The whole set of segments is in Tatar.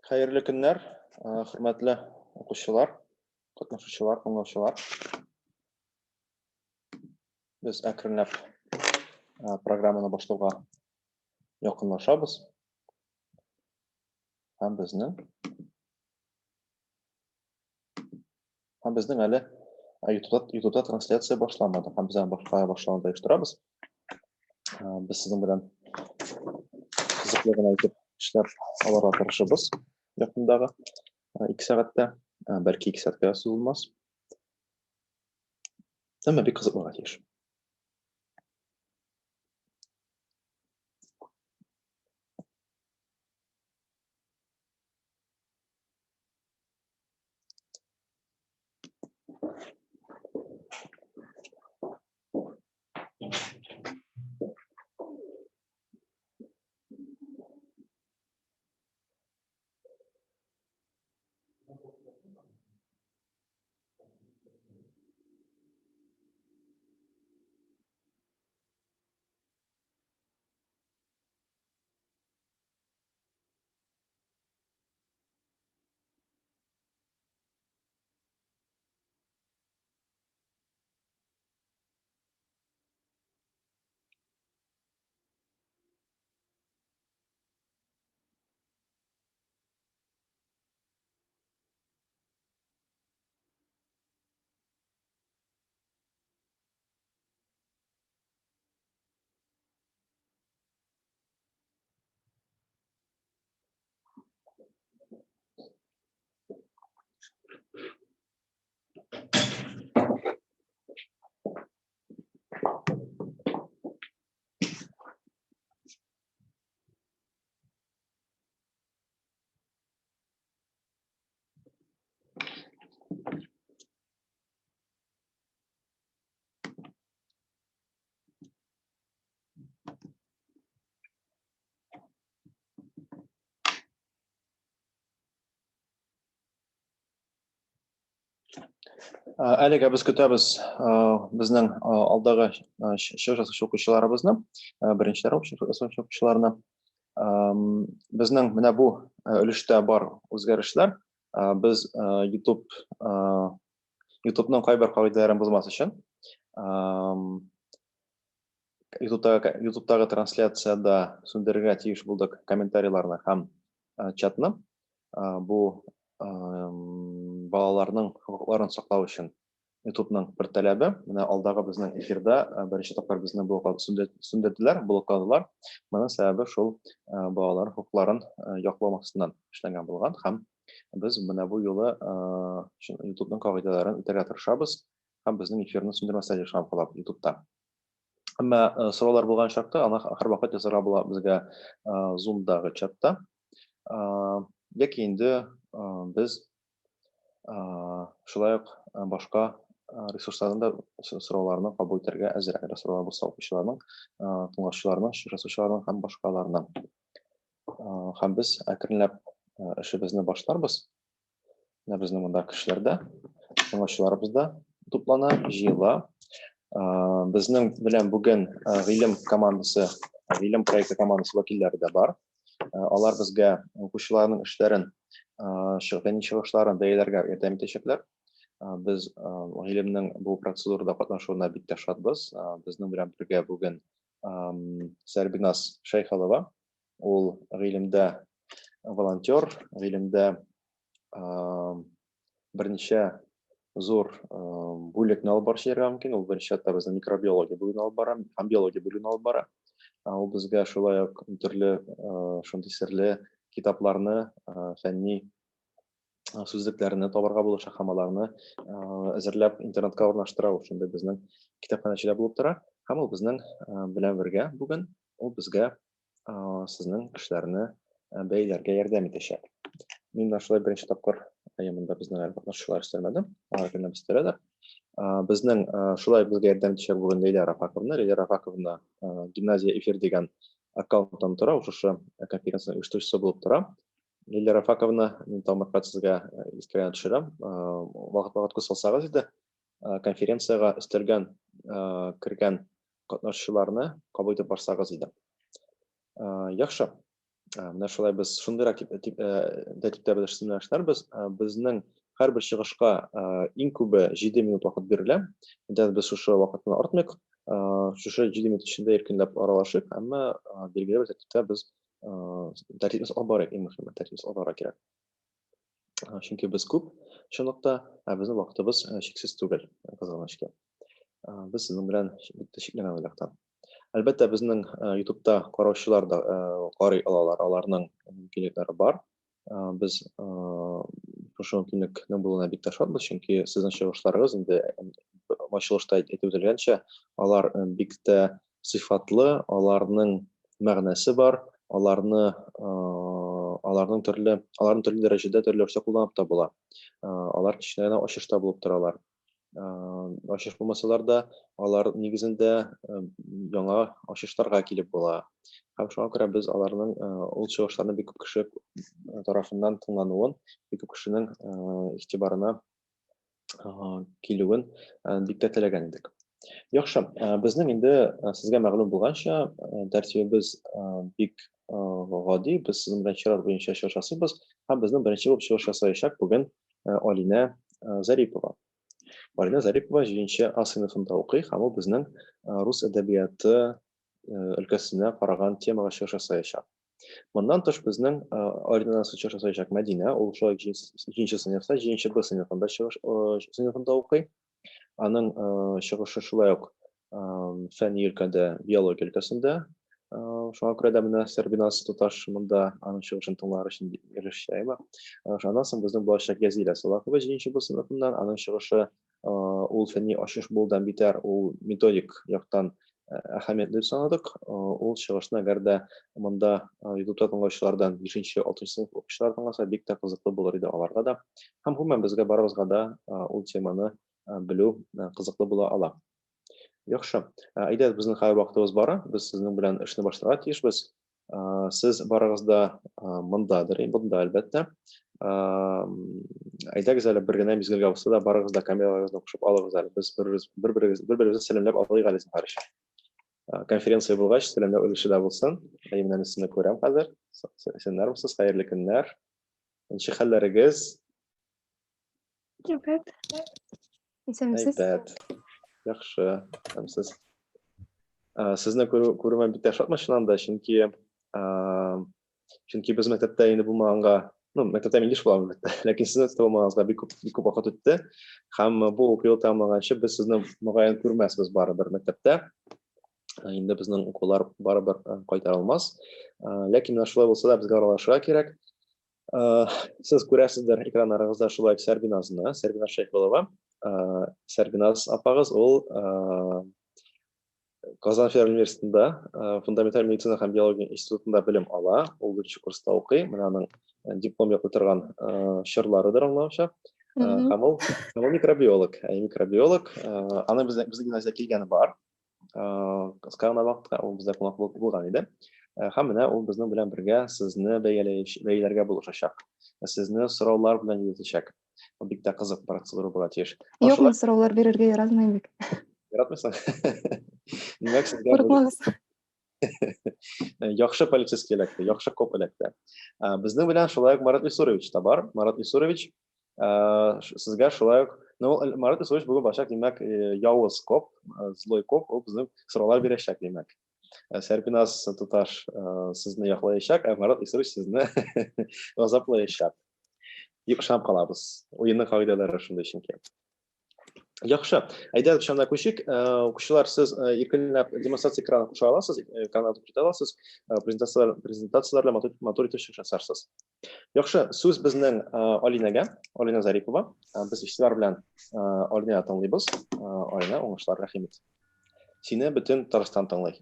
Хәерле көннәр, хөрмәтле укучылар, катнашучылар, тыңлаучылар. Без әкренләп программаны башлауга якынлашабыз. Һәм безнең әле YouTube'да трансляция башламады. Һәм без башлауны оештырабыз. Без сезнең белән кызыклы гына итеп эшләр алырга тырышабыз. Якындагы 2 сәгатьтә, бәлки 2 сәгатькә сузылмас. Әмма бик кызык булырга тиеш. Әлегә без көтәбез безнең алдагы чыгыш ясаучы укучыларыбызны, беренчеләр укучыларны. Безнең менә бу өлештә бар үзгәрешләр. Без YouTubeның кайбер кагыйдәләрен бозмас өчен YouTube'дагы трансляциядә сүндерергә тиеш булдык комментарийларны һәм чатны. Бу балаларның хокукларын саклау өчен YouTubeның бер таләбе. Менә алдагы безнең эфирда беренче тапкыр безне сүндерделәр, блокладылар. Моның сәбәбе шул балалар хокукларын яклау максатыннан эшләнгән булган һәм без менә бу юлы YouTubeның кагыйдәләрен үтәргә тырышабыз һәм безнең эфирны сүндермәскә тырышабыз калап YouTube'да. Әмма сораулар булган чакта аны һәрвакыт язарга була безгә Zoom'дагы чатта. Яки инде без шулай ук башка ресурслардан да сорауларны кабул итәргә әзер. Әгәр сораулар булса укучыларның, тыңлаучыларның, ясаучыларның һәм башкаларның. Һәм без әкренләп эшебезне башларбыз. Менә безнең монда кешеләр дә, тыңлаучыларыбыз да туплана, җыела. Безнең белән бүген гыйлем проекты командасы вәкилләре дә бар. Алар безгә укучыларның эшләрен, фәнни чыгышларын бәяләргә ярдәм итәчәкләр. Без гыйлемнең бу процедурада катнашуына бик тә шатбыз. Безнең белән бергә бүген Сәрбиназ Шәйхалова. Ул гыйлемдә волонтер, гыйлемдә берничә зур бүлекне алып баручы ярга мөмкин. Ул беренче этапта безнең микробиология бүлекне алып бара һәм биология бүлекне алып бара. Ул безгә шулай ук төрле шундый серле китапларны, фәнни сүзлекләрне табарга булыша һәм аларны әзерләп интернетка урнаштыра. Ул шундый безнең китапханәчедә булып тора. Һәм ул безнең белән бергә бүген ул безгә сезнең эшләрне бәяләргә ярдәм итәчәк. Мин дә шулай беренче тапкыр монда безнең катнашучылар эшләмәдем. Алар гына бистерәләр. Безнең шулай безгә ярдәм итәчәк бүген Лилия Рафаковна гимназия эфир дигән аккаунттан тора, шушы конференция оештыручысы булып тора. Лилия Рафаковна, мин тамырга сезгә искәртә төшерәм. Вакыт күз салсагыз иде, конференцияга өстәлгән кергән катнашучыларны кабул итеп барсагыз иде. Яхшы. Менә шулай без шундыйрак тәртиптә эшләрбез. Безнең һәрбер чыгышка иң күбе 7 минут вакыт бирелә. Без шушы вакытны артмыйк. Шушы 7 минут эчендә иркенләп аралашыйк, әмма билгеле бер тәртиптә без тәртипне алып барыйк, иң мөһиме тәртипне алып барырга кирәк. Чөнки без күп чынлыкта, безнең вакытыбыз чиксез түгел, кызганычка. Без сезнең белән шикләнәлектән. Әлбәттә, безнең YouTube'та караучылар да карый алалар, аларның мөмкинлекләре бар. Без шушы мөмкинлекнең булуына бик тә шатбыз, чөнки сезнең чыгышларыгыз инде ачылышта әйтеп үтелгәнчә, алар бик тә сыйфатлы, аларның мәгънәсе бар, аларның төрле дәрәҗәдә төрлечә кулланып та була. Алар кечкенә генә ачышта булып торалар. Ачыш булмасалар да, алар нигезендә яңа ачыштарга килеп була. Һәм шуңа күрә без аларның ул чыгышларны бик күп кеше тарафыннан тыңлануын, бик күп кешенең игътибарына килүен бик тә теләгән идек. Яхшы, безнең инде сезгә мәгълүм булганча, тәртибебез бик гади, без сезнең белән чират буенча чыгыш ясыйбыз, һәм безнең беренче булып чыгыш ясаячак бүген Алинә Зарипова. Алинә Зарипова 7нче А сыйныфында укый, һәм ул безнең рус әдәбияты өлкәсенә караган темага чыгыш ясаячак. Моннан тыш безнең Алинә чыгыш ясаячак Мәдинә, ул шулай 7нче сыйныфта, 7нче Б сыйныфында укый. Аның чыгышы шулай ук фәнни өлкәдә, биология өлкәсендә. Шуңа күрә дә менә Сәрбиназ туташ монда аның чыгышын тыңлар өчен ирешәйме. Шуннан соң безнең булачак Язилә Салахова 7нче Б сыйныфыннан, аның чыгышы ул фәнни ачыш булудан битәр, ул методик яктан әһәмиятле дип санадык. Ул чыгышны әгәр дә монда YouTube тыңлаучылардан 5нче, 6нчы сыйныф укучылар тыңласа, бик тә кызыклы булыр иде аларга да. Һәм гомумән безгә барыбызга да ул теманы белү кызыклы була ала. Яхшы. Әйдә, безнең хәзер вакытыбыз бара. Без сезнең белән эшне башларга тиешбез. Сез барыгыз да мондадыр, монда әлбәттә. Әйдәгез әле бер генә мизгелгә булса да барыгыз да камераларыгызны кушып алыгыз әле. Без бер-беребезне сәламләп алыйк әле сәхәрчә. Конференция булгач, сәламләп өлеше дә булсын. Менә сезне күрәм хәзер. Сәләмнәр булсын, хәерле көннәр. Ничек хәлләрегез? Рәхмәт. Исәнмесез? Әйбәт. Яхшы. Сез сезне күрүемә бик тә шатмын чыннан да, чөнки без мәктәптә инде булмаганга, мәктәптә мин еш булам әлбәттә, ләкин сезне булмаганга бик күп вакыт үтте. Һәм бу уку ел тәмамлаганчы без сезне мөгаен күрмәсбез барыбер мәктәптә. Инде безнең укулар барыбер кайтарылмас. Ләкин менә шулай булса да безгә аралашырга кирәк. Сез күрәсездер экраннарыгызда шулай Сәрбиназны, Сәрбиназ Шәйхуллова. Сәрбиназ апагыз ул Казан Федераль университетында фундаменталь медицина һәм биология институтында белем ала. Ул 1нче курста укый. Менә аның диплом яклый торган чорларыдыр аңлаучы. Һәм ул микробиолог. Микробиолог. Аны безнең гимназиягә килгәне бар. Кыска вакытка ул бездә кунак булган иде. Һәм менә ул безнең белән бергә сезне бәяләргә булышачак. Сезне сораулар белән йөртәчәк. Бик тә кызык процедура була тиеш. Юк, мин сораулар бирергә яратмыйм бик. Яратмыйсың? Нимәк сезгә Курыкмагыз. яхшы полицейский эләкте, яхшы коп эләкте. Безнең белән шулай ук Марат Исурович та бар. Марат Исурович сезгә шулай ук, Марат Исурович бүген башак димәк явыз коп, злой коп, ул безнең сораулар бирәчәк димәк. Сәрбиназ туташ сезне яклаячак, Марат Исурович сезне газаплаячак. Дип ышанып калабыз. Уенның кагыйдәләре шундый чөнки. Яхшы. Әйдә, шунда күчик. Укучылар, сез иркенләп демонстрация экранын куша аласыз, экранны күрсәтә аласыз, презентацияләргә матур итеп чыгыш ясарсыз. Яхшы, сүз безнең Алинәгә, Алинә Зарипова. Без игътибар белән Алинәне тыңлыйбыз. Алинә, уңышлар, рәхмәт. Сине бөтен Татарстан тыңлый.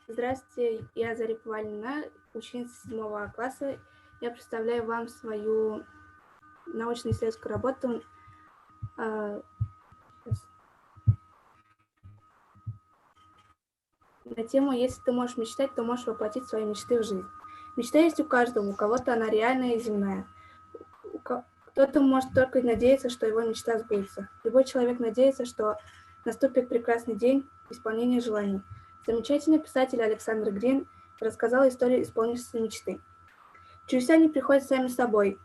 Здравствуйте, я Зарипова Алина, ученица 7 класса. Я представляю вам свою научно-исследовательскую работу на тему «Если ты можешь мечтать, то можешь воплотить свои мечты в жизнь». Мечта есть у каждого, у кого-то она реальная и земная. Кто-то может только надеяться, что его мечта сбудется. Любой человек надеется, что наступит прекрасный день исполнения желаний. Замечательный писатель Александр Грин рассказал историю исполнившейся мечты. Чудеса не приходят сами собой.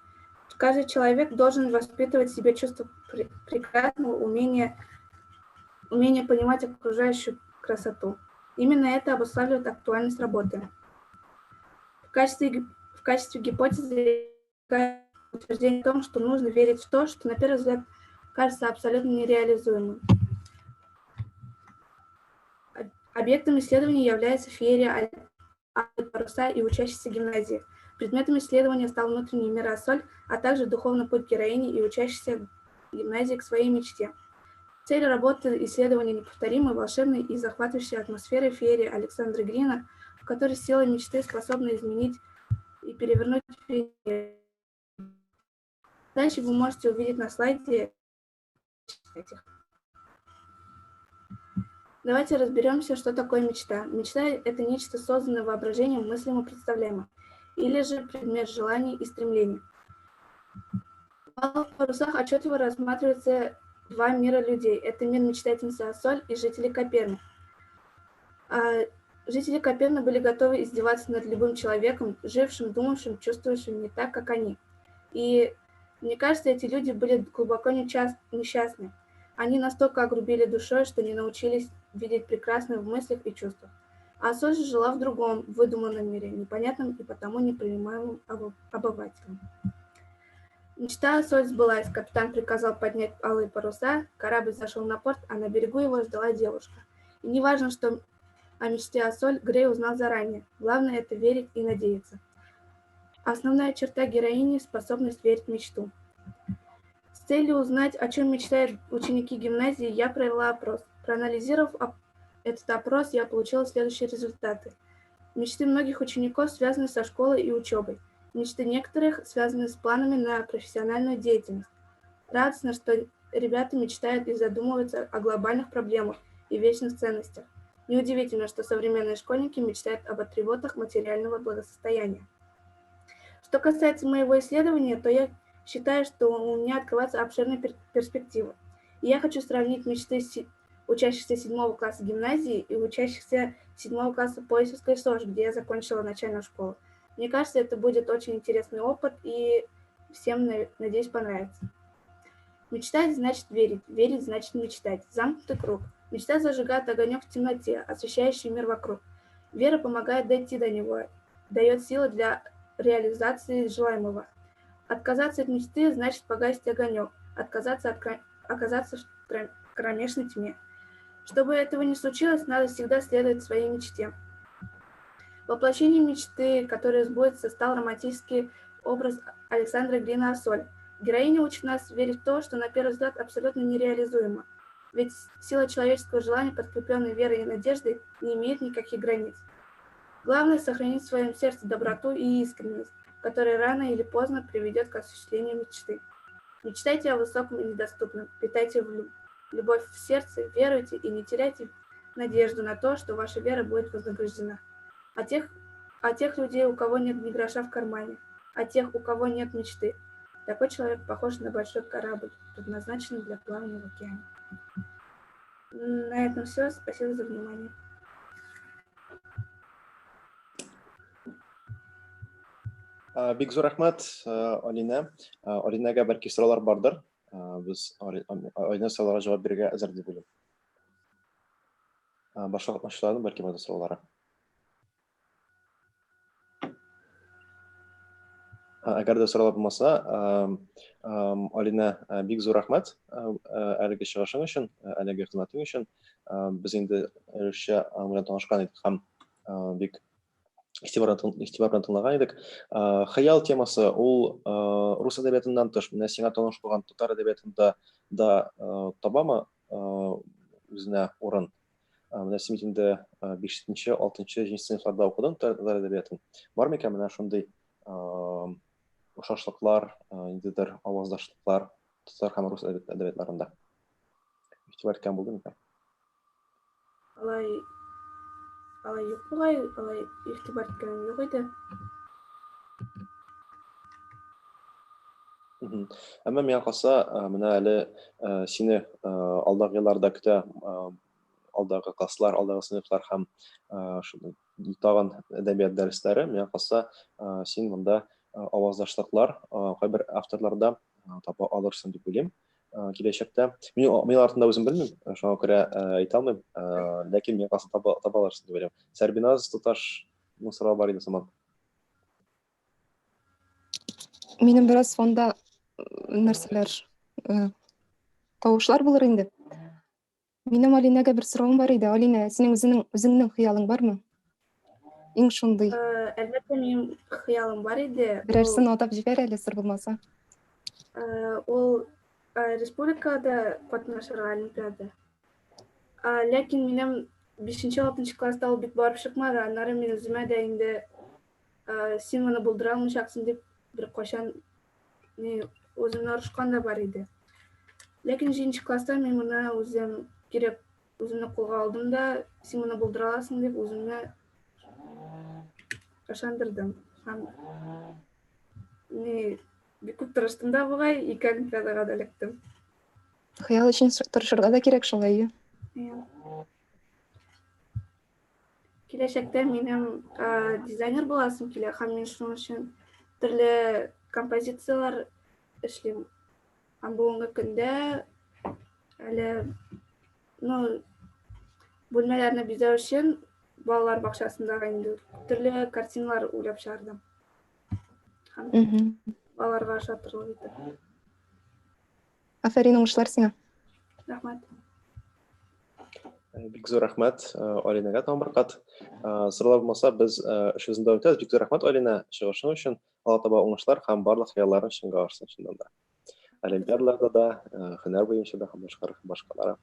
Каждый человек должен воспитывать в себе чувство прекрасного, умение понимать окружающую красоту. Именно это обуславливает актуальность работы. В качестве гипотезы утверждение о том, что нужно верить в то, что на первый взгляд кажется абсолютно нереализуемым. Объектом исследования является феерия Алые паруса и учащиеся гимназии. Предметом исследования стал внутренний мир Ассоль, а также духовный путь героини и учащейся гимназии к своей мечте. Цель работы исследования неповторимой, волшебной и захватывающей атмосферы феерии Александра Грина, в которой сила мечты способна изменить и перевернуть феерию. Дальше вы можете увидеть на слайде. Давайте разберемся, что такое мечта. Мечта – это нечто, созданное воображением, мыслимо представляемо, или же предмет желаний и стремлений. В «Алых парусах» отчетливо рассматриваются два мира людей. Это мир мечтательницы Ассоль и жителей Коперны. Жители Коперны были готовы издеваться над любым человеком, жившим, думавшим, чувствующим не так, как они. И мне кажется, эти люди были глубоко несчастны. Они настолько огрубели душой, что не научились видеть прекрасное в мыслях и чувствах. А Ассоль же жила в другом, выдуманном мире, непонятном и потому непринимаемым обывателям. Мечта Ассоль сбылась. Капитан приказал поднять алые паруса, корабль зашел на порт, а на берегу его ждала девушка. И не важно, что о мечте Ассоль Грей узнал заранее. Главное – это верить и надеяться. Основная черта героини – способность верить в мечту. С целью узнать, о чем мечтают ученики гимназии, я провела опрос. Проанализировав этот опрос, я получила следующие результаты. Мечты многих учеников связаны со школой и учебой. Мечты некоторых связаны с планами на профессиональную деятельность. Радостно, что ребята мечтают и задумываются о глобальных проблемах и вечных ценностях. Неудивительно, что современные школьники мечтают об атрибутах материального благосостояния. Что касается моего исследования, то я считаю, что у меня открывается обширная перспектива. И я хочу сравнить мечты учащихся 7 класса гимназии и учащихся 7 класса Поисевской СОЖ, где я закончила начальную школу. Мне кажется, это будет очень интересный опыт, и всем, надеюсь, понравится. Мечтать значит верить, верить значит мечтать. Замкнутый круг. Мечта зажигает огонек в темноте, освещающий мир вокруг. Вера помогает дойти до него, дает силы для реализации желаемого. Отказаться от мечты значит погасить огонек, оказаться в кромешной тьме. Чтобы этого не случилось, надо всегда следовать своей мечте. Воплощением мечты, которая сбудется, стал романтический образ Александра Грина Ассоль. Героиня учит нас верить в то, что на первый взгляд абсолютно нереализуемо. Ведь сила человеческого желания, подкрепленной верой и надеждой, не имеет никаких границ. Главное – сохранить в своем сердце доброту и искренность, которая рано или поздно приведет к осуществлению мечты. Мечтайте о высоком и недоступном, питайте любовь в сердце, веруйте и не теряйте надежду на то, что ваша вера будет вознаграждена. А тех людей, у кого нет ни гроша в кармане, а тех, у кого нет мечты. Такой человек похож на большой корабль, предназначенный для плавания в океане. На этом все. Спасибо за внимание. Бик зур рахмат, Алина. Алинага бәлки сораулар бардыр. Без Алина сорауларга җавап бирергә әзер дип уйлыйм. Башка катнашучыларның бәлки бар сораулары. Әгәр дә сораулар булмаса, Алина, бик зур рахмат әлеге чыгышың өчен, әлеге хезмәтең өчен. Без инде русча белән танышкан идек һәм бик игътибар белән тыңлаган идек. Хыял темасы ул рус әдәбиятыннан тыш, менә сиңа таныш булган татар әдәбиятында да табамы үзенә урын? Менә син инде 5-нче, 6-нчы, 7-нче сыйныфларда укыдың татар әдәбиятын. Бармы икән менә шундый охшашлыклар, ниндидер аваздашлыклар татар һәм рус әдәбиятларында? Игътибар иткән булдымы икән? Алай юк бугай, алай игътибар иткәнем юк иде. Әмма миңа калса, менә әле сине алдагы елларда көтә алдагы класслар, алдагы сыйныфлар һәм шундый тагын әдәбият дәресләре. Миңа калса, син монда аваздашлыклар кайбер авторларда таба алырсың дип уйлыйм. Киләчәктә мин артында үзем белмим, шуңа күрә әйтә алмыйм, ләкин миңа калса таба алырсың дип уйлыйм. Сәрбиназ туташ Мусора бар иде сыман. Минем бераз фонда нәрсәләр, тавышлар булыр инде. Минем Алинәгә бер соравым бар иде. Алинә, синең үзеңнең хыялың бармы? Иң шундый. Әлбәттә, минем хыялым бар иде. Берәрсен атап җибәр әле сыр булмаса. Ул республикада катнашырга олимпиада. Ләкин минем 5-6 класста ул бик барып чыкмады. Аннары мин үземә дә инде син моны булдыра алмыйчаксың дип бер качан үземне орышкан да бар иде. Ләкин 7 класста мин моны үземне кулга алдым да син моны булдыра аласың дип үземне ышандырдым. Һәм бик күп тырыштым да бугай, 2 олимпиадага да электем. Хыял өчен тырышырга да кирәк шулай. Киләчәктә минем дизайнер буласым килә һәм мин шуның өчен төрле композициялар эшлим. Һәм бүгенге көндә әле бүлмәләрне бизәү өчен балалар бакчасындагы инде төрле картиналар уйлап чыгардым. Һәм балаларга ошатырлык итеп. Афәрин, уңышлар сиңа. Рәхмәт. Бик зур рәхмәт Алинәгә тагын бер кат. Сырлар булмаса, без эшебезне дәвам итәбез. Бик зур рәхмәт Алинә чыгышың өчен. Алга таба уңышлар һәм барлык хыялларың чынга ашсын чыннан да. Олимпиадаларда да, һөнәр буенча да һәм башкалары.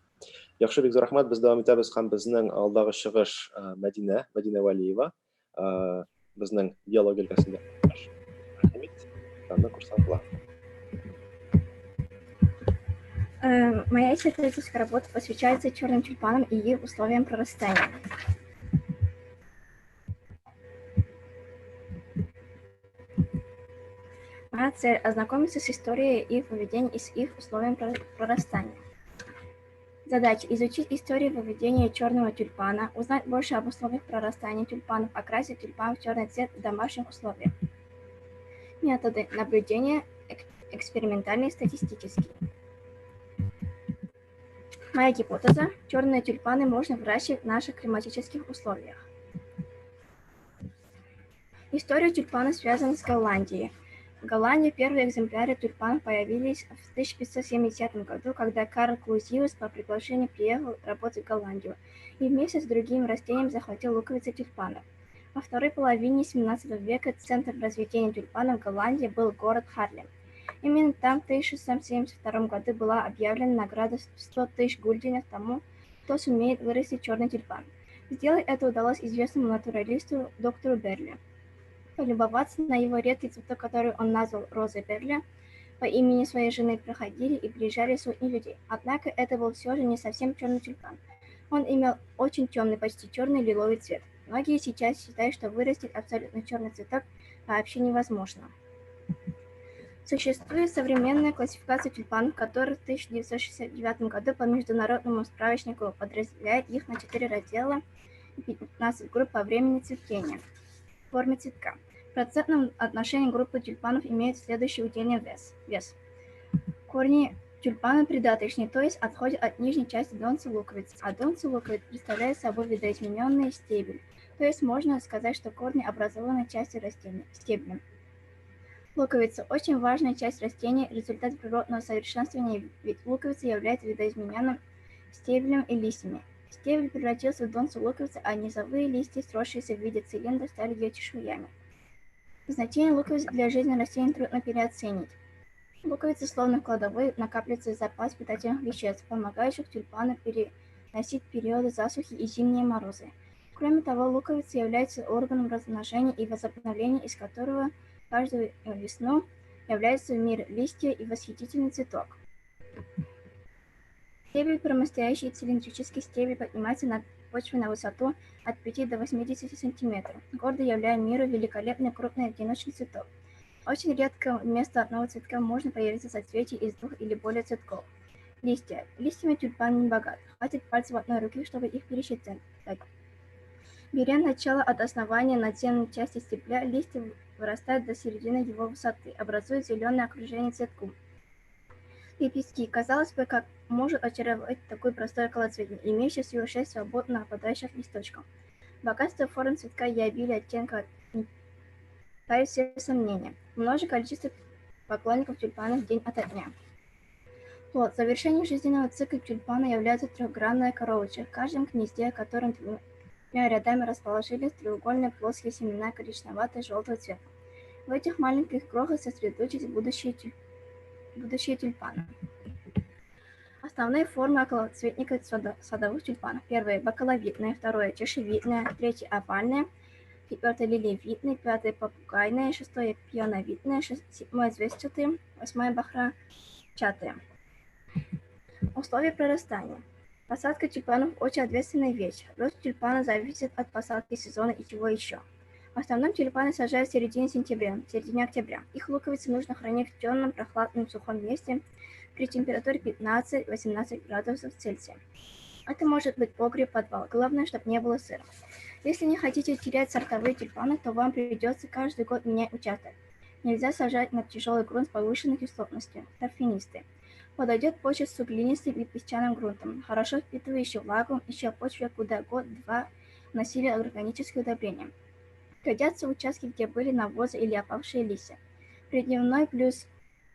Яхшы, бик зур рәхмәт. Без дәвам итәбез һәм безнең алдагы чыгыш Мәдинә Вәлиева, безнең биология өлкәсендә. Рәхмәт. Курсантлар. Моя исследовательская работа посвящается черным тюльпанам и их условиям прорастания. Моя цель – ознакомиться с историей их выведения и с их условием прорастания. Задача – изучить историю выведения черного тюльпана, узнать больше об условиях прорастания тюльпанов, окрасить тюльпан в черный цвет в домашних условиях. Методы наблюдения экспериментальные и статистические. Моя гипотеза – черные тюльпаны можно выращивать в наших климатических условиях. История тюльпана связана с Голландией. В Голландии первые экземпляры тюльпанов появились в 1570 году, когда Карл Клузиус по приглашению приехал работать в Голландию и вместе с другими растениями захватил луковицы тюльпанов. Во второй половине 17 века центром разведения тюльпанов в Голландии был город Харлем. Именно там в 1672 году была объявлена награда в 100 тысяч гульденов тому, кто сумеет вырастить черный тюльпан. Сделать это удалось известному натуралисту доктору Берли. Полюбоваться на его редкий цветок, который он назвал розой Берли, по имени своей жены, приходили и приезжали сотни людей. Однако это был все же не совсем черный тюльпан. Он имел очень темный, почти черный лиловый цвет. Многие сейчас считают, что вырастить абсолютно черный цветок вообще невозможно. Существует современная классификация тюльпанов, которая в 1969 году по международному справочнику подразделяет их на 4 раздела и 15 групп по времени цветения, форме цветка. В процентном отношении группы тюльпанов имеют следующий удельный вес. Корни тюльпана придаточные, то есть отходят от нижней части донца луковицы, а донцы луковиц представляют собой видоизмененный стебель, то есть можно сказать, что корни образованы частью растения, стеблем. Луковица – очень важная часть растения, результат природного совершенствования, ведь луковица является видоизмененным стеблем и листьями. Стебель превратился в донцу луковицы, а низовые листья, сросшиеся в виде цилиндра, стали ее чешуями. Значение луковиц для жизни растений трудно переоценить. Луковицы, словно в кладовой, накапливается запас питательных веществ, помогающих тюльпану переносить периоды засухи и зимние морозы. Кроме того, луковица является органом размножения и возобновления, из которого каждую весну является в мир листья и восхитительный цветок. Стебель, прямостоящий цилиндрический стебель, поднимается над почвой на высоту от 5 до 80 см, гордо являя миру великолепный крупный одиночный цветок. Очень редко вместо одного цветка можно появиться соцветие из 2 или более цветков. Листья. Листьями тюльпан не богат. Хватит пальцев одной руки, чтобы их пересчитать. Беря начало от основания надземной части стебля, листья вырастают до середины его высоты, образуя зеленое окружение цветку. Лепестки. Казалось бы, как может очаровать такой простой околоцветник, имеющий всего 6 свободно опадающих листочков. Богатство форм цветка и обилие оттенка ставит все сомнения. Множество количество поклонников тюльпанов день ото дня. Плод. Завершением жизненного цикла тюльпана является трехгранная коробочка, в каждом гнезде, которым двумя рядами расположились треугольные плоские семена коричневато-желтого цвета. В этих маленьких крохах сосредоточились будущие тюльпаны. Основные формы околоцветника садовых тюльпанов. Первое – бакаловидное, второе – чашевидное, третье – овальное, четвертое – лилиевидное, пятое – попугайное, шестое – пионовидное, седьмое – звездчатое, восьмое – бахромчатое. Условия прорастания. Посадка тюльпанов – очень ответственная вещь. Рост тюльпана зависит от посадки сезона и чего еще. В основном тюльпаны сажают в середине октября. Их луковицы нужно хранить в темном, прохладном, сухом месте при температуре 15-18 градусов Цельсия. Это может быть погреб, подвал. Главное, чтобы не было сыра. Если не хотите терять сортовые тюльпаны, то вам придется каждый год менять участок. Нельзя сажать на тяжелый грунт с повышенной кислотностью, торфянистый. Подойдет почва с суглинистым и песчаным грунтом, хорошо впитывающий влагу, еще почве, куда год-два вносили органические удобрения. Годятся участки, где были навозы или опавшие листья. При дневной плюс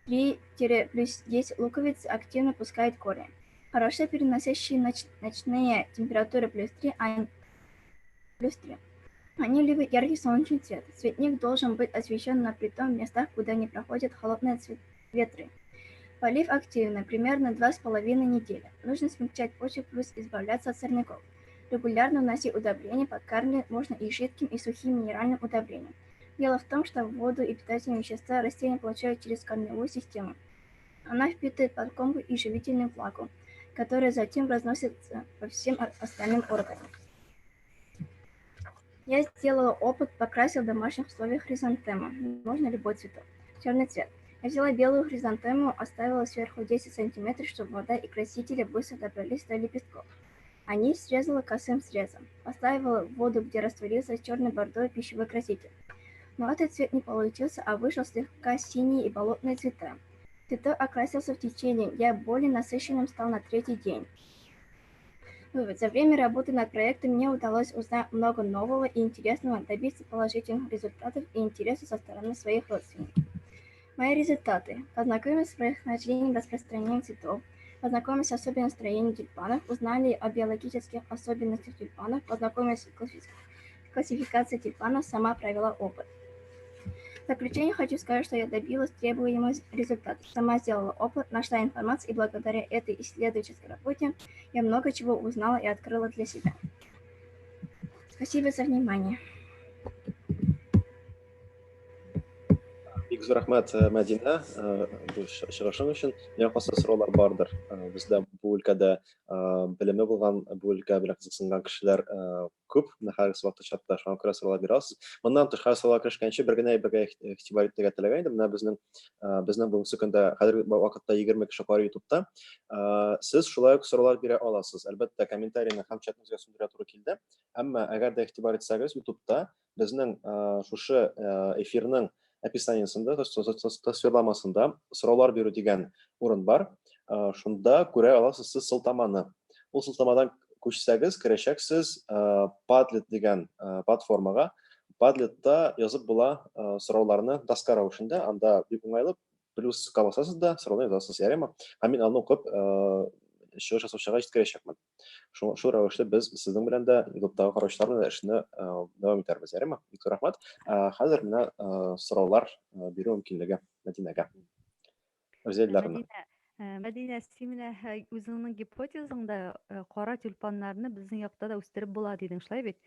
3-10 луковиц активно пускает корень. Хорошо переносящие ночные температуры плюс 3, Они любят яркий солнечный цвет. Цветник должен быть освещен на притом местах, куда не проходят холодные ветры. Полив активно, примерно 2,5 недели. Нужно смягчать почву плюс избавляться от сорняков. Регулярно вносить удобрения, подкармливать можно и жидким, и сухим минеральным удобрением. Дело в том, что воду и питательные вещества растения получают через корневую систему. Она впитывает подкормку и живительную влагу, которая затем разносится по всем остальным органам. Я сделала опыт, покрасила в домашних условиях хризантему. Можно любой цветок. Черный цвет. Я взяла белую хризантему, оставила сверху 10 см, чтобы вода и красители быстро добрались до лепестков. Они срезала косым срезом. Поставила в воду, где растворился черный бордовый пищевой краситель. Но этот цвет не получился, а вышел слегка синий и болотные цвета. Цветок окрасился в течение, я более насыщенным стал на 3-й день. Вывод. За время работы над проектом мне удалось узнать много нового и интересного, добиться положительных результатов и интереса со стороны своих родственников. Мои результаты. Познакомились с происхождением и распространением цветов, познакомились с особенностями строения тюльпанов, узнали о биологических особенностях тюльпанов, познакомились с классификацией тюльпанов, сама провела опыт. В заключение хочу сказать, что я добилась требуемых результатов. Сама сделала опыт, нашла информацию, и благодаря этой исследовательской работе я много чего узнала и открыла для себя. Спасибо за внимание. Бик зур рахмәт, Мәдинә, бу чыгышың өчен. Миңа калса сораулар бардыр. Бездә бу өлкәдә белеме булган, бу өлкә белән кызыксынган кешеләр күп. Һәр вакытта чатта шуңа күрә сораулар бирәсез. Моннан тыш һәр сораулга керешкәнче бер генә әйбергә игътибар итәргә теләгән идем. Менә безнең бүгенге көндә хәзерге вакытта 20 кеше карый YouTube'та. Сез шулай ук сораулар бирә аласыз. Әлбәттә, комментарийны һәм чатыңызга сүндерә туры килде. Әмма әгәр дә игътибар итсәгез, YouTube'та безнең шушы эфирның описаниесында, тасвирламасында сораулар бирү дигән урын бар. Шунда күрә аласыз сез сылтаманы. Ул сылтамадан күчсәгез, керәчәксез Padlet дигән платформага. Padletта язып була сорауларны доска рәвешендә, анда бик уңайлы плюска басасыз да, сорауны язасыз, ярыймы? Һәм мин аны укып чыгыш ясаучыга җиткерәчәкмен. Шул рәвештә без сезнең белән дә YouTube-тагы караучылар белән эшне дәвам итәрбез, ярыймы? Бик рәхмәт. Хәзер менә сораулар бирү мөмкинлеге Мәдинәгә. Үзәйләрне. Мәдинә, син менә үзеңнең гипотезаңда кара тюльпаннарны безнең якта да үстереп була дидең, шулай бит?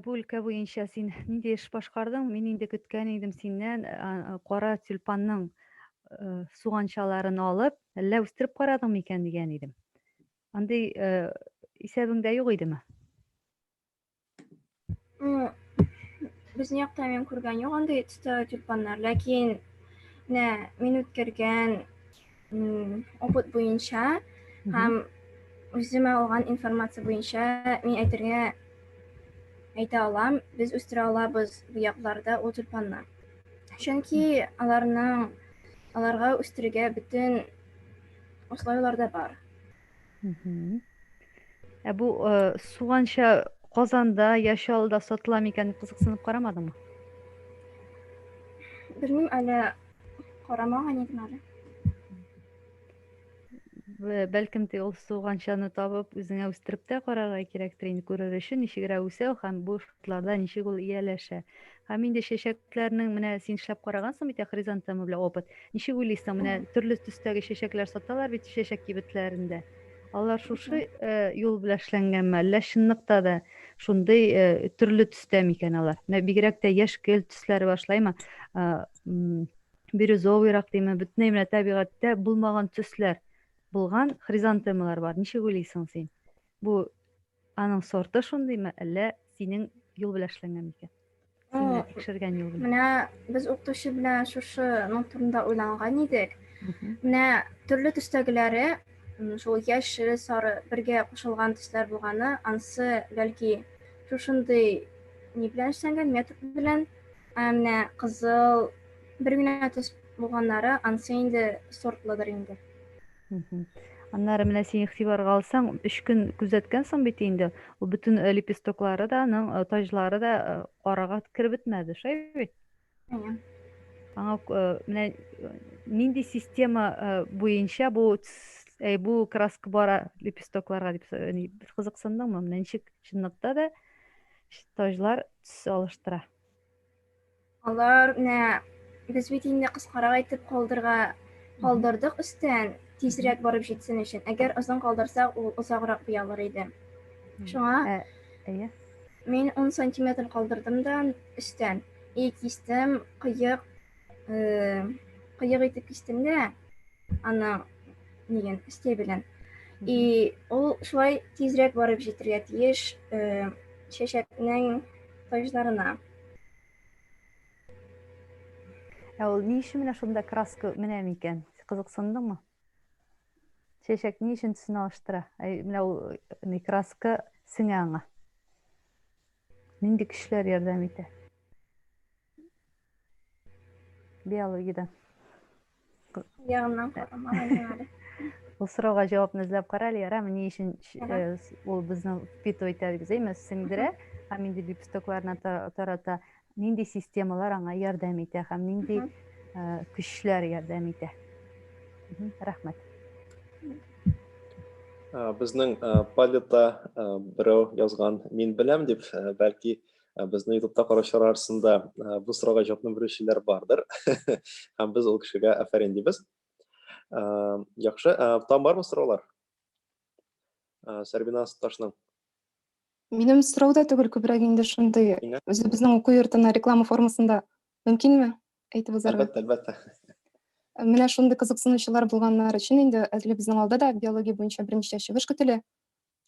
Бу өлкә буенча син нинди эш башкардың? Мин инде көткән идем синнән кара тюльпанның суганчаларын алып, әллә үстереп карадыңмы икән дигән идем. Андый исәбеңдә юк идеме? Безнең якта мен күргән юк андый төстә тюльпаннар, ләкин мин үткәргән опыт буенча һәм үземә алган информация буенча мин әйтә алам, без үстерә алабыз бу якларда ул тюльпанны. Чөнки аларга үстерергә бөтен условиялар да бар. Бу суганча Казанда, Яшалда сатыла микән дип кызыксынып карамадыңмы? Белмим, әле карамаган идем әле. Бәлкем ул суганчаны табып үзеңә үстереп тә карарга кирәктер инде, күрер өчен ничегрәк үсә һәм бу шартларда ничек ул ияләшә. Һәм инде чәчәкләрнең менә син эшләп карагансың бит хризантема белән опыт. Ничек уйлыйсың, менә төрле төстәге чәчәкләр саталар бит чәчәк кибетләрендә. Алар шушы юл белән эшләнгәнме, әллә чынлыкта да шундый төрле төстә микән алар? Менә бигрәк тә яшькелт төсләре башлаймы? Бирюзовыйрак димме, бөтенләй менә табигатьтә булмаган төсләр булган хризантемалар бар. Ничек уйлыйсың син? Бу аның сорты шундыймы, әллә синең юл белән эшләнгән микән? Син тикшергән юл белән. Менә без укытучы белән шушының турында уйланган идек. Менә төрле төстәгеләре, шул яшел, сары бергә кушылган төсләр булганы, ансы бәлки шушындый ни белән эшләнгән, метод белән, менә кызыл бер генә төс булганнары, ансы инде сортлыдыр инде. Аннары менә син игътибарга алсаң, 3 көн күзәткәнсең бит инде. Ул бүтән лепестоклары да, аның таҗлары да карага киреп бетмәде, шулай бит? Аңа менә нинди система буенча бу краска бара лепестокларга дип кызыксындыңмы? Менә ничек чынлыкта да таҗлар төс алыштыра? Алар менә без бит инде кыскарак әйтеп калдырдык өстән тизрәк барып җитсен өчен. Әгәр озын калдырсак, ул озаграк буялыр иде. Шуңа мин 10 сантиметр калдырдым да өстән. Кистем, кыек итеп кистем дә аны нигән өстә белән. Ул шулай тизрәк барып җитәргә тиеш чәчәкнең таҗларына. Ул ни өчен менә шунда краска менә микән? Кызыксындыңмы? Чәчәк ни өчен төсен алыштыра? Менә ул краска сеңә аңа. Нинди көчләр ярдәм итә? Биологиядән. Ягыннан карамаган әле. Ул сорауга җавапны эзләп кара әле, ярамы, ни өчен ул безнең впитывать итә, сеңдерә, һәм инде лепестокларына тарата нинди системалар аңа ярдәм итә һәм нинди көчләр ярдәм итә. Рәхмәт. Безнең палетта берәү язган, мин беләм дип, бәлки безнең ютубта караучылар арасында бу сорауга җавапны бирүчеләр бардыр. Һәм без ул кешегә афәрин дибез. Яхшы, там бармы сораулар? Сәрбина Ташның. Минем сорауда түгел, күбрәк инде шундый, үзе безнең уку йортына реклама формасында мөмкинме? Әйтеп узарга. Әлбәттә. Менә шундый кызыксынучылар булганнар өчен инде әле безнең алда да биология буенча берничә чыгыш көтелә.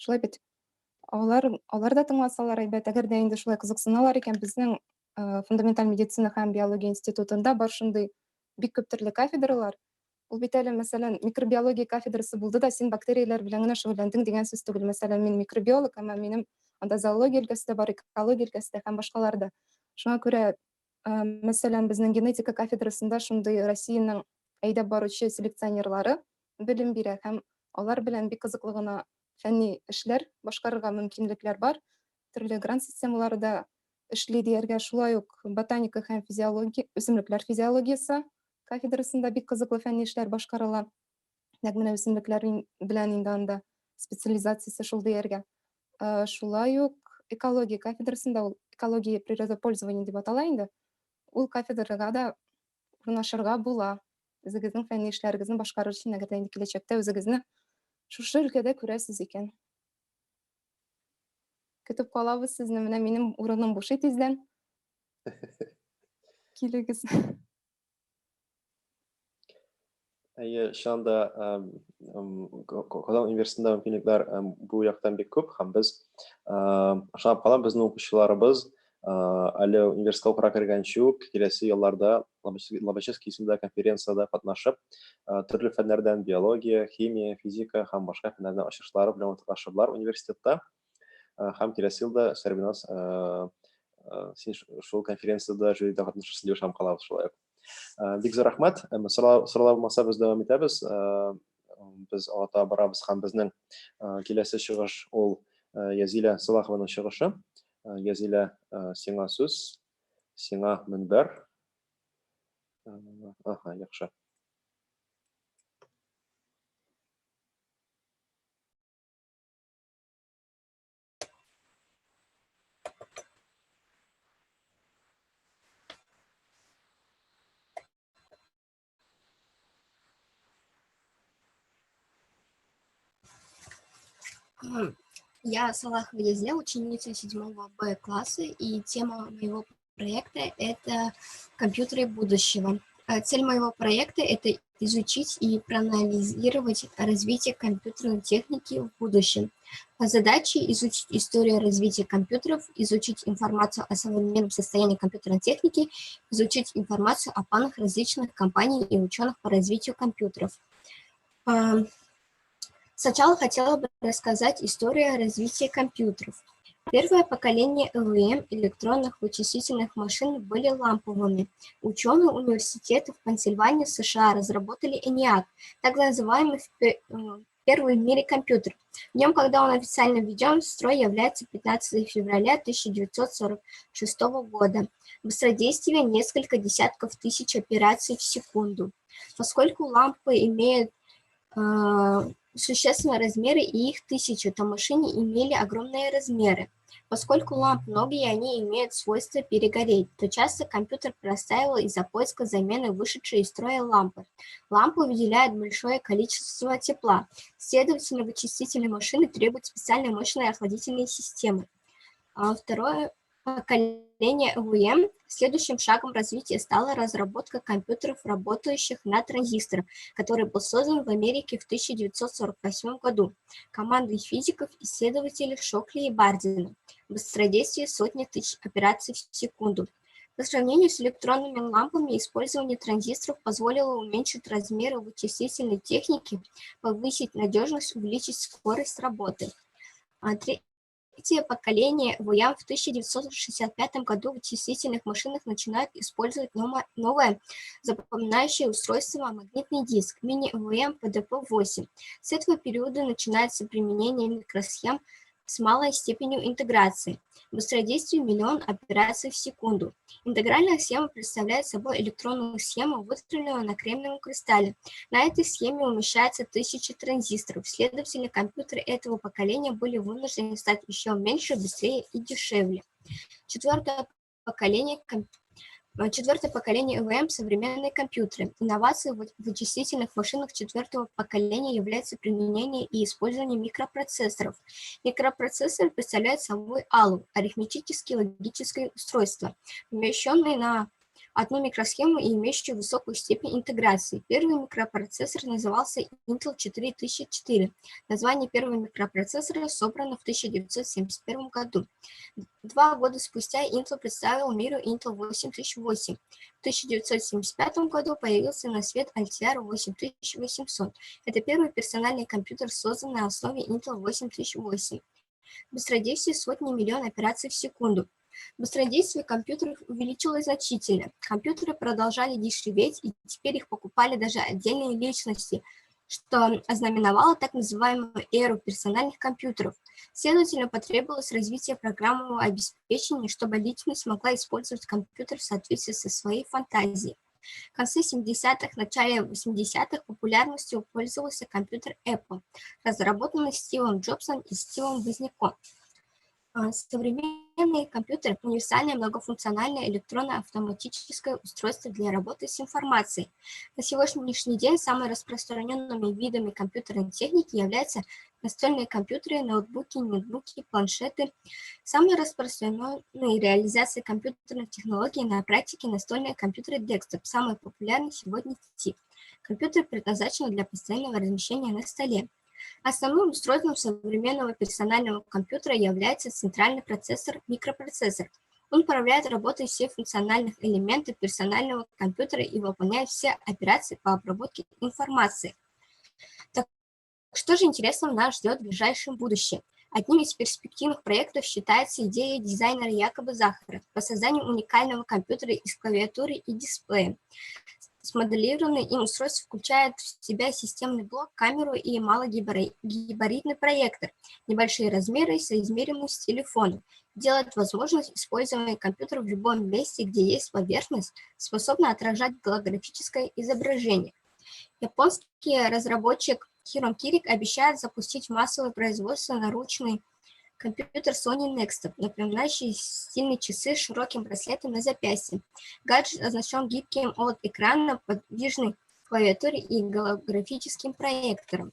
Шулай бит. Алар да тыңласалар әйбәт, әгәр дә инде шулай кызыксыналар икән, безнең фундаменталь медицина һәм биология институтында бар шундый бик күп төрле кафедралар. Ул бит әле, мәсәлән, микробиология кафедрасы булды да, син бактерияләр белән генә шөгыльләндең дигән сүз түгел. Мәсәлән, мин микробиолог, әмма минем анда зоология өлкәсе бар, экология өлкәсе һәм башкалар да. Шуңа күрә, мәсәлән, безнең генетика кафедрасында шундый Россиянең әйдәп баручы селекционерлары белем бирә һәм алар белән бик кызыклы гына фәнни эшләр башкарырга мөмкинлекләр бар. Төрле грант системалары да эшли дияргә, шулай ук ботаника һәм физиология, үсемлекләр физиологиясе кафедрасында бик кызыклы фәнни эшләр башкарыла. Нәкъ менә үсемлекләр белән инде анда специализациясе шул дияргә. Шулай ук экология кафедрасында, ул экология природопользования дип атала инде. Ул кафедрага да урнашырга була. Үзегезнең фәнни эшләрегезне башкарыр өчен, әгәр дә инде киләчәктә үзегезне шушы өлкәдә күрәсез икән. Көтеп калабыз сезне, менә минем урыным буш тиздән. Килегез. Шанда Казан университетында мөмкинлекләр бу яктан бик күп һәм без ышанып калам, безнең укучыларыбыз Әлі университетке оқыра кірген чук, келесі елларда Лобачевский исемдә конференцияда катнашып, төрле фәннәрдән биология, химия, физика һәм башка фәннәрдән ачышлары белән катнашалар университетта. Һәм келесі елда Сәрбиназ син шул конференцияда жюридә катнашырсың дип ышанып калабыз шулай ук. Бик зур рәхмәт. Сорау булмаса без дәвам итәбез. Без ата барабыз һәм безнең киләсе чыгыш ул Язиля Салахованың чыгышы. Язиля, сиңа сүз, сиңа мөнбәр. Ага, яхшы. Я Салахова Язля, ученица 7 Б класса, и тема моего проекта – это компьютеры будущего. Цель моего проекта – это изучить и проанализировать развитие компьютерной техники в будущем. Задача – изучить историю развития компьютеров, изучить информацию о современном состоянии компьютерной техники, изучить информацию о планах различных компаний и ученых по развитию компьютеров. Сначала хотела бы рассказать историю развития компьютеров. Первое поколение ЭВМ, электронных вычислительных машин, были ламповыми. Ученые университета в Пенсильвании, США, разработали ENIAC, так называемый первый в мире компьютер. В нем, когда он официально введен в строй, является 15 февраля 1946 года. Быстродействие несколько десятков тысяч операций в секунду. Поскольку лампы имеют существенные размеры, и их тысячи, то машины имели огромные размеры. Поскольку ламп много и они имеют свойство перегореть, то часто компьютер простаивал из-за поиска замены вышедшей из строя лампы. Лампы выделяют большое количество тепла, следовательно, вычислительные машины требуют специальной мощной охладительной системы. Второе поколение ЭВМ. Следующим шагом развития стала разработка компьютеров, работающих на транзисторах, который был создан в Америке в 1948 году командой физиков, исследователей Шокли и Бардина. Быстродействие сотни тысяч операций в секунду. По сравнению с электронными лампами, использование транзисторов позволило уменьшить размеры вычислительной техники, повысить надежность, увеличить скорость работы. Третье поколение ЭВМ. В 1965 году в вычислительных машинах начинают использовать новое запоминающее устройство магнитный диск мини-ЭВМ PDP-8. С этого периода начинается применение микросхем с малой степенью интеграции. Быстродействие 1 миллион операций в секунду. Интегральная схема представляет собой электронную схему, выстроенную на кремниевом кристалле. На этой схеме умещается 1000 транзисторов. Следовательно, компьютеры этого поколения были вынуждены стать еще меньше, быстрее и дешевле. Четвертое поколение ЭВМ – современные компьютеры. Инновацией в вычислительных машинах четвертого поколения является применение и использование микропроцессоров. Микропроцессоры представляют собой АЛУ – арифметические логические устройства, помещенные на одну микросхему и имеющие высокую степень интеграции. Первый микропроцессор назывался Intel 4004. Название первого микропроцессора собрано в 1971 году. 2 года спустя Intel представил миру Intel 8008. В 1975 году появился на свет Altiera 8800. Это первый персональный компьютер, созданный на основе Intel 8008. Быстродействие сотни миллион операций в секунду. Быстродействие компьютеров увеличилось значительно. Компьютеры продолжали дешеветь, и теперь их покупали даже отдельные личности, что ознаменовало так называемую эру персональных компьютеров. Следовательно, потребовалось развитие программного обеспечения, чтобы личность могла использовать компьютер в соответствии со своей фантазией. В конце 70-х, начале 80-х популярностью пользовался компьютер Apple, разработанный Стивом Джобсом и Стивом Возняком. Современный компьютер – универсальное многофункциональное электронно-автоматическое устройство для работы с информацией. На сегодняшний день самыми распространенными видами компьютерной техники являются настольные компьютеры, ноутбуки, нетбуки, планшеты. Самой распространенной реализацией компьютерных технологий на практике настольные компьютеры Desktop, самый популярный сегодня тип. Компьютер предназначен для постоянного размещения на столе. Основным устройством современного персонального компьютера является центральный процессор, микропроцессор. Он управляет работой всех функциональных элементов персонального компьютера и выполняет все операции по обработке информации. Так что же интересного нас ждет в ближайшем будущем? Одним из перспективных проектов считается идея дизайнера Якоба Захара по созданию уникального компьютера из клавиатуры и дисплея. Смоделированное им устройство включает в себя системный блок, камеру и малогабаритный проектор, небольшие размеры, соизмеримые с телефоном. Делает возможность использования компьютера в любом месте, где есть поверхность, способна отражать голографическое изображение. Японский разработчик Хиро Кирик обещает запустить в массовое производство наручный компьютер Sony Nextop, напоминающий стильные часы с широким браслетом на запястье. Гаджет оснащен гибким OLED-экраном, подвижной клавиатурой и голографическим проектором.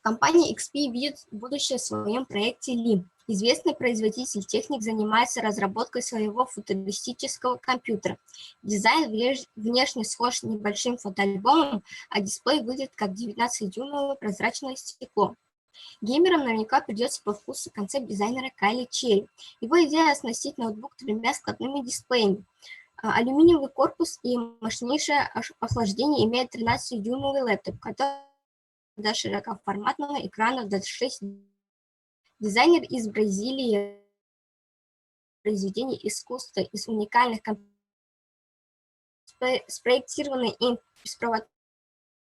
Компания XP видит будущее в своем проекте LIM. Известный производитель техник занимается разработкой своего футуристического компьютера. Дизайн внешне схож с небольшим фотоальбомом, а дисплей выглядит как 19-дюймовое прозрачное стекло. Геймерам наверняка придется по вкусу концепт дизайнера Кайли Черри. Его идея оснастить ноутбук 3 складными дисплеями. Алюминиевый корпус и мощнейшее охлаждение имеет 13-дюймовый лэптоп, который до широкоформатного экрана до 6. Дизайнер из Бразилии произведение искусства из уникальных спроектированный им беспроводной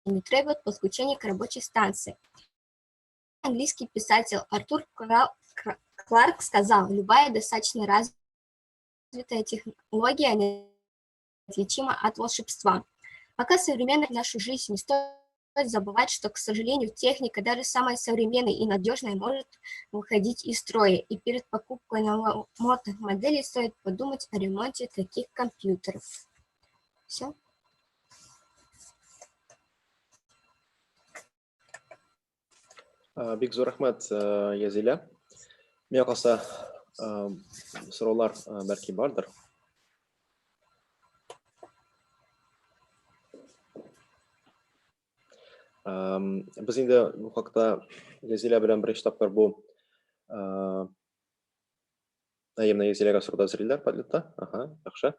не требует подключения к рабочей станции. Английский писатель Артур Кларк сказал: любая достаточно развитая технология неотличима от волшебства. Пока современная нашу жизнь, не стоит забывать, что, к сожалению, техника, даже самая современная и надежная, может выходить из строя, и перед покупкой новомодных моделей стоит подумать о ремонте таких компьютеров. Все. Бик зор рахмат, Язиля. Миңа калса, сораулар бәлки бардыр. Без инде бу хакта Язиля белән беренче тапкыр бу Наемна Язиляга сорда зриләр подлетта. Яхшы.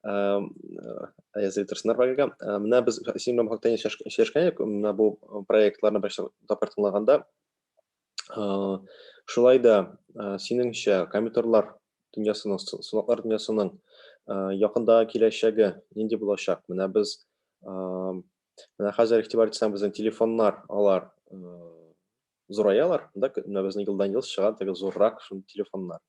Язил торсыннар багыга. Менә без син белән хакта эшләшкән, менә бу проектларны беренче тапкыр тыңлаганда, шулай да синеңчә компьютерлар дөньясының, сынаклар дөньясының якында киләчәге нинди булачак? Менә без менә хәзер игътибар итсәң, безнең телефоннар, алар зураялар, да, менә безнең елдан ел чыга теге зуррак шул телефоннар.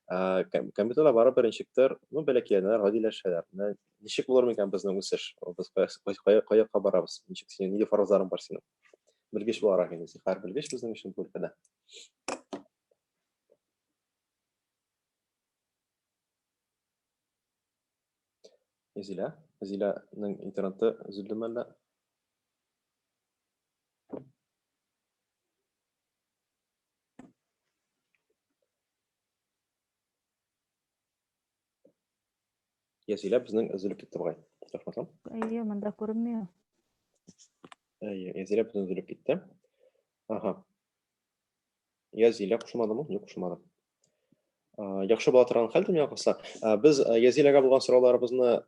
Компьютерлар барыбер ничектер, ну, бәләкәйләр, гадиләшәләр. Менә ничек булыр микән безнең үсеш? Без каякка барабыз? Ничек синең нинди фаразларың бар синең? Белгеч буларак инде, зихар белгеч безнең өчен бу өлкәдә. Язиляның интернеты өзелдеме әллә? Язиля безнең өзелеп китте бугай. Рәхмәт. Әйе, монда күренмәй. Язиля безнең өзелеп китте. Язиля кушылмадымы? Юк, кушылмады. Яхшы була торган хәлдә миңа калса. Без Язиляга булган сорауларыбызны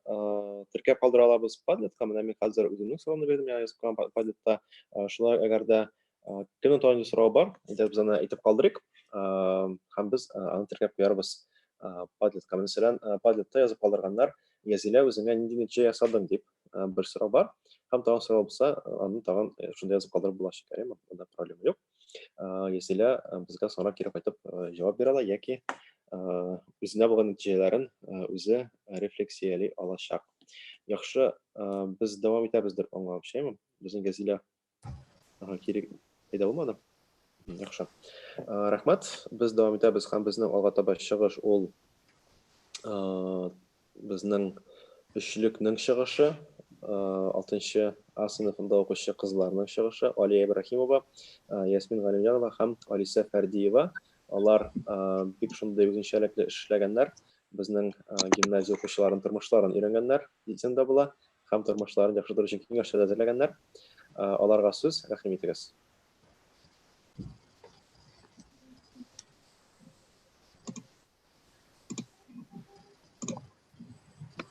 теркәп калдыра алабыз Padletка. Менә мин хәзер үземнең сорауны бирдем, я язып калган Padletта. Шулай әгәр дә кемнең тагын сорау бар, без аны әйтеп калдырыйк. Һәм без аны теркәп куярбыз Padletка. Мәсәлән, Padletта язып калдырганнар, Язиля үзеңә нинди нәтиҗә ясадың дип бер сорау бар. Һәм тагын сорау булса, аны тагын шунда язып калдырып булачак, әйеме? Монда проблема юк. Язиля безгә соңра кире кайтып җавап бирә ала яки үзенә булган нәтиҗәләрен үзе рефлексияли алачак. Яхшы, без дәвам итәбездер аңлаучы, әйеме? Безнең Язиля кире әйдә булмады. Яхшы. Рәхмәт. Без дәвам итәбез һәм безнең алга таба чыгыш ул безнең өчлекнең чыгышы, 6-нчы А сыйныфында укучы кызларның чыгышы, Алия Ибрахимова, Ясмин Галимҗанова һәм Алиса Фәрдиева. Алар бик шундый үзенчәлекле эшләгәннәр. Безнең гимназия укучыларын тормышларын өйрәнгәннәр, дисәм була, һәм тормышларын яхшыртыр өчен киңәшләр әзерләгәннәр. Аларга сүз, рәхим итегез.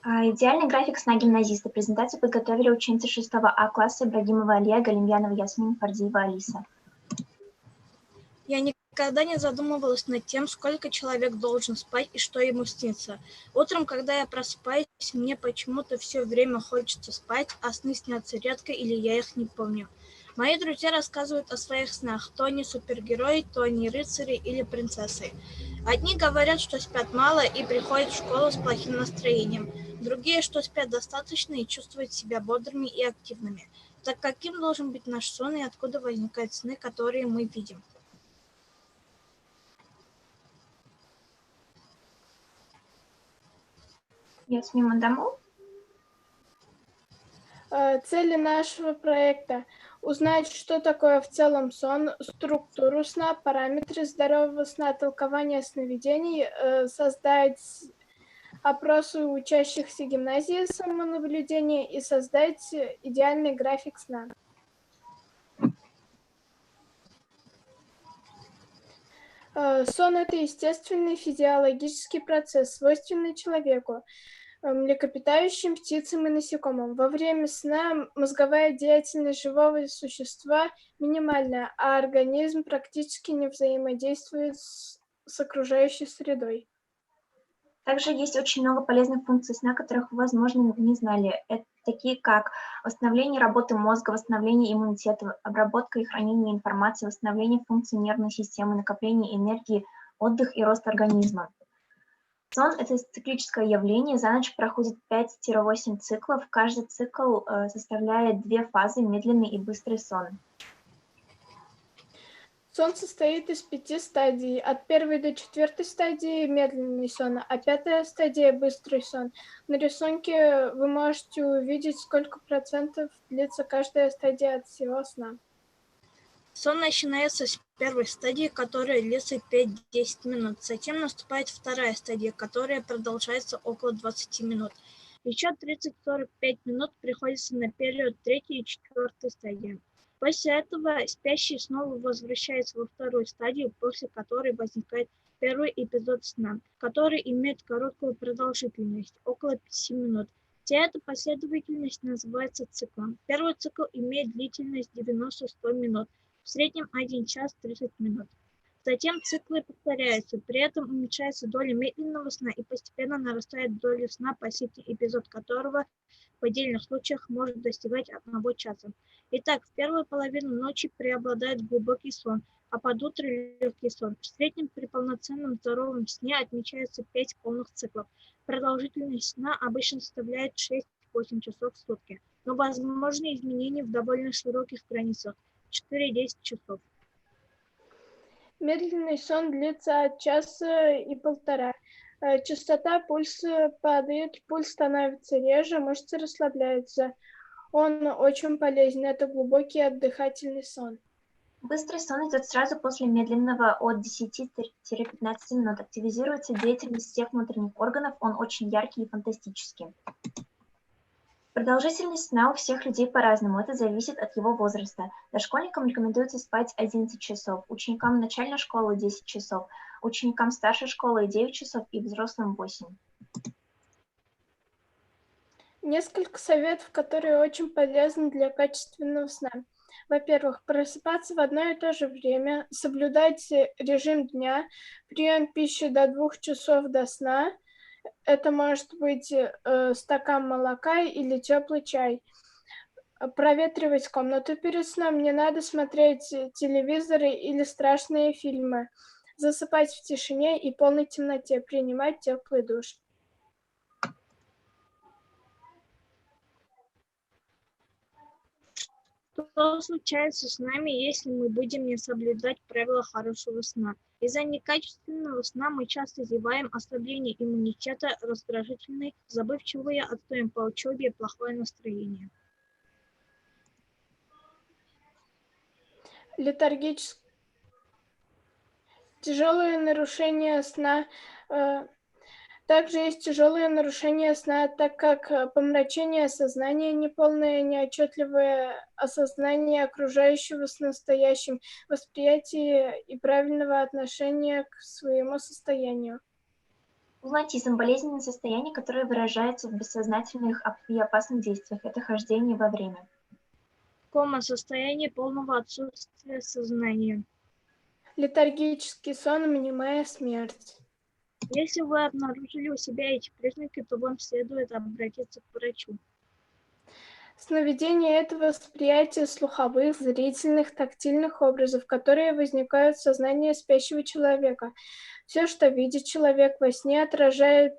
Идеальный график сна гимназиста. Презентацию подготовили ученицы 6 А класса Ибрагимова Алия, Галимьянова Ясмин, Фардиева Алиса. Я никогда не задумывалась над тем, сколько человек должен спать и что ему снится. Утром, когда я просыпаюсь, мне почему-то все время хочется спать, а сны снятся редко или я их не помню. Мои друзья рассказывают о своих снах. То они супергерои, то они рыцари или принцессы. Одни говорят, что спят мало и приходят в школу с плохим настроением. Другие, что спят достаточно и чувствуют себя бодрыми и активными. Так каким должен быть наш сон и откуда возникают сны, которые мы видим? Ясмин Мандаму. Цели нашего проекта – узнать, что такое в целом сон, структуру сна, параметры здорового сна, толкование сновидений, создать опросы учащихся гимназии самонаблюдения и создать идеальный график сна. Сон – это естественный физиологический процесс, свойственный человеку, млекопитающим, птицам и насекомым. Во время сна мозговая деятельность живого существа минимальна, а организм практически не взаимодействует с окружающей средой. Также есть очень много полезных функций сна, которых вы, возможно, не знали. Это такие как восстановление работы мозга, восстановление иммунитета, обработка и хранение информации, восстановление функций нервной системы, накопление энергии, отдых и рост организма. Сон – это циклическое явление, за ночь проходит 5-8 циклов, каждый цикл составляет 2 фазы, медленный и быстрый сон. Сон состоит из 5 стадий. От 1 до 4 стадии медленный сон, а 5 стадия быстрый сон. На рисунке вы можете увидеть, сколько процентов длится каждая стадия от всего сна. Сон начинается с первой стадии, которая длится 5-10 минут. Затем наступает вторая стадия, которая продолжается около 20 минут. Еще 30-45 минут приходится на период третьей и четвертой стадии. После этого спящий снова возвращается во вторую стадию, после которой возникает первый эпизод сна, который имеет короткую продолжительность, около 5 минут. Вся эта последовательность называется циклом. Первый цикл имеет длительность 90-100 минут, в среднем 1 час 30 минут. Затем циклы повторяются, при этом уменьшается доля медленного сна и постепенно нарастает доля сна, последний эпизод которого в отдельных случаях может достигать 1 часа. Итак, в первую половину ночи преобладает глубокий сон, а под утро легкий сон. В среднем при полноценном здоровом сне отмечается 5 полных циклов. Продолжительность сна обычно составляет 6-8 часов в сутки, но возможны изменения в довольно широких границах – 4-10 часов. Медленный сон длится от часа и полтора. Частота пульса падает, пульс становится реже, мышцы расслабляются. Он очень полезен, это глубокий отдыхательный сон. Быстрый сон идет сразу после медленного от 10-15 минут. Активизируется деятельность всех внутренних органов, он очень яркий и фантастический. Продолжительность сна у всех людей по-разному, это зависит от его возраста. Дошкольникам рекомендуется спать 11 часов, ученикам начальной школы 10 часов, ученикам старшей школы 9 часов и взрослым 8. Несколько советов, которые очень полезны для качественного сна. Во-первых, просыпаться в одно и то же время, соблюдать режим дня, прием пищи до 2 часов до сна. Это может быть стакан молока или теплый чай. Проветривать комнату перед сном, не надо смотреть телевизоры или страшные фильмы. Засыпать в тишине и полной темноте, принимать теплый душ. Что случается с нами, если мы будем не соблюдать правила хорошего сна? Из-за некачественного сна мы часто зеваем, ослабление иммунитета, раздражительные, забывчивые, отстоим по учебе, плохое настроение. Летаргическое. Тяжелые нарушения сна. Также есть тяжелые нарушения сна, так как помрачение сознания, неполное, неотчетливое осознание окружающего с настоящим, восприятие и правильного отношения к своему состоянию. Лунатизм – болезненное состояние, которое выражается в бессознательных и опасных действиях. Это хождение во время. Кома – состояние полного отсутствия сознания. Летаргический сон, мнимая смерть. Если вы обнаружили у себя эти признаки, то вам следует обратиться к врачу. Сновидение – это восприятие слуховых, зрительных, тактильных образов, которые возникают в сознании спящего человека. Все, что видит человек во сне, отражает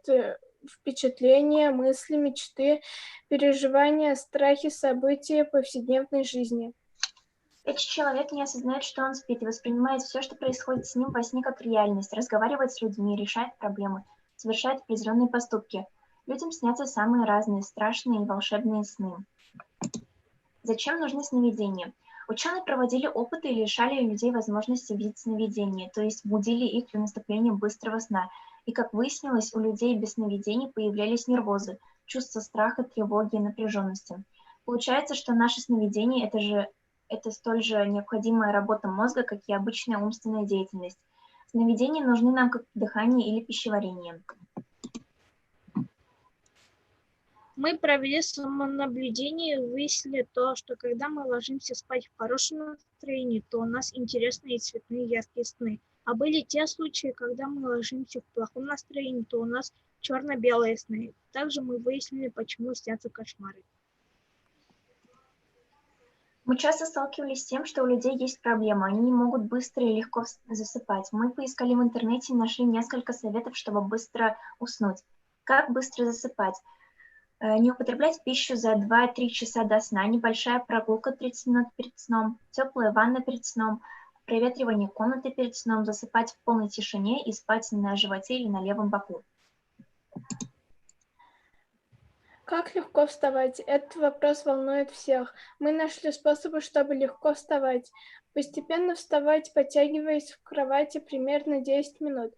впечатления, мысли, мечты, переживания, страхи, события повседневной жизни. Спящий человек не осознает, что он спит, и воспринимает все, что происходит с ним во сне, как реальность, разговаривает с людьми, решает проблемы, совершает определенные поступки. Людям снятся самые разные, страшные и волшебные сны. Зачем нужны сновидения? Ученые проводили опыты и лишали людей возможности видеть сновидения, то есть будили их при наступлении быстрого сна. И, как выяснилось, у людей без сновидений появлялись нервозы, чувство страха, тревоги и напряженности. Получается, что наши сновидения – это столь же необходимая работа мозга, как и обычная умственная деятельность. Сновидения нужны нам как дыхание или пищеварение. Мы провели самонаблюдение и выяснили то, что когда мы ложимся спать в хорошем настроении, то у нас интересные цветные яркие сны. А были те случаи, когда мы ложимся в плохом настроении, то у нас черно-белые сны. Также мы выяснили, почему снятся кошмары. Мы часто сталкивались с тем, что у людей есть проблемы, они не могут быстро и легко засыпать. Мы поискали в интернете и нашли несколько советов, чтобы быстро уснуть. Как быстро засыпать? Не употреблять пищу за 2-3 часа до сна, небольшая прогулка 30 минут перед сном, теплая ванна перед сном, проветривание комнаты перед сном, засыпать в полной тишине и спать на животе или на левом боку. Как легко вставать? Этот вопрос волнует всех. Мы нашли способы, чтобы легко вставать. Постепенно вставать, подтягиваясь в кровати примерно 10 минут.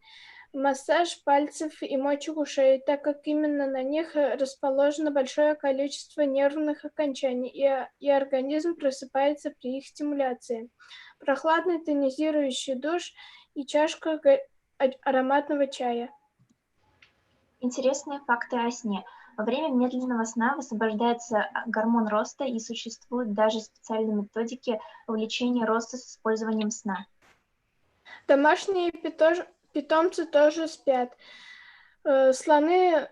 Массаж пальцев и мочек ушей, так как именно на них расположено большое количество нервных окончаний, и организм просыпается при их стимуляции. Прохладный тонизирующий душ и чашка ароматного чая. Интересные факты о сне. Во время медленного сна высвобождается гормон роста и существуют даже специальные методики увеличения роста с использованием сна. Домашние питомцы тоже спят. Слоны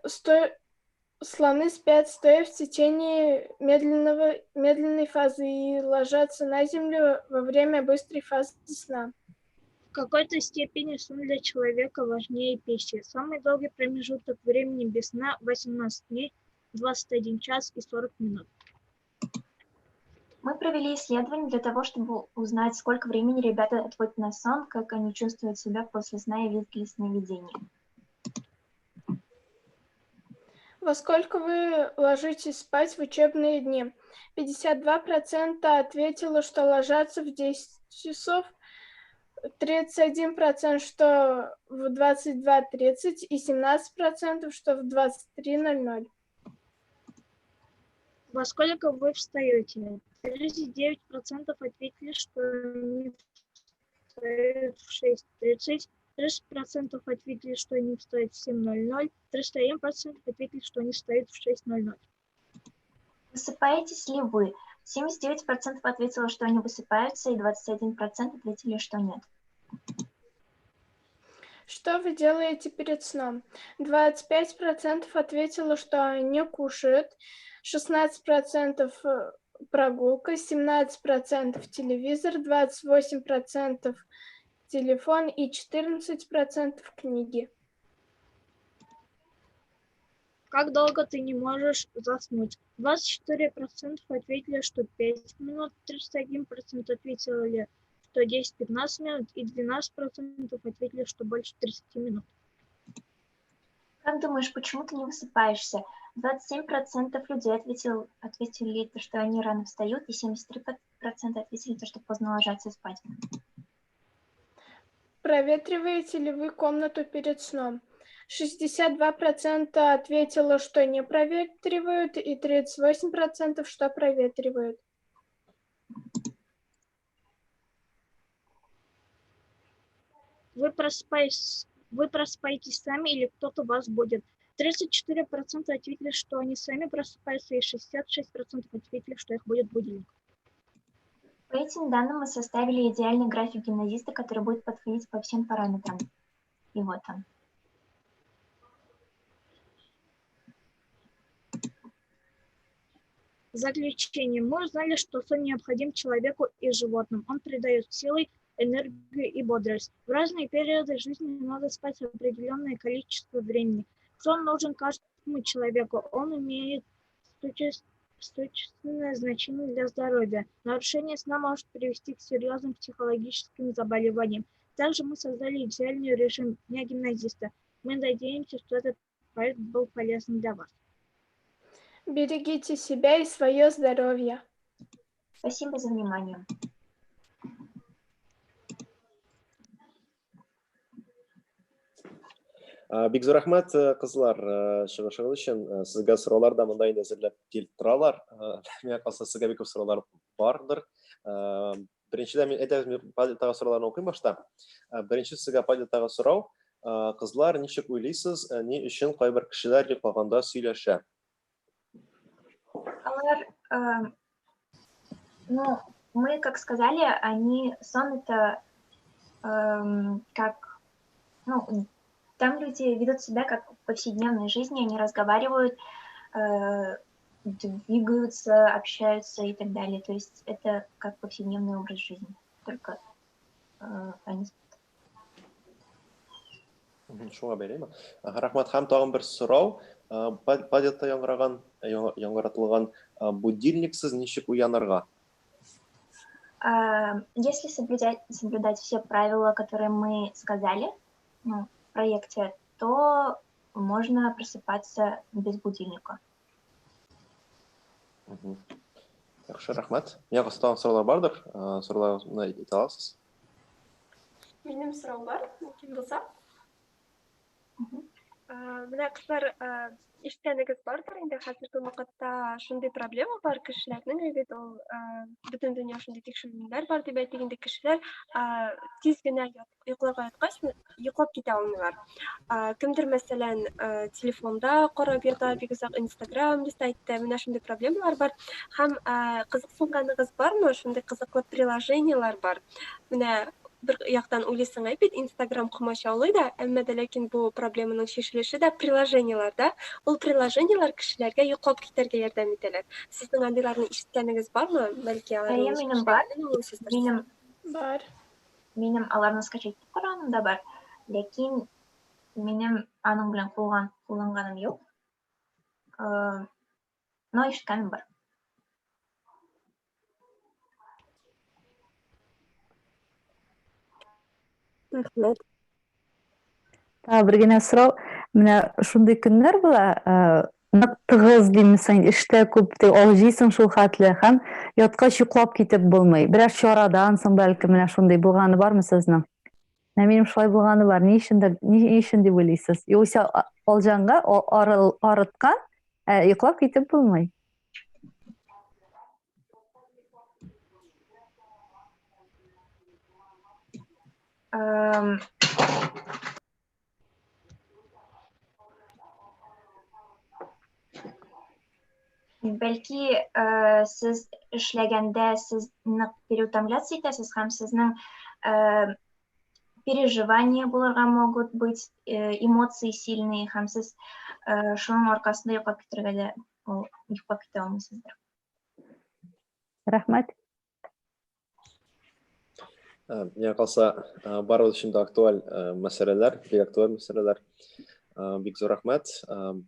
спят стоя в течение медленной фазы и ложатся на землю во время быстрой фазы сна. В какой-то степени сон для человека важнее пищи. Самый долгий промежуток времени без сна – 18 дней, 21 час и 40 минут. Мы провели исследование для того, чтобы узнать, сколько времени ребята отводят на сон, как они чувствуют себя после сна и видят ли сновидения. Во сколько вы ложитесь спать в учебные дни? 52% ответило, что ложатся в 10 часов, 31%, что в 22:30 и 17%, что в 23:00. Во сколько вы встаете? 39% ответили, что они встают в 6:30, 30% ответили, что они встают в 7:00, 31% ответили, что они встают в 6:00. Высыпаетесь ли вы? 79% ответило, что они высыпаются, и 21% ответили, что нет. Что вы делаете перед сном? 25% ответило, что они кушают, 16% прогулка, 17% телевизор, 28% телефон и 14% книги. Как долго ты не можешь заснуть? 24% ответили, что 5 минут, 31% ответили, что 10-15 минут, и 12% ответили, что больше 30 минут. Как думаешь, почему ты не высыпаешься? 27% людей ответили, что они рано встают, и 73% ответили, что поздно ложатся спать. Проветриваете ли вы комнату перед сном? 62% ответило, что не проветривают, и 38%, что проветривают. Вы просыпаетесь Вы просыпаетесь сами или кто-то вас будет? 34% ответили, что они сами просыпаются, и 66% ответили, что их будет будильник. По этим данным мы составили идеальный график гимназиста, который будет подходить по всем параметрам. И вот он. В заключение, мы узнали, что сон необходим человеку и животным. Он придает силы, энергию и бодрость. В разные периоды жизни надо спать определенное количество времени. Сон нужен каждому человеку. Он имеет существенное значение для здоровья. Нарушение сна может привести к серьезным психологическим заболеваниям. Также мы создали идеальный режим дня гимназиста. Мы надеемся, что этот проект был полезен для вас. Берегите себя и свое здоровье. Спасибо за внимание. Бик зор рахмат, кызлар, чыгышыгыз үчүн. Сизге суроолор да мындай әзерләп килеп туралар. Миңа калса сизге бик көп суроолор бардыр. Биринчиден мен падетага суроолорун окуйм башта. Биринчи сизге падетага суроо. Кызлар, ничек уйлыйсыз, ни үчүн кайбир кишилер йоклаганда сүйлөшөт? Ну, мы, как сказали, сон это как, ну, там люди ведут себя как в повседневной жизни, они разговаривают, двигаются, общаются и так далее. То есть это как повседневный образ жизни, только они спят. Шуңа бәйлеме? Рахмат, һәм тагын бер сорау. Падетта яңгыратылган будильниксыз ничек уянырга? Если соблюдать все правила, которые мы сказали, ну, в проекте, то можно просыпаться без будильника. Яхшы, рахмат. Миңа калса суроолор бардыр. Суроолорны әйтә аласыз? Минем сұрау бар, мөмкин булса. Менә кызлар, ишеткәнегез бардыр инде, хәзерге вакытта шундый проблема бар кешеләрнең, бит ул бөтен дөнья шундый тикшерүләр бар дип әйтик инде, кешеләр тиз генә йокларга яткач йоклап китә алмыйлар. Кемдер мәсәлән телефонда карап ята, бик озак Instagram листайтты, менә шундый проблемалар бар. Һәм кызыксынганыгыз бармы? Шундый кызыклы приложениялар бар. Менә bir яктан уйлыйсың бит, Instagram комачаулый да, әмма дә ләкин бу проблеманың шешелеше дә приложенияларда. Ул приложениялар кешеләргә йоклап китәргә ярдәм итәләр. Сезнең андыйларны ишеткәнегез бармы? Бәлки аларны Минем аларны скачать итеп караганым да бар. Ләкин минем аның белән кулланганым юк. Но ишеткәнем бар. Bir gene sırao, mine şunday günler bula, нык тыгыз деймисең, эштә күп алҗыйсың шул хәтле һәм яткач йоклап китеп булмый. Берәр чарадан соң бәлки менә шундай булганы бармы сезнең? Минем шулай булганы бар. Ни өчен дип уйлыйсыз? Юкса алҗанга арыткан йоклап китеп булмый. Бәлки сез эшләгәндә сез нык переутомляться итәсез һәм сезнең переживания булырга могут быть, эмоции сильные һәм сез шуның аркасында йоклап китәргә китә алмыйсыздыр. Рәхмәт. Миңа калса барыбыз өчен дә актуаль мәсьәләләр, бик актуаль мәсьәләләр. Бик зур рәхмәт.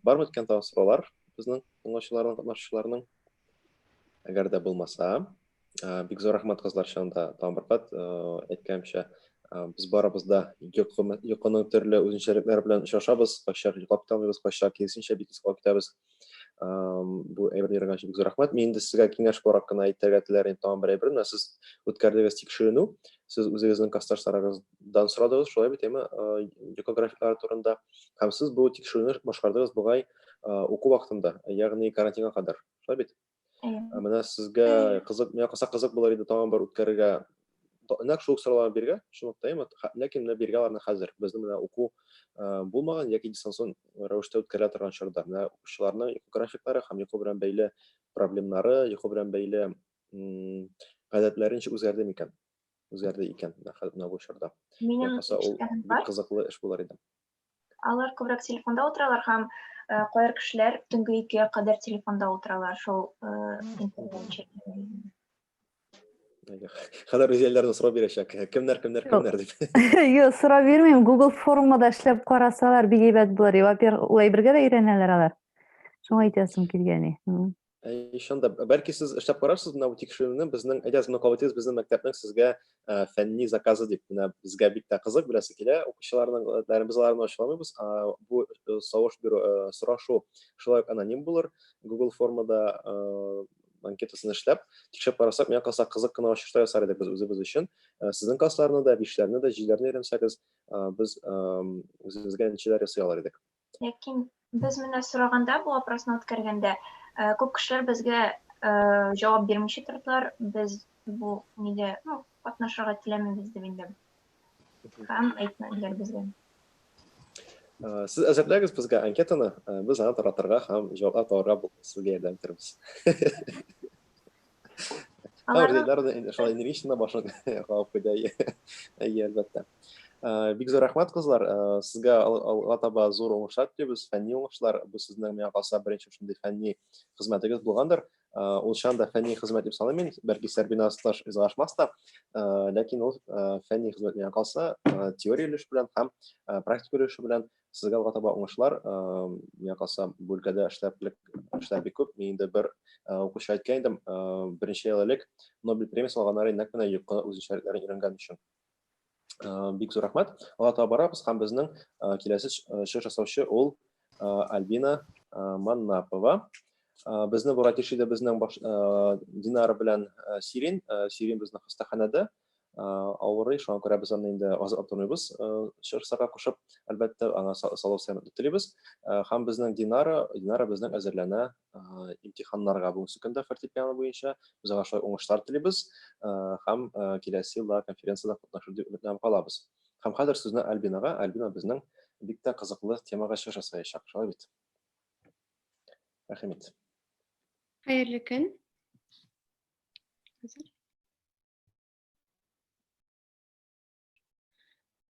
Бармы икән тагын сораулар безнең тыңлаучыларның, катнашучыларның? Әгәр дә булмаса, бик зур рәхмәт кызлар чагында тагын бер кат әйткәнчә, без барыбыз да йокының төрле үзенчәлекләре белән очрашабыз, кайчак йоклап китәбез, кайчак киресенчә бик тиз йоклап китәбез. Бу әйберләргә бик зур рәхмәт. Мин инде сезгә киңәш буларак кына әйтергә теләр тагын бер әйбер, сез үткәрдегез тикшеренү, сез үзегезнең классташларыгыздан сорадыгыз, шулай бит, йокы графиклары турында, һәм сез бу тикшерүне башкардыгыз бугай уку вакытында, ягъни карантинга кадәр. Шулай бит? Менә сезгә кызык, миңа калса кызык булыр иде тагын бер үткәрергә нәкъ шул сорауга биргә, шундыктан ләкин менә биргә аларны хәзер безнең менә уку булмаган яки дистанцион рәвештә үткәрелә торган чорда менә укучыларның йокы графиклары һәм йокы белән бәйле проблемнары, йокы белән бәйле гадәтләре ничек үзгәрде микән? Үзгәрде икән менә бу чорда. Минем Булмаса ул ишеткәнем бик бар. кызыклы эш булыр иде. Алар күбрәк телефонда утыралар һәм кайыр кешеләр төнге 2-гә кадәр телефонда утыралар шул интернет. Хәзер үзләренә сорау бирәчәк. Кемнәр дип. Юк, сорап бирмим. Google форумында эшләп карасалар бик әйбәт булыр. Во-первых, ул әйбергә дә өйрәнәләр алар. Шуңа әйтәсем килгәни. Шунда бәлки сез эшләп карарсыз менә бу тикшерүне безнең әйтәсез менә кабатыз безнең мәктәпнең сезгә фәнни заказы дип менә безгә бик тә кызык беләсе килә. Укучыларның biz аларны ачыламыйбыз. Бу савыш бирү сорашу шулай аноним булыр. Google формада анкетасын эшләп, тикшереп карасак, миңа калса кызык кына ачышлар ясар идек без үзебез өчен. Сезнең классларны да, 5ләрне дә, 7ләрне өйрәнсәгез, без үзебезгә ничәләр ясый алар идек. Ләкин без менә сораганда бу опросны үткәргәндә күп кешеләр безгә җавап бирмичә тордылар. Без бу нидә, катнашырга теләмибез дип инде. Һәм әйтмәделәр безгә. Сез әзерләгез безгә анкетаны, без аны таратырга һәм җаваплар табарга сезгә ярдәм итәрбез. Аларны шулай ниришне башын калып куйды. Әлбәттә. Бик зур рәхмәт кызлар. Сезгә алга таба зур уңышлар телибез, фәнни уңышлар. Бу сезнең миңа калса беренче шундый фәнни хезмәтегез булгандыр. Ул чан да фәнни хезмәт дип саныйм, бәлки Сәрбина стаж изгашмас та, ләкин ул фәнни хезмәт миңа калса теория өлеше белән һәм практик өлеше белән сезгә алга таба уңышлар. Миңа калса бу өлкәдә эшләр бик күп. Мин инде бер укучы әйткән идем, беренче ел элек Нобель премиясе алганнар инде менә юкны үзенчәлекләрен өйрәнгән өчен. Бик зур рәхмәт. Алга таба барабыз һәм безнең киләсе чыгыш ясаучы ул Альбина Маннапова. Безне бу ратишидә безнең Динара белән Сирин безнең хастаханәдә авырый, шуңа күрә без аны инде азатлап тормыйбыз. Чыгышка кушып, әлбәттә, аңа саулык сәламәтлек телибез. Һәм безнең Динара безнең әзерләнә имтиханнарга бүгенге көндә фортепиано буенча. Без аңа шулай уңышлар телибез һәм киләсе елда конференциядә катнашыр дип үмитләнеп калабыз. Һәм хәзер сүзне Альбинага, Альбина безнең бик тә кызыклы темага чыгыш ясаячак, шулай бит. Рәхмәт. Хәерле көн.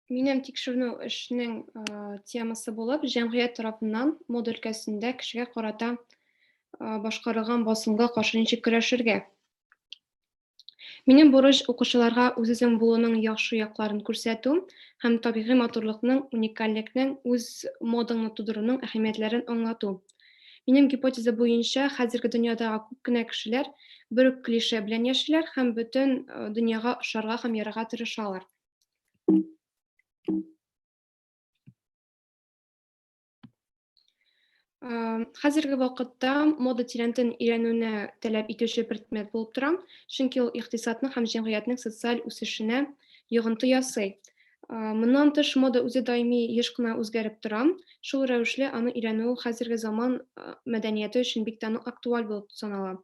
Минем тикшерү эшнең темасы булып, җәмгыять тарафыннан мода өлкәсендә кешегә карата башкарылган басымга каршы ничек көрәшергә. Минем бурыч укучыларга үзенең булуның яхшы якларын күрсәтү һәм табигый матурлыкның, уникальлекнең, үз моданы тудыруның әһәмиятләрен аңлату. Минем гипотеза буенча, хәзерге дөньядагы күп кенә кешеләр бер үк клише белән яшиләр һәм бөтен дөньяга ошарга һәм ярага тырышалар. Хәзерге вакытта мода трендын өйрәнүне таләп итүче предмет булып тора, чөнки ул икътисадның һәм җәмгыятьнең социаль үсешенә йогынты ясый. Моннан тыш, мода үзе даими еш кына үзгәреп тора. Шул рәвешле аны өйрәнү хәзерге заман мәдәнияте өчен бик тә актуаль булып санала.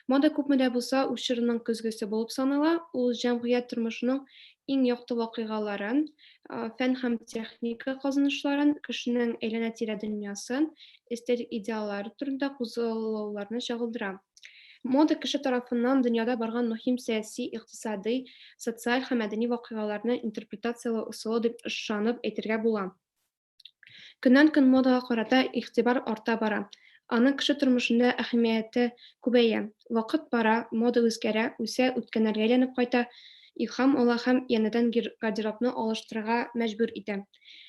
Мода күпме дә булса үз чорының көзгесе булып санала. Ул җәмгыять тормышының иң якты вакыйгаларын, фән һәм техника казанышларын, кешенең әйләнә-тирә дөньясын, эстетик идеаллары турында кузгалуларны чагылдыра. Мода кеше тарафыннан дөньяда барган мөһим сәяси, икътисади, социаль һәм мәдәни вакыйгаларны интерпретациялау ысулы дип ышанып әйтергә була. Көннән-көн модага карата игътибар арта бара. Аның кеше тормышында әһәмияте күбәя. Вакыт бара, мода үзгәрә, үсә, үткәннәргә әйләнеп кайта, илһам ала һәм янәдән гардеробны алыштырырга мәҗбүр итә.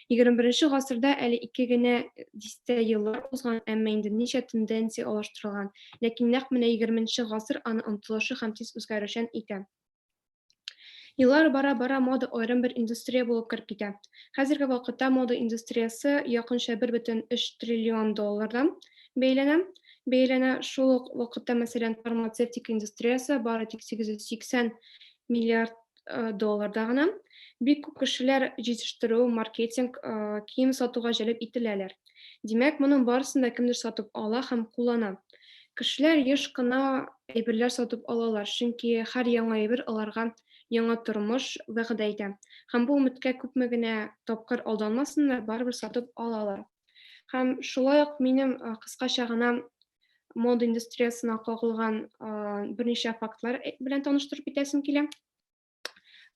21-нче гасырда әле 2 генә дистә еллар узган, әмма инде ничә тенденция алыштырылган, ләкин нәкъ менә 20-нче гасыр аны омтылышы һәм тиз үзгәрешән итә. Еллар бара-бара мода аерым бер индустрия булып кереп китә. Хәзерге вакытта мода индустриясы якынча 1,3 триллион доллардан бәяләнә. Шул ук вакытта, мәсәлән, фармацевтика индустриясы бары тик 880 миллиард долларда гына. Бик күп кешеләр җитештерү, маркетинг, кием сатуга җәлеп ителәләр. Димәк, моның барысын да кемдер сатып ала һәм куллана. Кешеләр еш кына әйберләр сатып алалар, чөнки һәр яңа әйбер аларга яңа тормыш вәгъдә итә. Һәм бу өметкә күпме генә тапкыр алданмасыннар, барыбер сатып алалар. Һәм шулай ук минем кыскача гына мода индустриясына кагылган берничә фактлар белән таныштырып итәсем килә.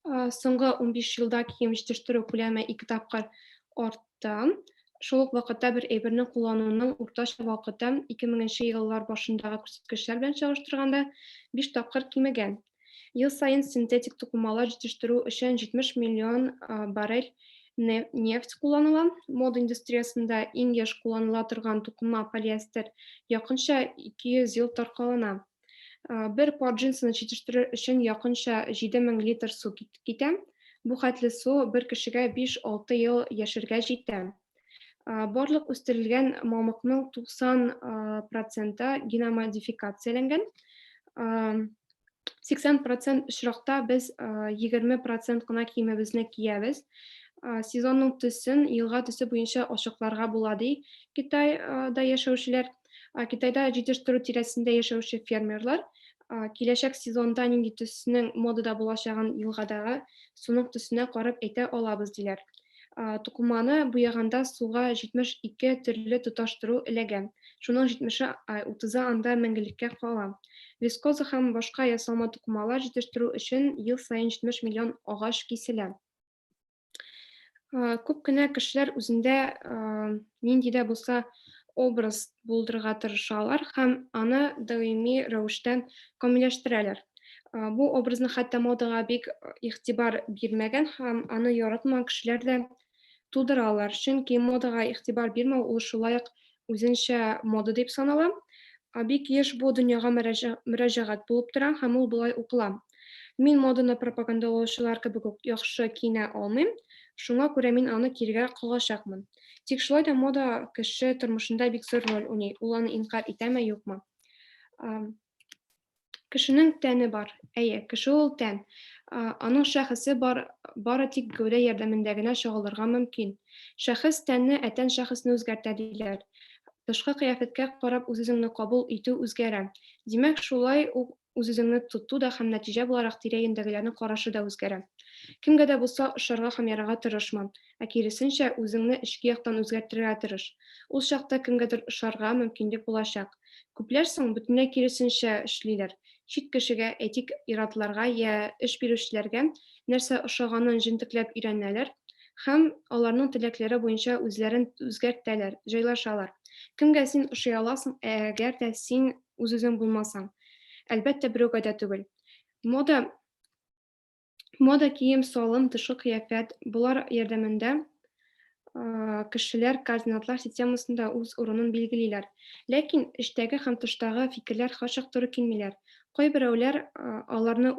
Соңгы 15 елда кием җитештерү күләме 2 тапкыр артты. Шул ук вакытта бер әйберне куллануның уртача вакыты 2000 еллар башындагы күрсәткечләр белән чагыштырганда 5 тапкыр кимегән. Ел саен синтетик тукымалар җитештерү өчен 70 миллион баррель нефть кулланыла. Мода индустриясында иң еш кулланыла торган тукыма полиэстер якынча 200 ел таркалана. Бер пар джинсны җитештерер өчен якынча 7000 литр су китә. Бу хәтле су бер кешегә 5-6 ел яшәргә җитә. Барлык үстерелгән мамыкның 90% геномодификацияләнгән. 80% очракта без 20% кына киемебезне киябез. Сезонның төсен елга төсе буенча ачыкларга була ди Китайда яшәүчеләр. Китайда җитештерү тирәсендә яшәүче фермерлар киләчәк сезонда нинди төснең модада булачагын елгадагы суның төсенә карап әйтә алабыз диләр. Тукыманы буяганда суга 72 төрле тоташтыру эләгә. Шуның 70-30-ы анда мәңгелеккә кала. Вискоза һәм башка ясалма тукымалар җитештерү өчен ел саен 70 миллион агач киселә. Күп кенә кешеләр үзендә нинди дә булса образ булдырырга тырышалар һәм аны даими рәвештә камилләштерәләр. Бу образны хәтта модага бик игътибар бирмәгән һәм аны яратмаган кешеләр дә тудыралар. Чөнки модага игътибар бирмәү ул шулай ук үзенчә мода дип санала. Бик еш бу дөньяга мөрәҗәгать булып тора һәм ул болай укыла. Мин моданы пропагандалаучылар кебек үк яхшы киенә алмыйм. Шуңа күрә мин аны кирегә кагачакмын. Тик шулай да мода кеше тормышында бик зур роль уйный. Ул аны инкар итәме, юкмы? Кешенең тәне бар. Әйе, кеше ул тән. Аның шәхесе бары тик гәүдә ярдәмендә генә чагылырга мөмкин. Шәхес тәнне әтән шәхесне үзгәртә диләр. Тышкы кыяфәткә карап үз-үзеңне кабул итү үзгәрә. Димәк, шулай ук үз-үзеңне тоту да һәм нәтиҗә буларак тирә-юньдәгеләрнең карашы да үзгәрә. Кемгә дә булса ошарга һәм ярарга тырышма. Киресенчә, үзеңне эчке яктан үзгәртергә тырыш. Ул чакта кемгәдер ошарга мөмкинлек булачак. Күпләр соң бөтенләй киресенчә эшлиләр. Чит кешегә, әйтик, иратларга я эш бирүчеләргә нәрсә ошаганын җентекләп өйрәнәләр һәм аларның теләкләре буенча үзләрен үзгәртәләр, җайлашалар. Кемгә син ошый аласың, әгәр дә син үз-үзең булмасаң? Әлбәттә, берәүгә дә түгел. Мода кием, салым, тышкы кыяфәт булар ярдәмендә кешеләр координатлар системасында үз урынын билгелиләр. Ләкин эчтәге һәм тыштагы фикерләр һәрчак туры килмиләр. Кайберәүләр аларны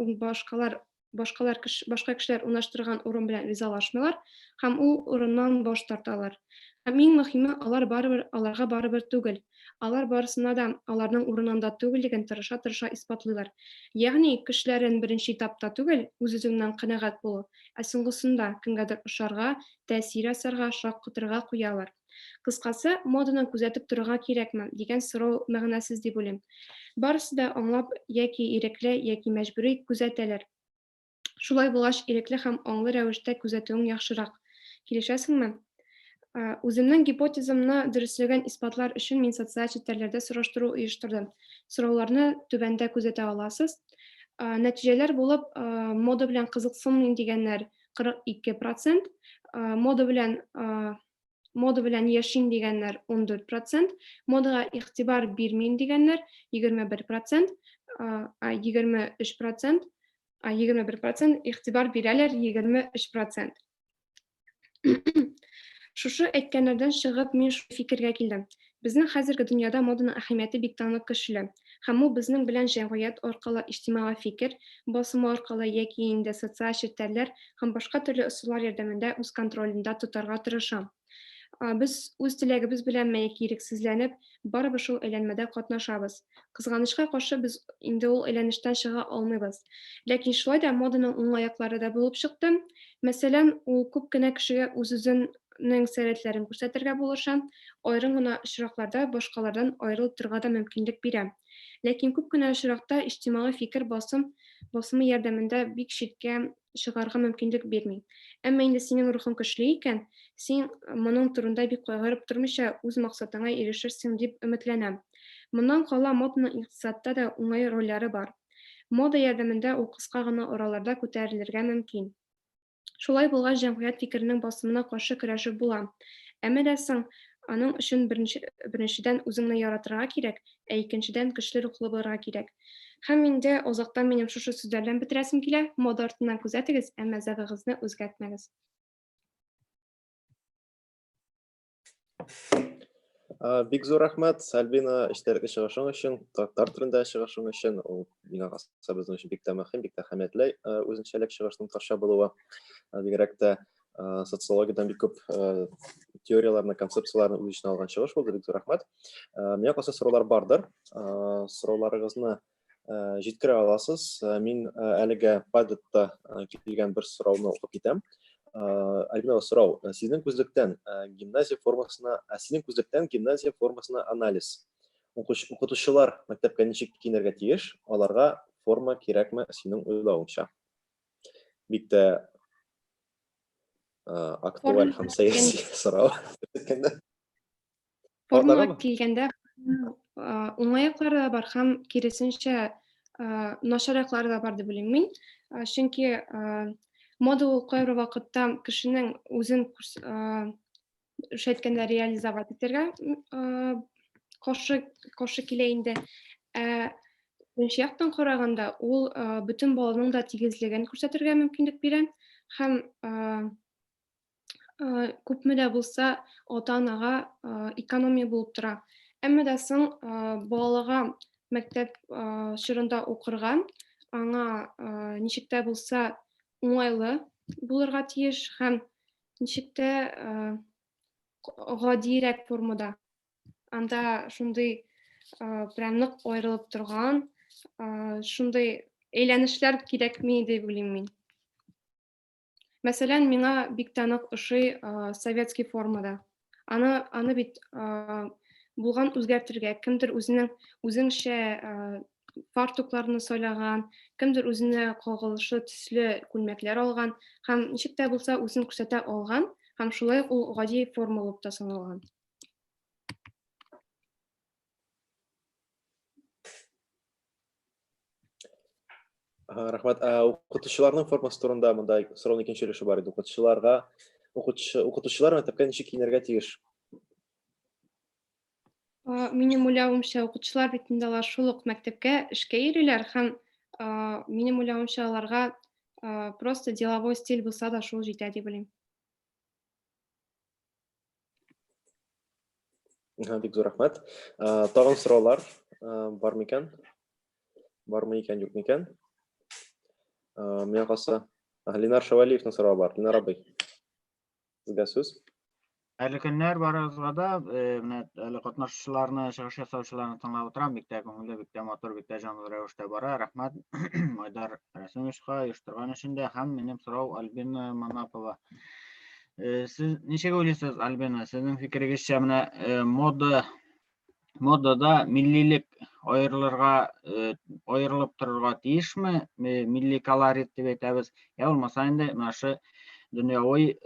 башка кешеләр урнаштырган урын белән ризалашмыйлар һәм ул урыннан баш тарталар. Һәм иң мөһиме, аларга барыбер түгел. Алар барысына да аларның урынында түгеллеген тырыша испатлыйлар. Ягъни кешеләрен беренче этапта түгел, үз-үзеңнән канәгать булу, ә соңгысында кемгәдер ошарга, тәэсир ясарга, шаккатырга куялар. Кыскасы, моданы күзәтеп торырга кирәкме дигән сорау мәгънәсез дип уйлыйм. Барысы да аңлап яки ирекле, яки мәҗбүри күзәтәләр. Шулай булгач, ирекле һәм аңлы рәвештә күзәтүең яхшырак. Килешәсеңме? Үземнең гипотезамны дөрестлеген испатлар өчен мин социаль челтәрләрдә сораштыру оештырдым. Сорауларны түбәндә күзәтә аласыз. Нәтиҗәләр булып, мода белән кызыксынмыйм дигәннәр 42%, мода белән яшим дигәннәр 14%, модага игътибар бирмим дигәннәр 21%, 21% игътибар бирәләр 23%. Шушы әйткәннәрдән чыгып, мин шул фикергә килдем. Безнең хәзерге дөньяда моданың әһәмияте бик танык көчле. Һәм ул безнең белән җәмгыять аркылы, иҗтимагый фикер басымы аркылы яки инде социаль челтәрләр һәм башка төрле ысуллар ярдәмендә үз контролендә тотарга тырыша. Без үз теләгебез белән мәяки ирексезләнеп, барыбер шул әйләнмәдә катнашабыз. Кызганычка каршы, без инде ул әйләнештән чыга алмыйбыз. Ләкин шулай да моданың уңайлыклары да булып чыкты. Мәсәлән, ул күп кенә кешегә үз-үзенең сәләтләрен күрсәтергә булыша, аерым гына очракларда башкалардан аерылып торырга да мөмкинлек бирә. Ләкин күп кенә очракта иҗтимагый фикер басымы ярдәмендә бик читкә чыгарга мөмкинлек бирми. Әмма инде синең рухың көчле икән, син моның турында бик кайгырып тормыйча үз максатыңа ирешерсең дип өметләнәм. Моннан кала моданың икътисадта да уңай рольләре бар. Мода ярдәмендә ул кыска гына араларда күтәрелергә мөмкин. Шулай булгач, җәмгыять фикеренең басымына каршы көрәшеп була. Әмма дә соң аның өчен беренчедән үзеңне яратырга кирәк, ә икенчедән көчле рухлы булырга кирәк. Һәм инде азактан минем шушы сүзләр белән бетерәсем килә. Мода артыннан күзәтегез, әмма зәгыгызны үзгәртмәгез. Бик зур рәхмәт, Альбина, эчтәлекле чыгышың өчен, тактар турында чыгышың өчен. Ул миңа калса безнең өчен бик тә мөһим, бик тә әһәмиятле үзенчәлек чыгышның тарша булуы. Бигрәк тә социологиядән бик күп теорияларны, концепцияларны үз эченә алган чыгыш булды. Бик зур рәхмәт. Миңа калса сораулар бардыр. Сорауларыгызны җиткерә аласыз. Мин әлегә падетта килгән бер сорауны укып китәм. Альбина, сорау. Синең күзлектән гимназия формасына анализ. Укытучылар мәктәпкә ничек киенергә тиеш? Аларга форма кирәкме синең уйлавыңча? Бик тә актуаль һәм сәяси сорау. Формага килгәндә уңай яклары да бар һәм киресенчә начар яклары да бар дип уйлыйм мин. Чөнки мода ул кайбер вакытта кешенең үзен әйткәндә реализовать итәргә каршы килә инде. Икенче яктан караганда, ул бөтен баланың да тигезлеген күрсәтергә мөмкинлек бирә һәм күпме дә булса ата-анага экономия булып тора. Әмма дә соң балага мәктәп чорында укырга, аңа ничек тә булса уңайлы булырга тиеш һәм ничек тә гадиерәк формада. Анда шундый прям нык аерылып торган, шундый әйләнешләр кирәкми дип уйлыйм мин. Мәсәлән, миңа бик тә нык ошый советский формада. Аны бит булган үзгәртергә, кемдер үзенчә фартукларны сайлаган, кемдер үзенә кагылышлы төсле күлмәкләр алган һәм ничек тә булса үзен күрсәтә алган һәм шулай ул гади форма булып та саналган. Рәхмәт. Укытучыларның формасы турында мондай сорауның икенче өлеше бар иде. Укытучылар мәктәпкә ничек киенергә тиеш? Минем уйлавымча, укытучылар бит инде алар шул ук мәктәпкә эшкә йөриләр һәм минем уйлавымча аларга просто деловой стиль булса да шул җитә дип уйлыйм. Бик зур рәхмәт. Тагын сораулар бармы икән? Бармы икән, юкмы икән? Миңа калса Ленар Шавалиевның сорауы бар. Ленар абый, сезгә сүз. Әле көннәр барыгызга да әле катнашучыларны, чыгыш ясаучыларны тыңлап утырам. Бик тә күңелле, бик тә матур, бик тә җанлы рәвештә бара. Рәхмәт Айдар Рәсимовичка оештырган өчен дә һәм минем сорау Альбина Манапова. Сез ничек уйлыйсыз, Альбина? Сезнең фикерегезчә, менә модада миллилек аерылып торырга тиешме? Милли колорит дип әйтәбез. Я булмаса инде менә шу дөньяви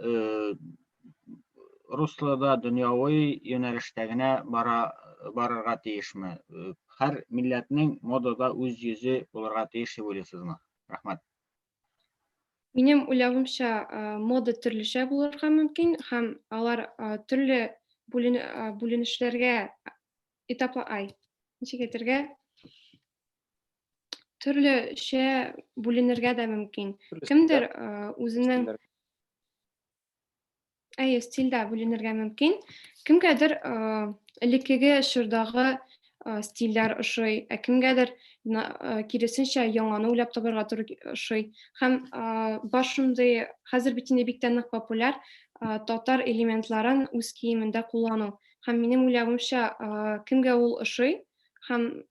руслада, дөньяви юнәлештә генә барырга тиешме? Һәр милләтнең модада үз йөзе булырга тиеш дип уйлыйсызмы? Рәхмәт. Минем уйлавымча, мода төрлечә булырга мөмкин һәм алар төрле бүленешләргә ничек әйтергә, төрлечә бүленергә дә мөмкин. Кемдер үзенең стильдә бүленергә мөмкин. Кемгәдер элеккеге чордагы стильләр ошый, ә кемгәдер киресенчә яңаны уйлап табарга туры ошый. Һәм бар шундый, хәзер бит инде бик тә нык популяр татар элементларын үз киемендә куллану. Һәм минем уйлавымча, кемгә ул ошый һәм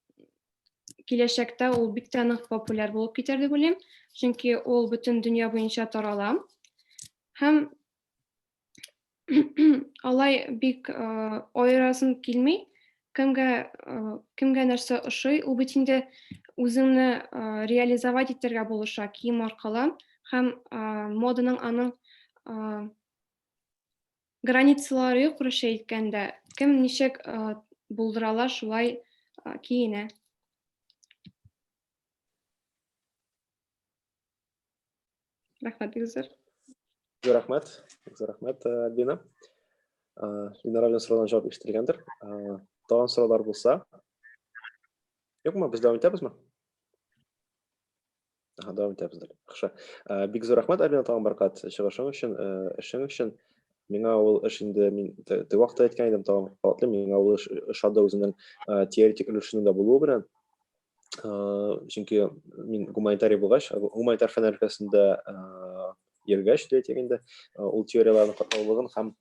киләчәктә ул бик тә нык популяр булып китәр дип уйлыйм, чөнки ул бөтен дөнья буенча тарала. Һәм алай бик аерасым килми, кемгә нәрсә ошый, ул бит инде үзеңне реализовать итәргә булыша кием аркылы һәм моданың аның границалары юк, русча әйткәндә. Кем ничек булдыралар, шулай киенә. Рәхмәт, Гөлзар. Рәхмәт, Альбина. Ленаральный сораудан жауап ишетелгәндер. Тагын сораулар булса? Юкмы, без дәвам итәбезме? Дәвам итәбездер. Яхшы. Бик зур рәхмәт, Альбина, тагын бер кат чыгышың өчен, эшең өчен. Миңа ул эш инде мин вакытта әйткән идем, тагын катлы, миңа ул эш ошады үзенең теоретик өлешенең дә булуы белән. Чөнки мин гуманитарий булгач, гуманитар фән өлкәсендә йөргәч, инде ул теорияларның катнаулыгын һәм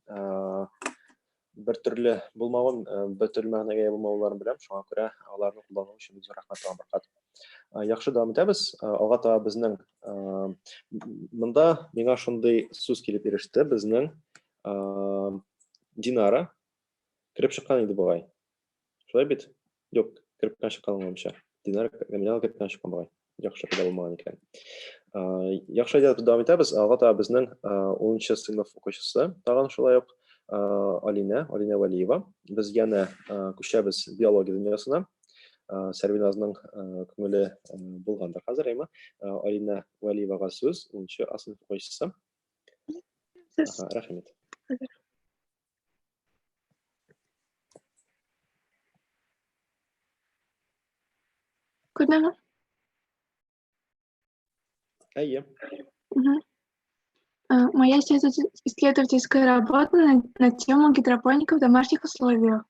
бер төрле булмавын, бер төрле мәгънәгә булмауларын беләм, шуңа күрә аларны куллану өчен зур рәхмәт тагын бер кат. Яхшы, дәвам итәбез. Алга таба безнең монда миңа шундый сүз килеп иреште, безнең Динара кирип чыккан иде бугай. Шулай бит? Юк, кирип чыккан булмыйча. Динара кирип чыккан бугай. Яхшы да булмаган икән. Яхшы, дәвам итәбез. Алга таба безнең 10нчы сыйныф укучысы, тагын шулай ук Алина Валиева. Без янә күчәбез биология дөньясына. Сәрвиназның күңеле булгандыр хәзер, әйме? Алина Валиевага сүз, 10нчы сыйныф укучысы. Рәхмәт. Күрдеңме? Әйе. Моя исследовательская работа на тему гидропоника в домашних условиях.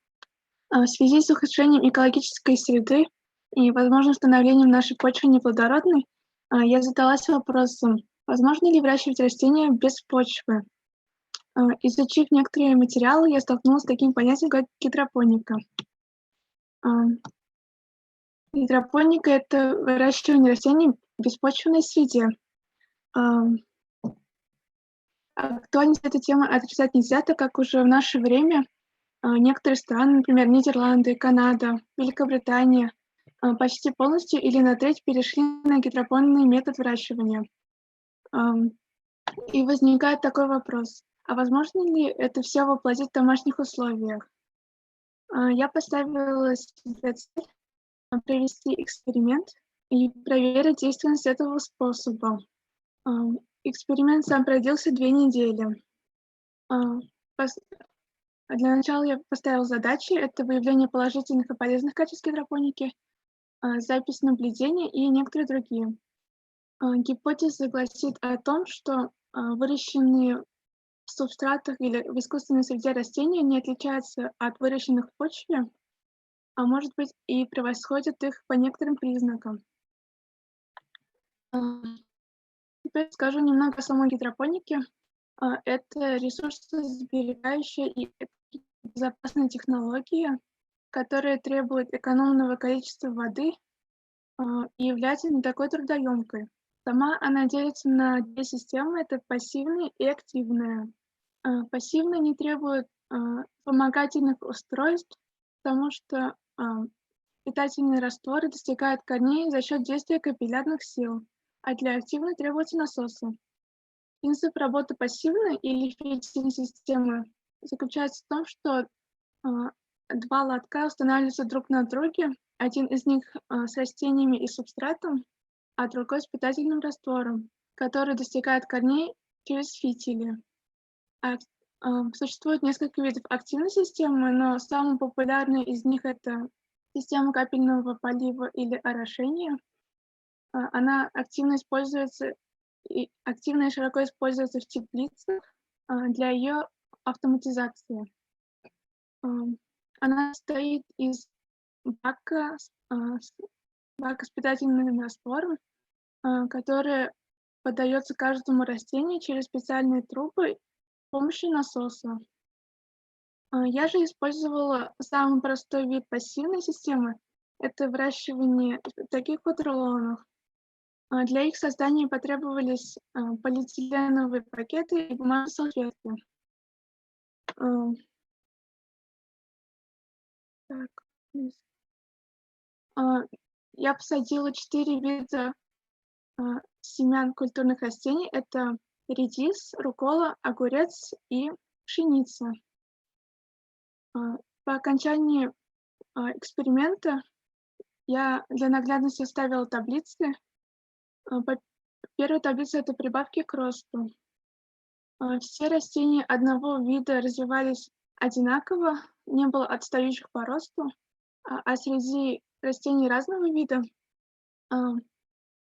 В связи с ухудшением экологической среды и, возможно, становлением нашей почвы неплодородной, я задалась вопросом, возможно ли выращивать растения без почвы. Изучив некоторые материалы, я столкнулась с таким понятием, как гидропоника. Гидропоника — это выращивание растений в беспочвенной среде. Актуальность этой темы отрицать нельзя, так как уже в наше время некоторые страны, например, Нидерланды, Канада, Великобритания, почти полностью или на треть перешли на гидропонный метод выращивания. И возникает такой вопрос, а возможно ли это все воплотить в домашних условиях? Я поставила себе цель провести эксперимент и проверить действенность этого способа. Эксперимент сам продлился 2 недели. Для начала я поставила задачи: это выявление положительных и полезных качеств гидропоники, запись наблюдения и некоторые другие. Гипотеза гласит о том, что выращенные в субстратах или в искусственной среде растения не отличаются от выращенных в почве, а может быть и превосходят их по некоторым признакам. Теперь скажу немного о самой гидропонике. Это ресурсосберегающая и безопасная технология, которая требует экономного количества воды и является не такой трудоемкой. Сама она делится на 2 системы, это пассивная и активная. Пассивная не требует вспомогательных устройств, потому что питательные растворы достигают корней за счет действия капиллярных сил, а для активной требуются насосы. Принцип работы пассивной или фильтровой системы заключается в том, что 2 лотка устанавливаются друг на друге, один из них с растениями и субстратом, а другой с питательным раствором, который достигает корней через фитили. Существует несколько видов активной системы, но самый популярный из них — это система капельного полива или орошения. Она активно используется и широко используется в теплицах для ее автоматизации. Она состоит из бака с питательным раствором, который подается каждому растению через специальные трубы с помощью насоса. Я же использовала самый простой вид пассивной системы — это выращивание таких вот рулонов. Для их создания потребовались полиэтиленовые пакеты и бумажные салфетки. Я посадила 4 вида семян культурных растений. Это редис, руккола, огурец и пшеница. По окончании эксперимента я для наглядности оставила таблицы. Первая таблица — это прибавки к росту. Все растения одного вида развивались одинаково, не было отстающих по росту, а среди растений разного вида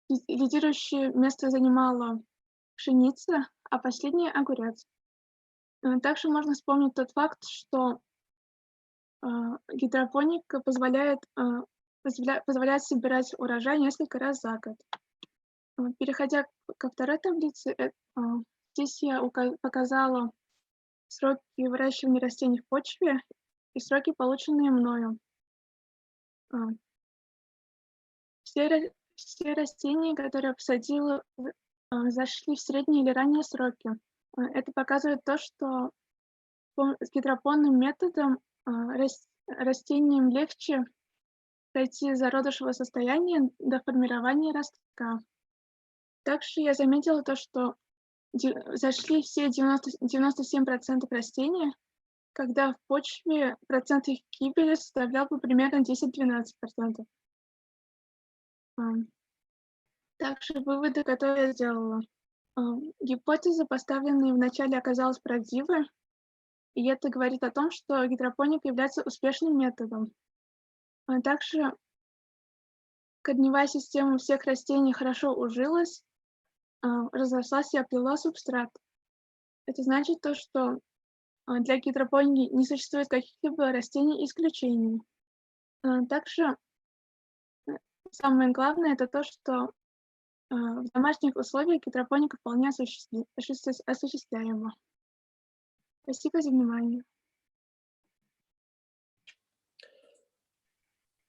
лидирующее место занимала пшеница, а последняя — огурец. Также можно вспомнить тот факт, что гидропоника позволяет собирать урожай несколько раз за год. Переходя ко второй таблице, здесь я показала сроки выращивания растений в почве и сроки, полученные мною. Все растения, которые я посадила, зашли в средние или ранние сроки. Это показывает то, что с гидропонным методом растениям легче пройти из зародышевого состояния до формирования ростка. Также я заметила то, что зашли все 97% растений, когда в почве процент их гибели составлял бы примерно 10-12%. Также выводы, которые я сделала. Гипотеза, поставленная вначале, оказалась правдивой, и это говорит о том, что гидропоника является успешным методом. Также корневая система всех растений хорошо ужилась, разрослась и оплела субстрат. Это значит то, что для гидропоники не существует каких-либо растений исключений. Также самое главное — это то, что в домашних условиях гидропоника вполне осуществляема. Спасибо за внимание.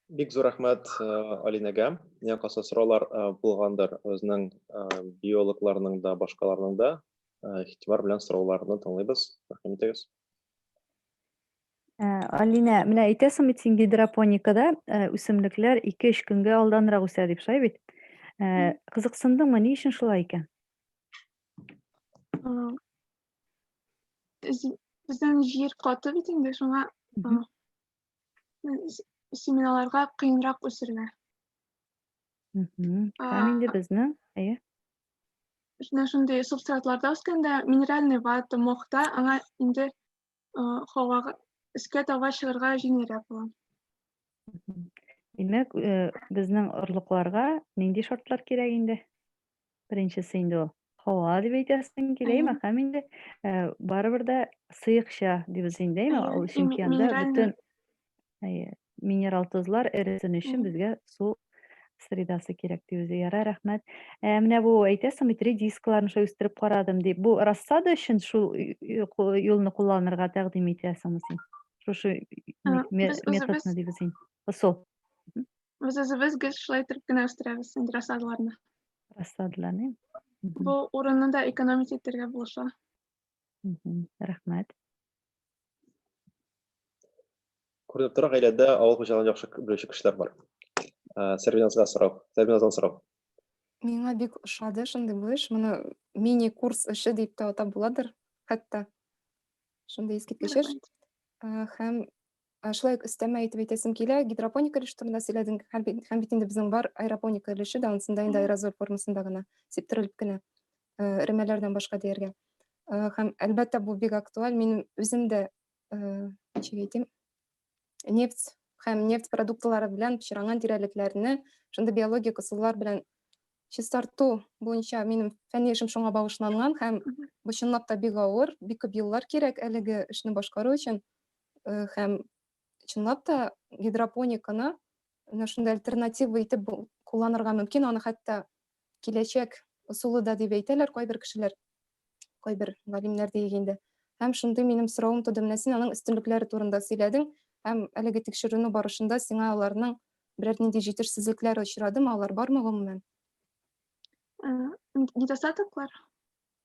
Бик зур рахмат Алинага. Ең кыска сораулар булгандыр өзенең биологларның да, башкаларның да. Игътибар белән сорауларны тыңлыйбыз. Рәхмәт итегез. Алина, менә әйтәсең бит син гидропоникада үсемлекләр 2-3 көнгә алданрак үсә дип шулай бит. Кызыксындыңмы, ни өчен шулай икән? Безнең җир каты бит инде, шуңа семеналарга кыенрак үсергә. Һәм инде безнең, Шундай субстратларда үскәндә минеральный вата, мохта, аңа инде һавага өскә таба чыгарга җиңелрәк була. Димәк, безнең орлыкларга нинди шартлар кирәк инде? Беренчесе инде ул һава дип әйтәсең киләме? Һәм инде барыбер дә сыекча дибез инде, ул чөнки анда бөтен минерал тузлар эритен өчен безгә су средасы кирәк дибез. Ярый, рәхмәт. Менә бу әйтәсең бит редискаларны шулай үстереп карадым дип. Бу рассада өчен шул юлны кулланырга тәкъдим итәсеңме син? Шушы методны дибез инде. Сол. Без үзебез гел шулай итеп кенә үстерәбез инде рассадаларны. Рассадаларны. Бу урынны да экономить итәргә булыша. Рәхмәт. Күренеп тора, гаиләдә авыл хуҗалыгын яхшы белүче кешеләр бар. Сәрбиназга сорау. Сәрбиназдан сорау. Миңа бик ошады шундый бу эш. Моны мини-курс эше дип тә атап буладыр, хәтта. Шундый искиткеч эш. Һәм шулай өстәмә әйтеп әйтәсем килә, гидропоника өлеше турында сөйләдең, һәм бит инде безнең бар аэропоника өлеше дә, унсында инде аэрозоль формасында гына сиптерелеп кенә ремәләрдән башка дияргә. Һәм әлбәттә бу бик актуаль. Минем үзем дә ничек әйтим, нефть һәм нефть продуктлары белән пычранган тирәлекләрне шундый биологик ысуллар белән чистарту буенча минем фәнни эшем шуңа багышланган һәм бу чынлап та бик авыр, бик күп еллар кирәк әлеге эшне башкару өчен. Һәм чынлап та гидропониканы шундай альтернатива итеп кулланырга мөмкин. Аны хәтта киләчәк ысулы да дип әйтәләр кайбер кешеләр, кайбер галимнәр дигәндә. Һәм шундый минем соравым туды. Менә син аның өстенлекләре турында сөйләдең. Һәм әлеге тикшерүне барышында сиңа аларның берәр нинди җитешсезлекләр очрадымы, алар бармы гомумән? Недостатоклар?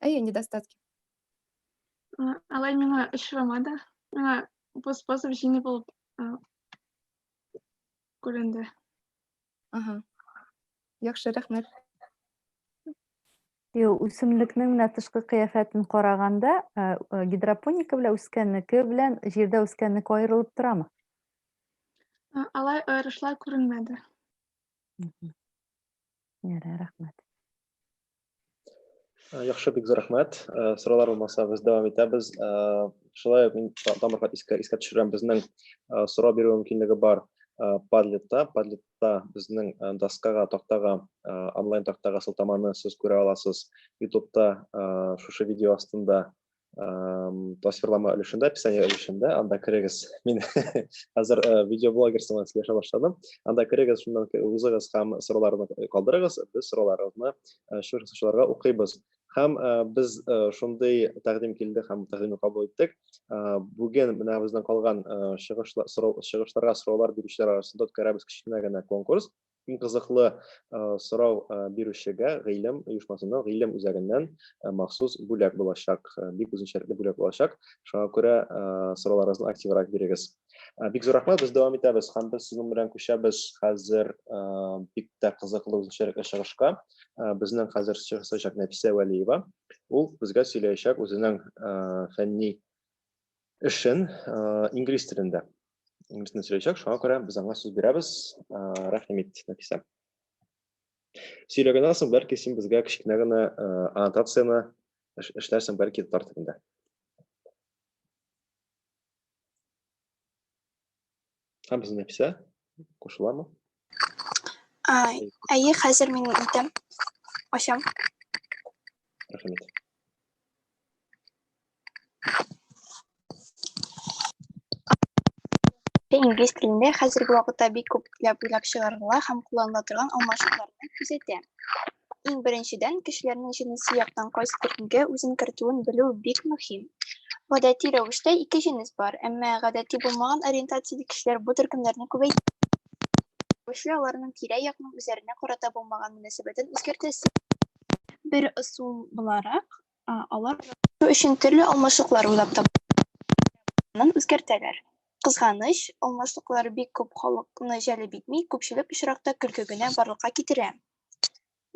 Недостатки. Алай миңа очрамады. Миңа бу способ җиңел булып күренде. Ага. Яхшы, рәхмәт. Үсемлекнең менә тышкы кыяфәтен караганда, гидропоника белән үскәннеке белән җирдә үскәннеке аерылып торамы? Алай айырышлар күренмәде. Ярый, рәхмәт. Яхшы, бик зур рәхмәт. Сораулар булмаса, без дәвам итәбез. Шулай ук мин тамырга искә төшерәм, безнең сорау бирү мөмкинлеге бар Padlet'та. Padlet'та безнең доскага, тактага, онлайн тактага сылтаманы сез күрә аласыз. YouTube'та шушы видео астында тасвирлама өлешендә, описание өлешендә, анда керегез. Мин хәзер видеоблогер сыман сөйләшә башладым. Анда керегез, шуннан үзегез һәм сорауларны калдырыгыз, без сорауларыгызны шушы укыйбыз. Һәм без шундый тәкъдим килде һәм тәкъдимне кабул иттек. Бүген менә безнең калган чыгышларга сораулар бирүчеләр арасында үткәрәбез кичкенә генә конкурс. Иң кызыклы сорау бирүчегә гыйлем оешмасыннан, гыйлем үзәгеннән махсус бүләк булачак, бик үзенчәлекле бүләк булачак. Шуңа күрә сорауларыгызны активрак бирегез. Бик зур рәхмәт, без дәвам итәбез һәм без сезнең белән күчәбез хәзер бик тә кызыклы үзенчәлекле чыгышка. Безнең хәзер чыгышачак Нәфисә Вәлиева. Ул безгә сөйләячәк үзенең фәнни эшен инглиз телендә. Инглиз телендә сөйләячәк, шуңа күрә без аңа сүз бирәбез. Рәхмәт, Нәфисә. Сөйләгәннән соң, бәлки син безгә кичкенә генә аннотацияны эшләрсең, бәлки тартыбында. Һәм безнең Нәфисә кушыламы? Әйе, хәзер мин итәм. Ашам. Рәхмәт. Инглиз телендә хәзерге вакытта бик күпләп уйлап чыгарыла һәм кулланыла торган алмашуларны күзәтә. Иң беренчедән, кешеләрнең җинси яктан кайсы төркемгә үзен кертүен белү бик мөһим. Гадәти рәвештә ике җинес бар, әмма гадәти булмаган ориентацияле кешеләр бу төркемнәрне күбәйтә. Аларның тирә-якның үзләренә карата булмаган мөнәсәбәтен үзгәртәсе. Бер ысул буларак, алар өчен төрле алмашлыклар уйлап табуны үзгәртәләр. Кызганыч, алмашлыклар бик күп халыкны җәлеп итми, күпчелек очракта көлке генә барлыкка китерә.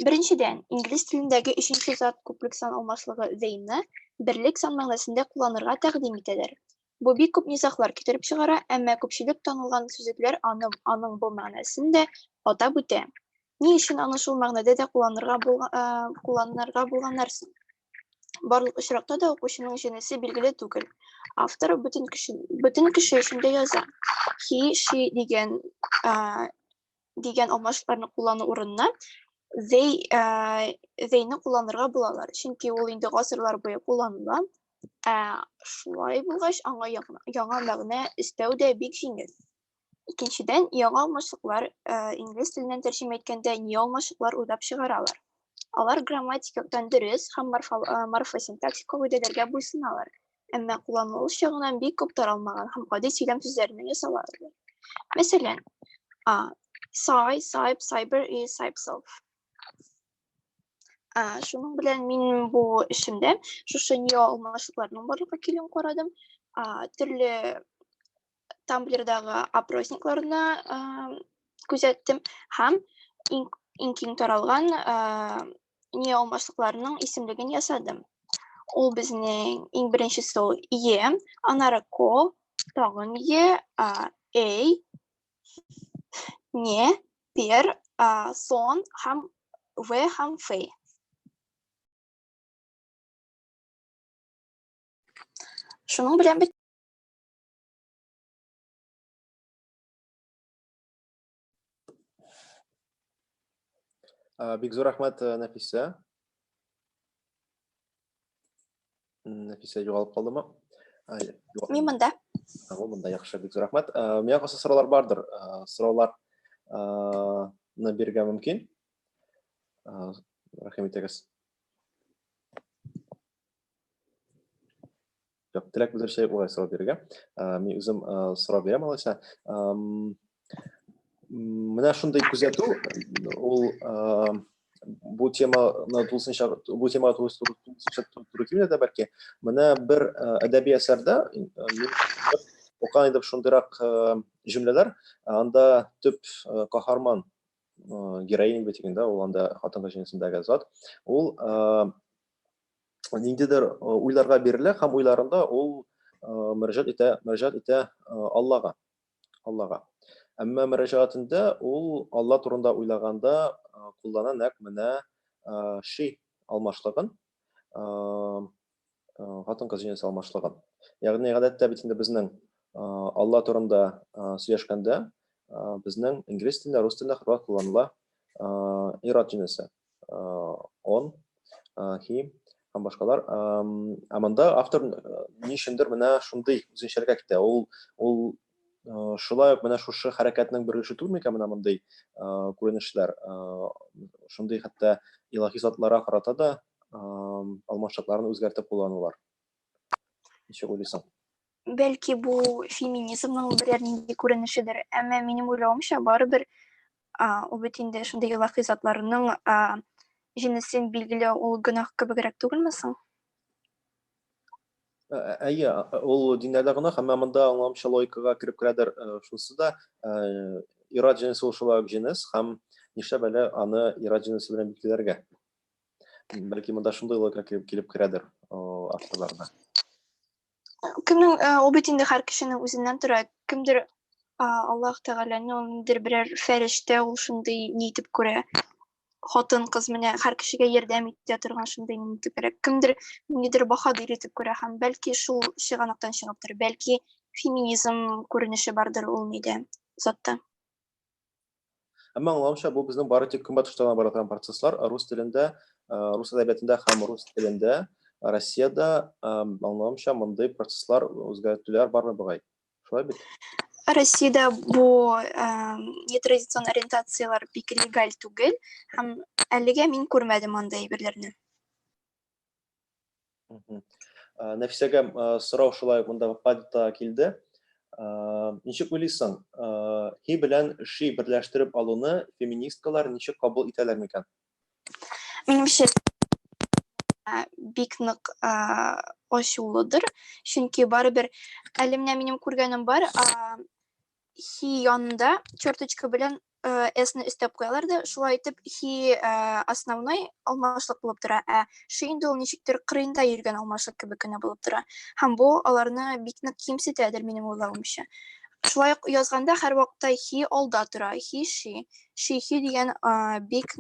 Беренчедән, инглиз телендәге өченче зат күплек сан алмашлыгы they-ны берлек сан мәгънәсендә кулланырга тәкъдим итәләр. Бу бик күп низаклар китереп чыгара, әмма күпчелек танылган сүзлекләр аның бу мәгънәсен дә атап үтә. Ни өчен аны шул мәгънәдә дә кулланырга булганнарсың? Барлык очракта да укучының җинесе билгеле түгел. Автор бөтен кеше өчен дә яза. He, she дигән алмашлыкларны куллану урынына they-ны кулланырга булалар. Чөнки ул инде гасырлар буе кулланыла. Шулай булгач, аңа яңа мәгънә өстәү дә бик җиңел. Икенчедән, яңа алмашлыклар инглиз теленнән тәрҗемә иткәндә ни алмашлыклар уйлап чыгаралар. Алар грамматик яктан дөрес һәм морфосинтаксик кагыйдәләргә буйсыналар. Әмма кулланылыш чагыннан бик күп таралмаган һәм гади сөйләм сүзләрен ясалалар. Мәсәлән, Cybe, Cybeself. Шуның белән мин бу эшемдә шушы ни алмашлыкларның барлыкка килүен карадым. Төрле Tumblr'дагы опросникларны күзәттем һәм иң киң таралган ни алмашлыкларның исемлеген ясадым. Ул безнең иң беренчесе ул E, аннары Ko, тагын E, A, Ne, Per, Son һәм V һәм F. Шуның белән бит. Бик зур рәхмәт, Нәфисә. Нәфисә югалып калдымы? Мин монда. Ул монда, яхшы, бик зур рәхмәт. Миңа кайсы сораулар бардыр. Сорауларны бирергә мөмкин. Рәхим итегез. Теләк белдерүче уңай сорау бирергә. Мин үзем сорау бирәм алайса. Менә шундай күзәтү, ул бу темага туры килә дә бәлки. Менә бер әдәби әсәрдә Укан итеп шундыйрак җөмләләр, анда төп каһарман героиня бит инде, ул анда хатын-кыз җинсендәге зат. Ул ниндидер уйларга бирелә һәм уйларында ул мөрәҗәгать итә Аллага. Әмма мөрәҗәгатендә ул Алла турында уйлаганда куллана нәкъ менә ши алмашлыгын, хатын-кыз җинсе алмашлыгын. Ягъни гадәттә бит инде безнең Алла турында сөйләшкәндә безнең инглиз телендә, рус телендә хөрмәт кулланыла ират җинсе. Он, he һәм башкалар. Монда автор нишендер менә шундый үзенчәлеккә китә. Ул шулай ук менә шушы хәрәкәтнең бер өлеше түгел микән менә мондый күренешләр. Шундый хәтта илаһи затларга карата да алмашлыкларны үзгәртеп кулланулар. Ничек уйлыйсың? Бәлки бу феминизмның берәр нинди күренешедер, әмма минем уйлавымча барыбер ул бит инде шундый илаһи затларның җинесен билгеләү ул гөнаһ кебегрәк түгелме соң? Әйе, ул диннәрдә гөнаһ, әмма монда аңламчы логикага кирип керәдер шунысы да, ират җинесе ул шулай ук җинес һәм нишләп әле аны ират җинесе белән билгеләргә? Бәлки монда шундый логика килеп керәдер авторларда. Кемнең ул бит инде һәр кешенең үзеннән тора. Кемдер Аллаһ Тәгаләне ниндидер берәр фәрештә ул шундый ни итеп күрә. Хатын-кыз менә һәр кешегә ярдәм итә торган шундый ни итеп күрә. Кемдер ниндидер баһадир итеп күрә һәм бәлки шул чыганактан чыгыптыр. Бәлки феминизм күренеше бардыр ул нидә затта. Әмма аңламча бу безнең бары тик көнбатыштан бара торган процесслар рус телендә, рус әдәбиятында һәм рус телендә, Россиядә аңламча мондый процесслар үзгәртүләр бармы бугай? Шулай бит? Россиядә бу нетрадицион ориентациялар бик легаль түгел һәм әлегә мин күрмәдем андай әйберләрне. Нәфисәгә сорау шулай монда падта килде. Ничек уйлыйсың, he белән she берләштереп алуны феминисткалар ничек кабул итәләр микән? Минемчә бик нык ачулыдыр, чөнки барыбер әле менә минем күргәнем бар, he янында черточка белән s-ны өстәп куялар да, шулай итеп he основной алмашлык булып тора, she инде ул ничектер кырыенда йөргән алмашлык кебек кенә булып тора. Һәм бу аларны бик нык кимсетәдер минем уйлавымча. Шулай ук язганда һәр вакытта he алда тора, he she дигән бик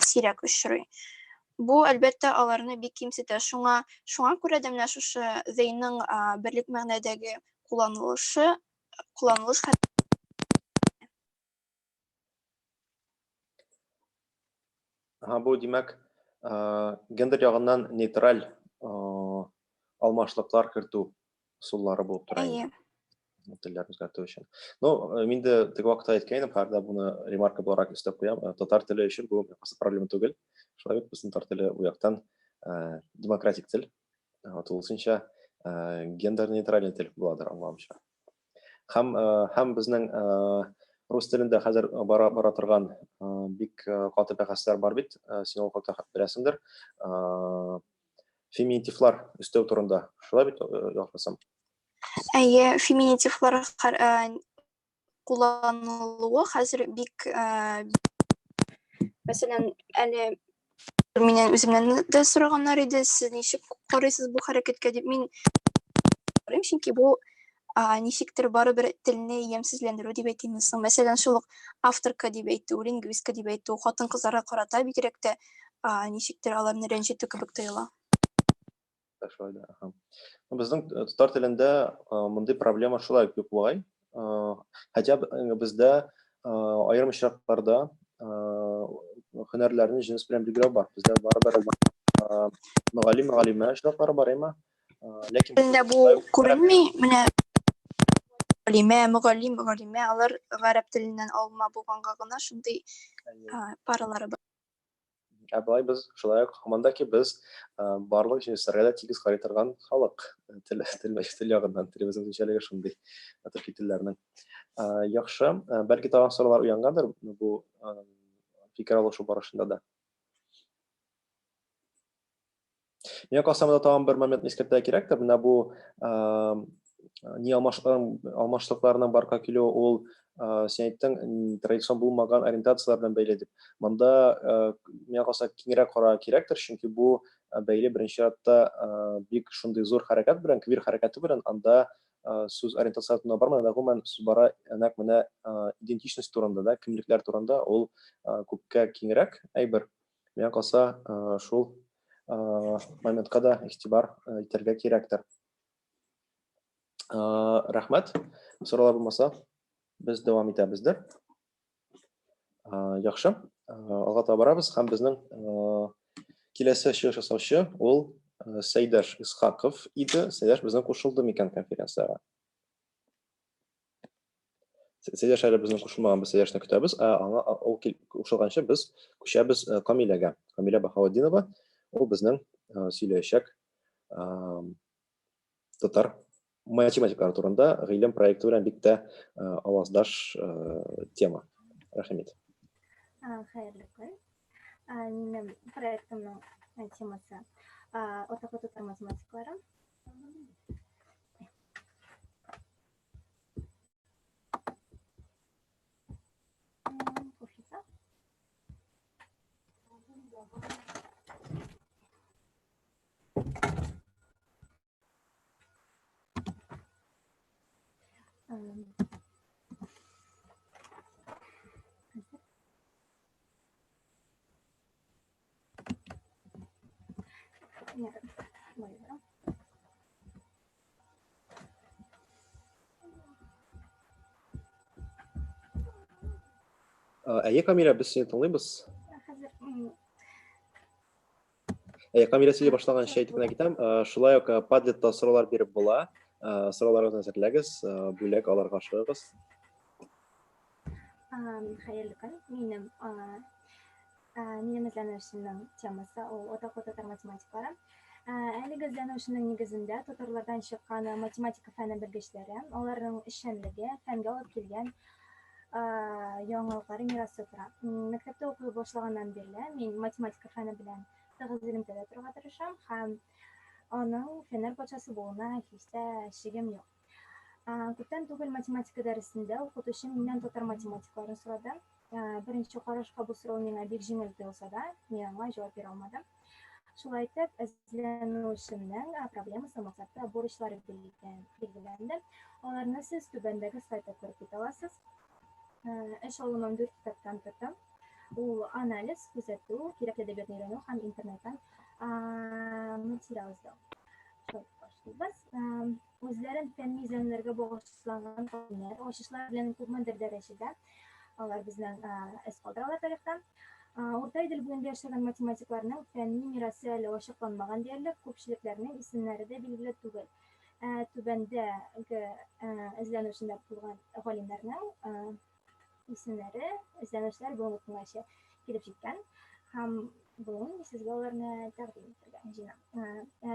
сирәк очрый. Бу әлбәттә аларны бик кимсетә. Шуңа күрә дә менә шушы they'ның берлек мәгънәдәге кулланылыш Бу димәк, гендер ягыннан нейтраль алмашлыклар кертү усуллары булып тора. Әйе. Телләр үзгәртү өчен. Мин дә теге вакытта әйткәйнем, һәрдә буны ремарка буларак өстәп куям. Татар теле өчен бу проблема түгел. Шулай ук безнең татар теле у яктан демократик тел. Тулысынча гендер нейтраль тел буладыр аңламча. Һәм безнең рус телендә хәзер бара торган бик каты бәхәсләр бар бит. Син ул хакта беләсеңдер. Феминитивлар өстәү турында. Шулай бит, яхшысым. Әйе, феминитивлар кулланылуы хәзер бик мәсәлән, әле миннән үземнән дә сораганнар иде, сез ничек карыйсыз бу хәрәкәткә дип. Мин карыйм, чөнки бу ничектер барыбер телне ямьсезләндерү дип әйтим. Мәсәлән, шул ук авторка дип әйтү, лингвистка дип әйтү, хатын-кызларга карата бигрәк тә ничектер аларны рәнҗетү кебек тоела. Шулай да. Безнең татар телендә мондый проблема шулай күп бугай. Хәтта бездә аерым очракларда һөнәрләрне җинес белән билгеләү бар. Бездә барыбер мөгаллим очраклары бар име? Ләкин бу күренми, менә мөгаллимә, алар гарәп теленнән алма булганга гына шундый паралары бар. Абай без шулай ук команда ки без барлык җинесләргә дә тигез карый торган халык. Тел ягыннан телебезнең үзенчәлеге шундый. Татар телләренең. Яхшы, бәлки тагын сораулар уянгандыр бу фикер алышу барышында да. Миңа калса монда тагын бер момент искәртергә кирәктер. Менә бу не алмашлыкларның барга килү ул сен әйттең традицион булмаган ориентациялардан бәйле дип. Монда миңа калса киңрәк карарга кирәктер, чөнки бу бәйле беренче чиратта бик шундый зур хәрәкәт белән, кбир хәрәкәте белән анда сүз ориентациясына бармый, анда гомумән сүз бара нәкъ менә идентичность турында да, кимлекләр турында ул күпкә киңрәк әйбер. Миңа калса шул моментка да игътибар итәргә кирәктер. Рәхмәт. Сораулар булмаса, без дәвам итәбездер. Яхшы. Алга таба барабыз һәм безнең киләсе чыгыш ясаучы ул Сәйдәш Исхаков иде. Сәйдәш безнең кушылды микән конференцияга? Сәйдәш әле безнең кушылмаган, без Сәйдәшне көтәбез. Аңа ул кушылганчы без күчәбез Камиләгә. Камилә Баһаветдинова. Ул безнең сөйләячәк татар математикалар турында гыйлем проекты белән бик тә аваздаш тема. Рәхмәт. Хәерле көн. Минем проектымның темасы ортаклы татар математиклары. Әйе, Камилә, без сине тыңлыйбыз. Камилә сөйләп башлаганча әйтеп кенә китәм. Шулай ук Padlet'та сораулар биреп була. Сорауларыгызны әзерләгез, бүләк алырга ашыгыгыз. Хәерле көн. Минем эзләнүшемнең темасы ул ортаклы татар математиклары. Әлеге эзләнүшемнең нигезендә татарлардан чыккан математика фәне белгечләре, аларның эшчәнлеге, фәнгә алып килгән яңалыклары мирасы тора. Мәктәптә укый башлаганнан бирле мин математика фәне белән тыгыз элемтәдә торырга тырышам һәм аның фәннәр патшасы булуына һич тә шигем юк. Күптән түгел математика дәресендә укытучым миннән татар математикаларын сорады. Беренче карашка бу сорау миңа бик җиңел тоелса да, мин аңа җавап бирә алмадым. Шулай итеп, эзләнүшемнең проблемасы максатта бурычлары билгеләнде. Аларны сез түбәндәге слайдта күреп китә аласыз. Эш алуның 4 китаптан тотып, ул анализ, күзәтү, кирәкле әдәбиятны өйрәнү һәм интернеттан материал эзләү. Башlayбыз. Үзләрен фәнни изләнүләргә багышланган фәннәр, ачышлар белән күпмедер дәрәҗәдә алар безнең эз калдыралар тарихтан. Урта идел буенда яшәгән математикларның фәнни мирасы әле ачыкланмаган диярлек, күпчелекләрнең исемнәре дә билгеле түгел. Түбәндәге эзләнүшендә булган галимнәрнең исемнәре, эзләнүчләр бүгенге көнгәчә килеп җиткән һәм бүген сезгә аларны тәкъдим итәргә җыенам.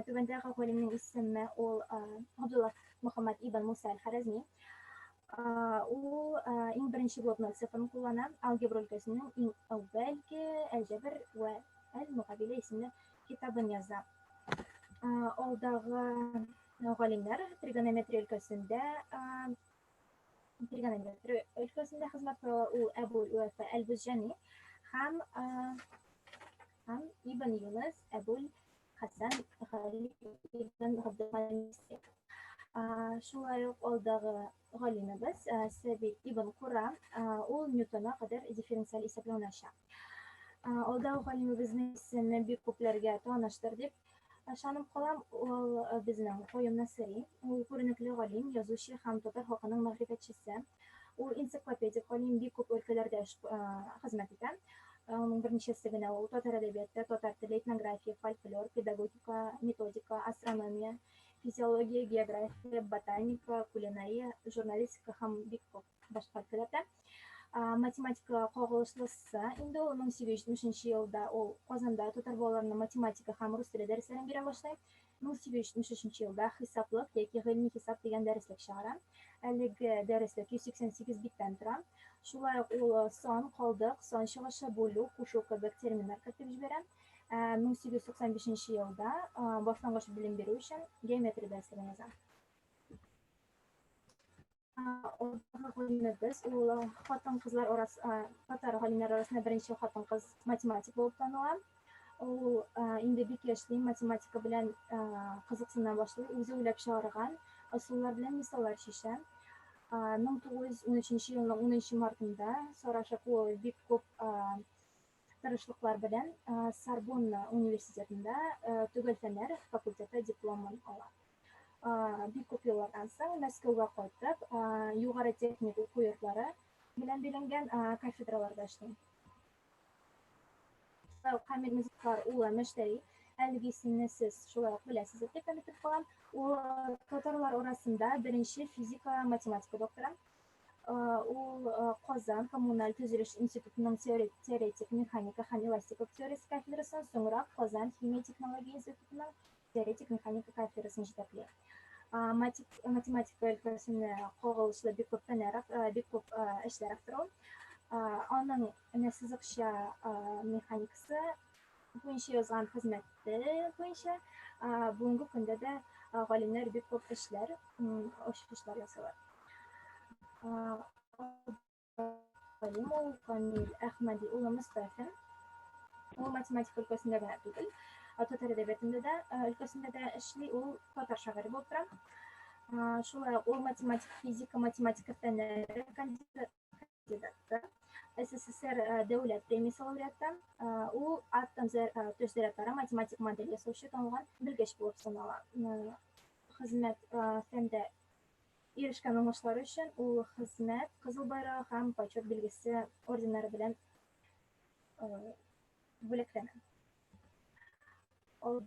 Түбәндәге галимнең исеме ул Абдулла Мөхәммәд ибн Муса әл-Хорезми. Ул иң беренче булып 0 цифрын куллана. Алгебра өлкәсенең иң әүвәлге Әл-Җәбр вә Әл-Муқабилә исемле китабын яза. Алдагы галимнәр тригонометрия өлкәсендә хезмәт кылалар. Ул Әбул-Вафа әл-Буҗани һәм Ибн Юнус Әбул Хасан Гали ибн Габдулманиси. Шулай ук алдагы галимебез Сәбит ибн Кура, ул Ньютонга кадәр дифференциаль исәпләүне ача. Алдагы галимебезнең исеме бик күпләргә таныштыр дип ышанып калам. Ул безнең Каюм Насыйри. Ул күренекле галим, язучы һәм татар халкының мәгърифәтчесе. Ул энциклопедик галим, бик күп өлкәләрдә хезмәт итә. Onun берничәсе генә ул татар әдәбияты, татар теле, этнография, фольклор, педагогика, методика, астрономия, физиология, география, ботаника, кулинария, журналистика һәм бик күп башка өлкәләрдә. Математика кагылышлысы инде ул 1873 елда ул Казанда татар балаларына математика һәм рус теле дәресләрен бирә башлый. 1873 елда хисаплык яки гыйльми хисап дигән дәреслек чыгара. Әлеге дәреслек 188 биттән тора. Шулай ук ул сан, калдык, сан чыгышы, бүлү, кушу кебек терминнар кертеп җибәрә. 1895 елда башлангыч белем бирү өчен геометрия дәреслеген яза. Biz ул хатын-кызлар татар галимнәр арасында беренче хатын-кыз математик булып таныла. Ул инде бик яшьли, математика белән кызыксына башлый, үзе уйлап чыгарган ысуллар белән мисаллар чишә. 1913 елның 10 мартында сорашып ул бик күп тырышлыклар белән Сорбонна университетында төгәл фәннәр факультеты дипломын ала. Бик күп еллардан соң Мәскәүгә кайтып, югары техник уку йортлары белән билгеләнгән кафедраларда эшли. Камил Мөзиффар улы Мәштәри, әлегесенне сез шулай ук беләсез дип әйтеп калам. Ул татарлар арасында беренче физика математика докторы. Ул Казан коммуналь төзелеш институтының теоретик механика һәм эластика теориясе кафедрасын, соңрак Казан химия технология институтының теоретик механика кафедрасын җитәкләй. Математика өлкәсендә кагылышлы бик күп фәннәр, бик күп эшләр актыру. Аның сызыкча механикасы буенча язган хезмәте буенча бүгенге көндә дә галимнәр бик күп эшләр, ачышлар ясыйлар. Галим ул Камил Әхмәди улы Мостафин. Ул математика өлкәсендә генә түгел, татар әдәбиятында да өлкәсендә дә эшли, ул татар шагыйре булып тора. Шулай ул физика, математика фәннәре кандидаты. СССР дәүләт премиясе лауреаты. Ул атом төш зарядлары математик модель ясаучы танылган белгеч булып санала. Хезмәт фәндә ирешкән уңышлары өчен ул хезмәт Кызыл байрагы һәм почет белгесе орденнары белән бүләкләнә. Ул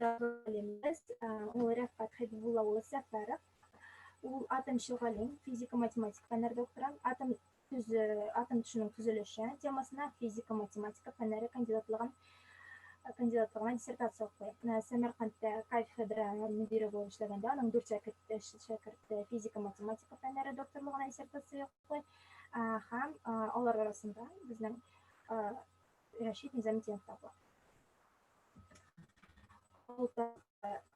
Рәфкать Хәбибулла улы Сәфәров. Ул атомчы галим, физика, математика фәннәре докторы. Атом төшенең төзелеше темасына физика, математика фәннәре кандидатлыгына диссертация укый. Сәмәркандта кафедра мөдире булып эшләгәндә, аның 4 шәкерте физика, математика фәннәре докторлыгына диссертация укый. Һәм алар арасында безнең Рәшит Низаметдинов та бар. Ул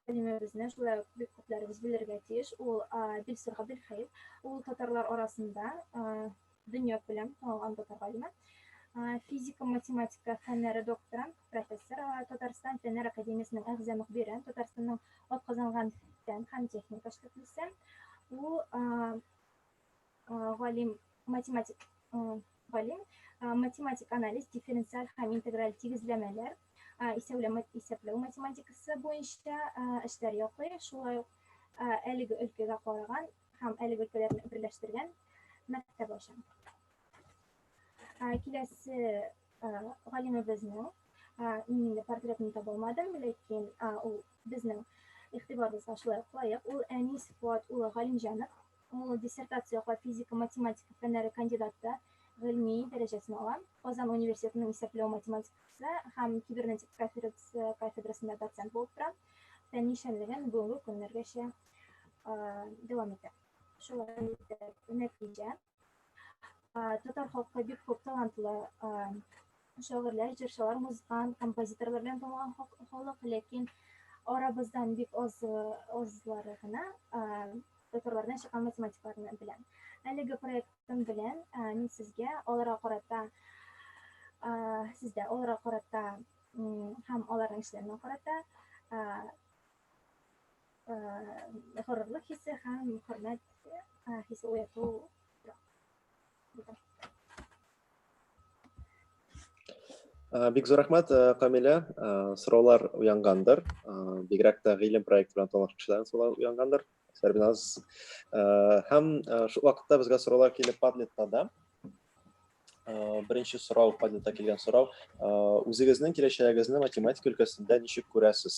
галимебезне шулай бик күпләребез белергә тиеш. Ул Дилсур Габделхәев. Ул татарлар арасында дөнья күләм танылган татар галиме. Физика, математика фәннәре докторы, профессор, Татарстан Фәннәр академиясенең әгъза мөхбире, Татарстанның атказанган фән һәм техника эшлеклесе. Ул галим, математик анализ, дифференциаль һәм интеграль тигезләмәләр, исәпләү математикасы буенча эшләр яклый. Шулай ук әлеге өлкәгә караган һәм әлеге өлкәләрне берләштергән мәктәп ача. Киләсе галимебезнең инде портретын таба алмадым, ләкин ул безнең игътибарыбызга шулай ук лаек. Ул Әнис Фуат улы Галимҗанов. Ул диссертация укый, физика, математика фәннәре кандидаты, гыйльми дәрәҗәсен ала. Казан университетының исәпләү математикасы һәм кибернетика кафедрасында доцент булып тора. Фәнни эшчәнлеген бүгенге көннәргәчә дәвам итә. Шулай нәтиҗә татар халкы бик күп талантлы шагыйрьләр, җырчылар, музыкант, композиторлар белән танылган халык, ләкин арабыздан бик азлары гына татарлардан чыккан математикларны белән. Әлеге проектым белән мин сезгә аларга карата һәм аларның эшләренә карата горурлык хисе һәм хөрмәт хисе уяту. Бик зур рәхмәт, Камилә. Сораулар уянгандыр. Бигрәк тә гыйлем проекты белән танышкан кешеләр сораулар уянгандыр. Сәрбиназ. Һәм шул вакытта безгә сораулар килеп Падлетта да. Беренче сорау, Падлетта килгән сорау. Үзегезнең киләчәгегезне математика өлкәсендә ничек күрәсез?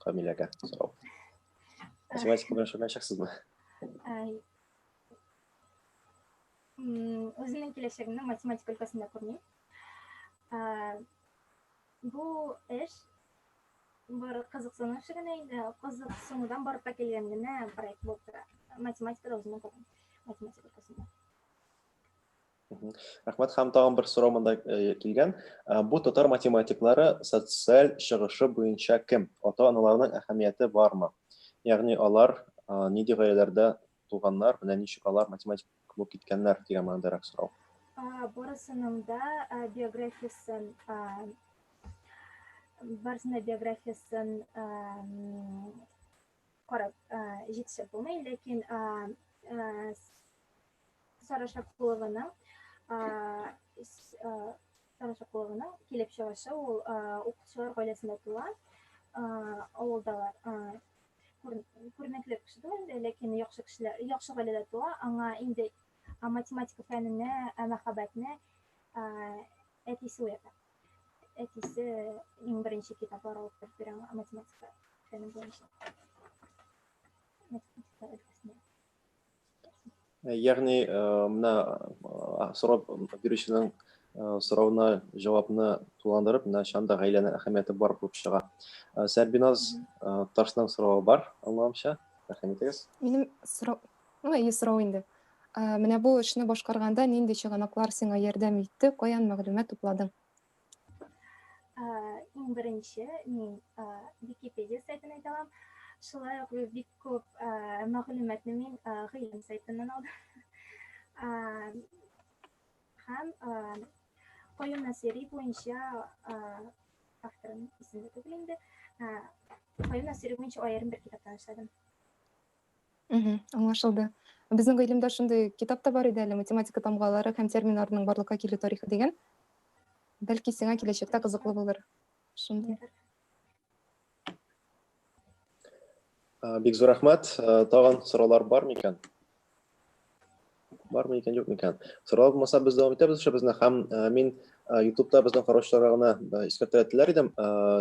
Камиләгә сорау. Математика белән шөгыльләнәсезме? Үземнең киләчәгемне математика өлкәсендә күрмим. Бу эш бары кызыксыныч гына инде, кызыксынудан барып та килгән генә проект булып тора. Математикада үземнең күрмим. Математика өлкәсендә. Рәхмәт. Һәм тагын бер сорау монда килгән. Бу татар математиклары социаль чыгышы буенча кем? Ата-аналарның әһәмияте бармы? Ягъни алар нинди гаиләләрдә туганнар, менә ничек алар математика bu kitkənlər deyə məndaraq sorau. Барысының да биографиясын қарап жетішіп болмай, лекен Сара Шақұлованың келіп шығышы ол оқытушылар ғаиләсендә туған, авылдалар күренекле кеше түгел, лекен яхшы гаиләдә туа, аңа инде математика фәненә, мәхәббәтенә әтисе уята. Әтисе иң беренче китаплар алып бирә математика фәне буенча. Яғни, мына сорау бирүченең сорауына җавапны туландырып, мына шанда гаиләнең әһәмияте бар булып чыга. Сәрбиназ Ташның соравы бар, аңламча. Рәхмәт итегез. Минем сорау инде. Менә бу эшне башкарганда нинди чыганаклар сиңа ярдәм итте, каян мәгълүмат тупладың? Иң беренче мин Википедия сайтын әйтәм. Шулай ук бик күп мәгълүматны мин гыйлем сайтыннан алдым. Һәм Каюм Насыйри буенча авторның исеме түгел инде. Каюм Насыйри буенча аерым бер китаптан эшләдем. Аңлашылды. Безнең гыйлемдә шундый китап та бар иде әле, математика тамгалары һәм терминнарның барлыкка килү тарихы дигән. Бәлки сиңа киләчәктә кызыклы булыр. Шундый. Бик зур рәхмәт. Тагын сораулар бар микән? Бармы икән, юк микән? Сорау булмаса, без дәвам итәбез. Безне һәм мин YouTube'да безнең карашларына искәртәләр идем.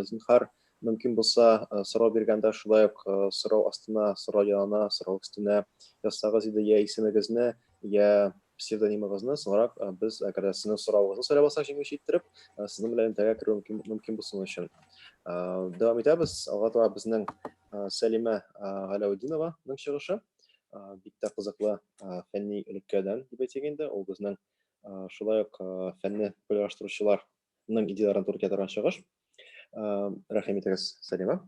Зинһар, мөмкин булса, сорау биргәндә шулай ук сорау астына, сорау янына, сорау өстенә язсагыз иде, я исемегезне, я псевдонимыгызны, соңрак без әгәр сезнең сорауыгызны сорап алсак җиңелчә иттереп, сезнең белән тәгә керү мөмкин булсын өчен. Дәвам итәбез. Алга таба безнең Сәлимә Галәүдинованың чыгышы. Бик тә кызыклы фәнни элеккәдән дип әйтик инде. Ул безнең шулай ук фәнне популярлаштыручыларның идеяларын туры китерә торган чыгыш. Рәхим итегез, Сәлимә.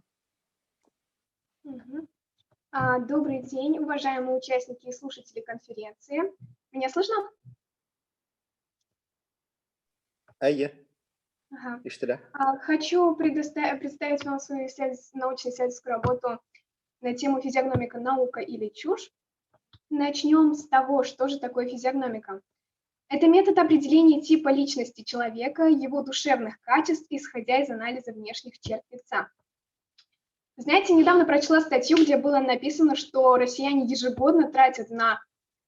Добрый день, уважаемые участники и слушатели конференции. Меня слышно? Әйе. Ишетелә. Хочу представить вам свою научно-исследовательскую работу на тему физиогномика, наука или чушь. Начнем с того, что же такое физиогномика. Это метод определения типа личности человека, его душевных качеств, исходя из анализа внешних черт лица. Знаете, недавно прочла статью, где было написано, что россияне ежегодно тратят на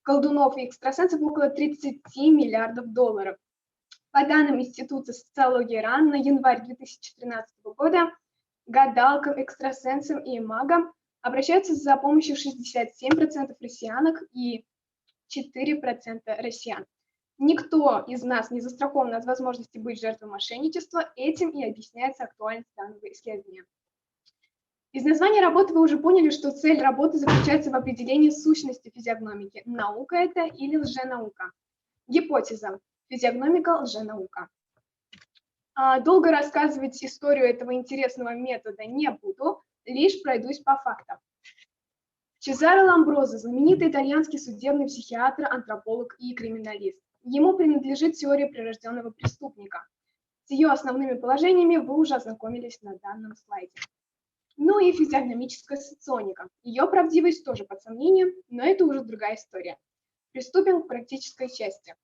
колдунов и экстрасенсов около 30 миллиардов долларов. По данным Института социологии РАН, на январь 2013 года гадалкам, экстрасенсам и магам обращаются за помощью 67% россиянок и 4% россиян. Никто из нас не застрахован от возможности быть жертвой мошенничества, этим и объясняется актуальность данного исследования. Из названия работы вы уже поняли, что цель работы заключается в определении сущности физиогномики. Наука это или лженаука. Гипотеза. Физиогномика, лженаука. Долго рассказывать историю этого интересного метода не буду, лишь пройдусь по фактам. Чезаре Ламброзо, знаменитый итальянский судебный психиатр, антрополог и криминалист. Ему принадлежит теория прирожденного преступника. С ее основными положениями вы уже ознакомились на данном слайде. Ну и физиогномическая соционика. Ее правдивость тоже под сомнением, но это уже другая история. Приступим к практической части.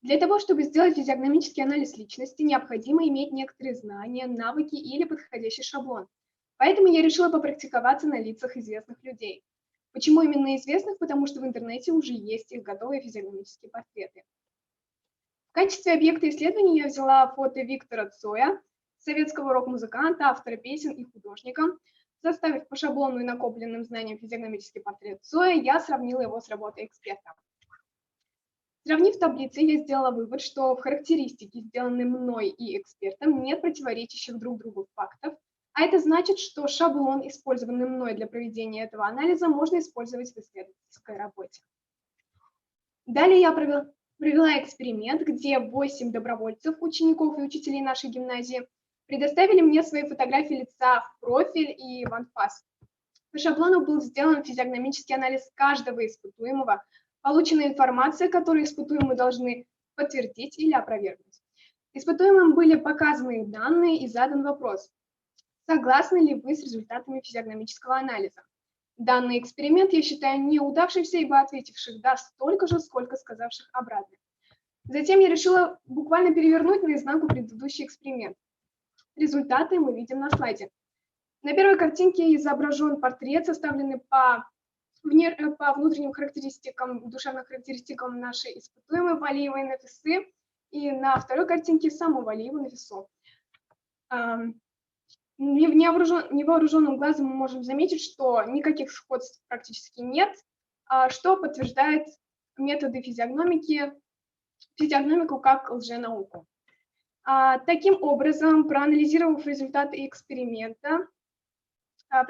Для того, чтобы сделать физиогномический анализ личности, необходимо иметь некоторые знания, навыки или подходящий шаблон. Поэтому я решила попрактиковаться на лицах известных людей. Почему именно известных? Потому что в интернете уже есть их готовые физиогномические портреты. В качестве объекта исследования я взяла фото Виктора Цоя, советского рок-музыканта, автора песен и художника. Составив по шаблону и накопленным знаниям физиогномический портрет Цоя, я сравнила его с работой эксперта. Сравнив таблицы, я сделала вывод, что в характеристике, сделанной мной и экспертом, нет противоречащих друг другу фактов, а это значит, что шаблон, использованный мной для проведения этого анализа, можно использовать в исследовательской работе. Далее я провела эксперимент, где 8 добровольцев, учеников и учителей нашей гимназии предоставили мне свои фотографии лица в профиль и в анфас. По шаблону был сделан физиогномический анализ каждого испытуемого, Полученная информация, которую испытуемые должны подтвердить или опровергнуть. Испытуемым были показаны данные и задан вопрос: согласны ли вы с результатами физиогномического анализа? Данный эксперимент я считаю неудавшимся, ибо ответивших да столько же, сколько сказавших обратно. Затем я решила буквально перевернуть наизнанку предыдущий эксперимент. Результаты мы видим на слайде. На первой картинке изображен портрет, составленный по внутренним характеристикам, душевным характеристикам нашей испытуемой Валиевой Нафисы, и на второй картинке саму Валиеву Нафису. Невооруженным глазом мы можем заметить, что никаких сходств практически нет, что подтверждает методы физиогномику как лженауку. Таким образом, проанализировав результаты эксперимента, а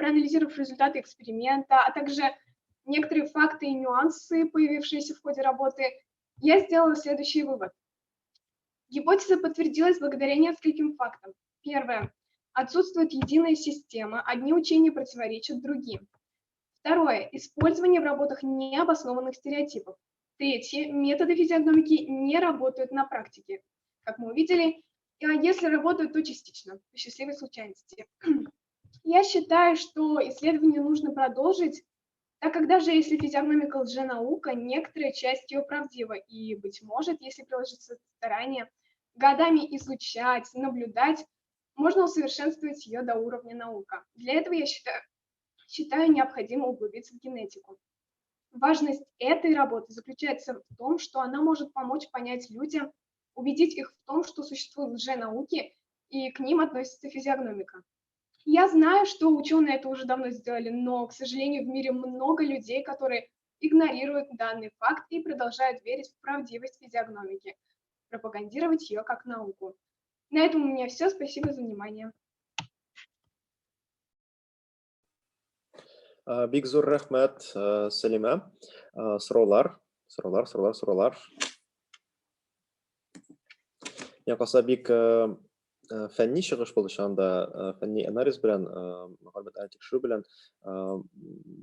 также некоторые факты и нюансы, появившиеся в ходе работы, я сделала следующий вывод. Гипотеза подтвердилась благодаря нескольким фактам. Первое. Отсутствует единая система, одни учения противоречат другим. Второе. Использование в работах необоснованных стереотипов. Третье. Методы физиогномики не работают на практике. Как мы увидели, если работают, то частично, по счастливой случайности. Я считаю, что исследование нужно продолжить, так как даже если физиогномика лженаука, некоторая часть ее правдива, и, быть может, если приложиться старания, годами изучать, наблюдать, можно усовершенствовать ее до уровня наука. Для этого, я считаю необходимо углубиться в генетику. Важность этой работы заключается в том, что она может помочь понять людям, убедить их в том, что существуют лженауки, и к ним относится физиогномика. Я знаю, что ученые это уже давно сделали, но, к сожалению, в мире много людей, которые игнорируют данный факт и продолжают верить в правдивость физиогномики, пропагандировать ее как науку. На этом у меня все. Спасибо за внимание. Бик зур рәхмәт, Сәлимә. Сораулар. Яңғаса бик фәнни чыгыш булды шунда, фәнни анализ белән, мәгълүмат тикшерү белән,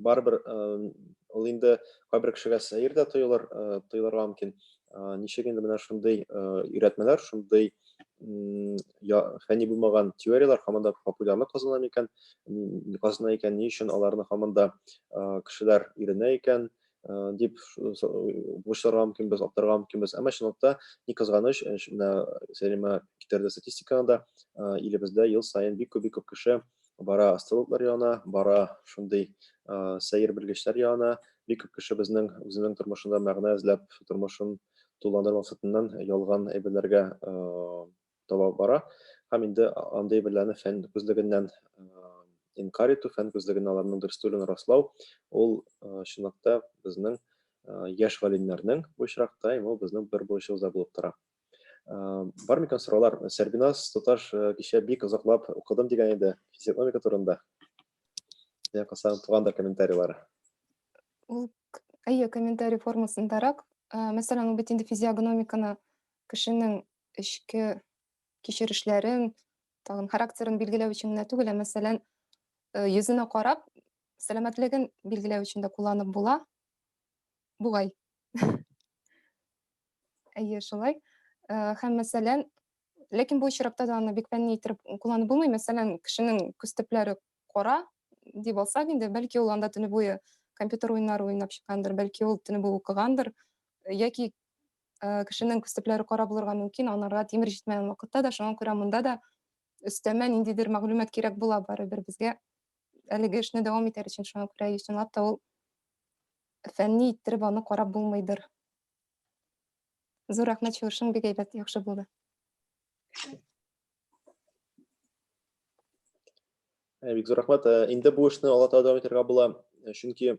барыбер ул инде кайбер кешегә сәер дә тоелырга мөмкин. Ничек инде менә шундый өйрәтмәләр, шундый фәнни булмаган теориялар һаман популярлык казана икән, ни өчен аларны һаман да кешеләр өйрәнә икән дип бушларга мөмкинбез, аптырарга мөмкинбез. Әмма чынлыкта ни кызганыч, менә Сәлимә китерде статистикада, илебездә ел саен бик күп кеше бара астрологлар янына, бара шундый сәер белгечләр янына, бик күп кеше безнең үзенең тормышында мәгънә эзләп, тормышын тулыландыру максатыннан ялган әйберләргә таба бара. Һәм инде андый әйберләрне фән күзлегеннән инкар итү, фән күзлегеннән аларның дөрестлеген раслау, ул чынлыкта безнең яшь галимнәрнең бу очракта ул безнең бер бурычыбыз булып тора. Бар микән сораулар? Сәрбиназ туташ кичә бик озаклап укыдым дигән иде физиогномика турында. Я касаем туганда комментарийлары. Ул комментарий формасындарак. Мәсәлән, ул бит инде физиогномиканы кешенең эчке кичерешләрен, тагын характерын билгеләү өчен генә түгел, мәсәлән, йөзенә карап, сәламәтлеген билгеләү өчен дә кулланып була. Бугай. Шулай. Һәм мәсәлән, ләкин бу очракта да аны бик фәнни итеп кулланып булмый. Мәсәлән, кешенең күз төпләре кара дип алсак инде, бәлки ул анда төне буе компьютер уеннары уйнап чыккандыр, бәлки ул төне буе укыгандыр, яки кешенең күз төпләре кара булырга мөмкин, анарга тимер җитмәгән вакытта да, шуңа күрә монда да өстәмә ниндидер мәгълүмат кирәк була барыбер безгә. Әлеге эшне дәвам итәр өчен, шуңа күрә чынлап та ул фәнни иттереп аны карап булмыйдыр. Зур рәхмәт, чыгышың бик әйбәт, яхшы булды. Бик зур рәхмәт. Инде бу эшне алата дәвам итәргә була, чөнки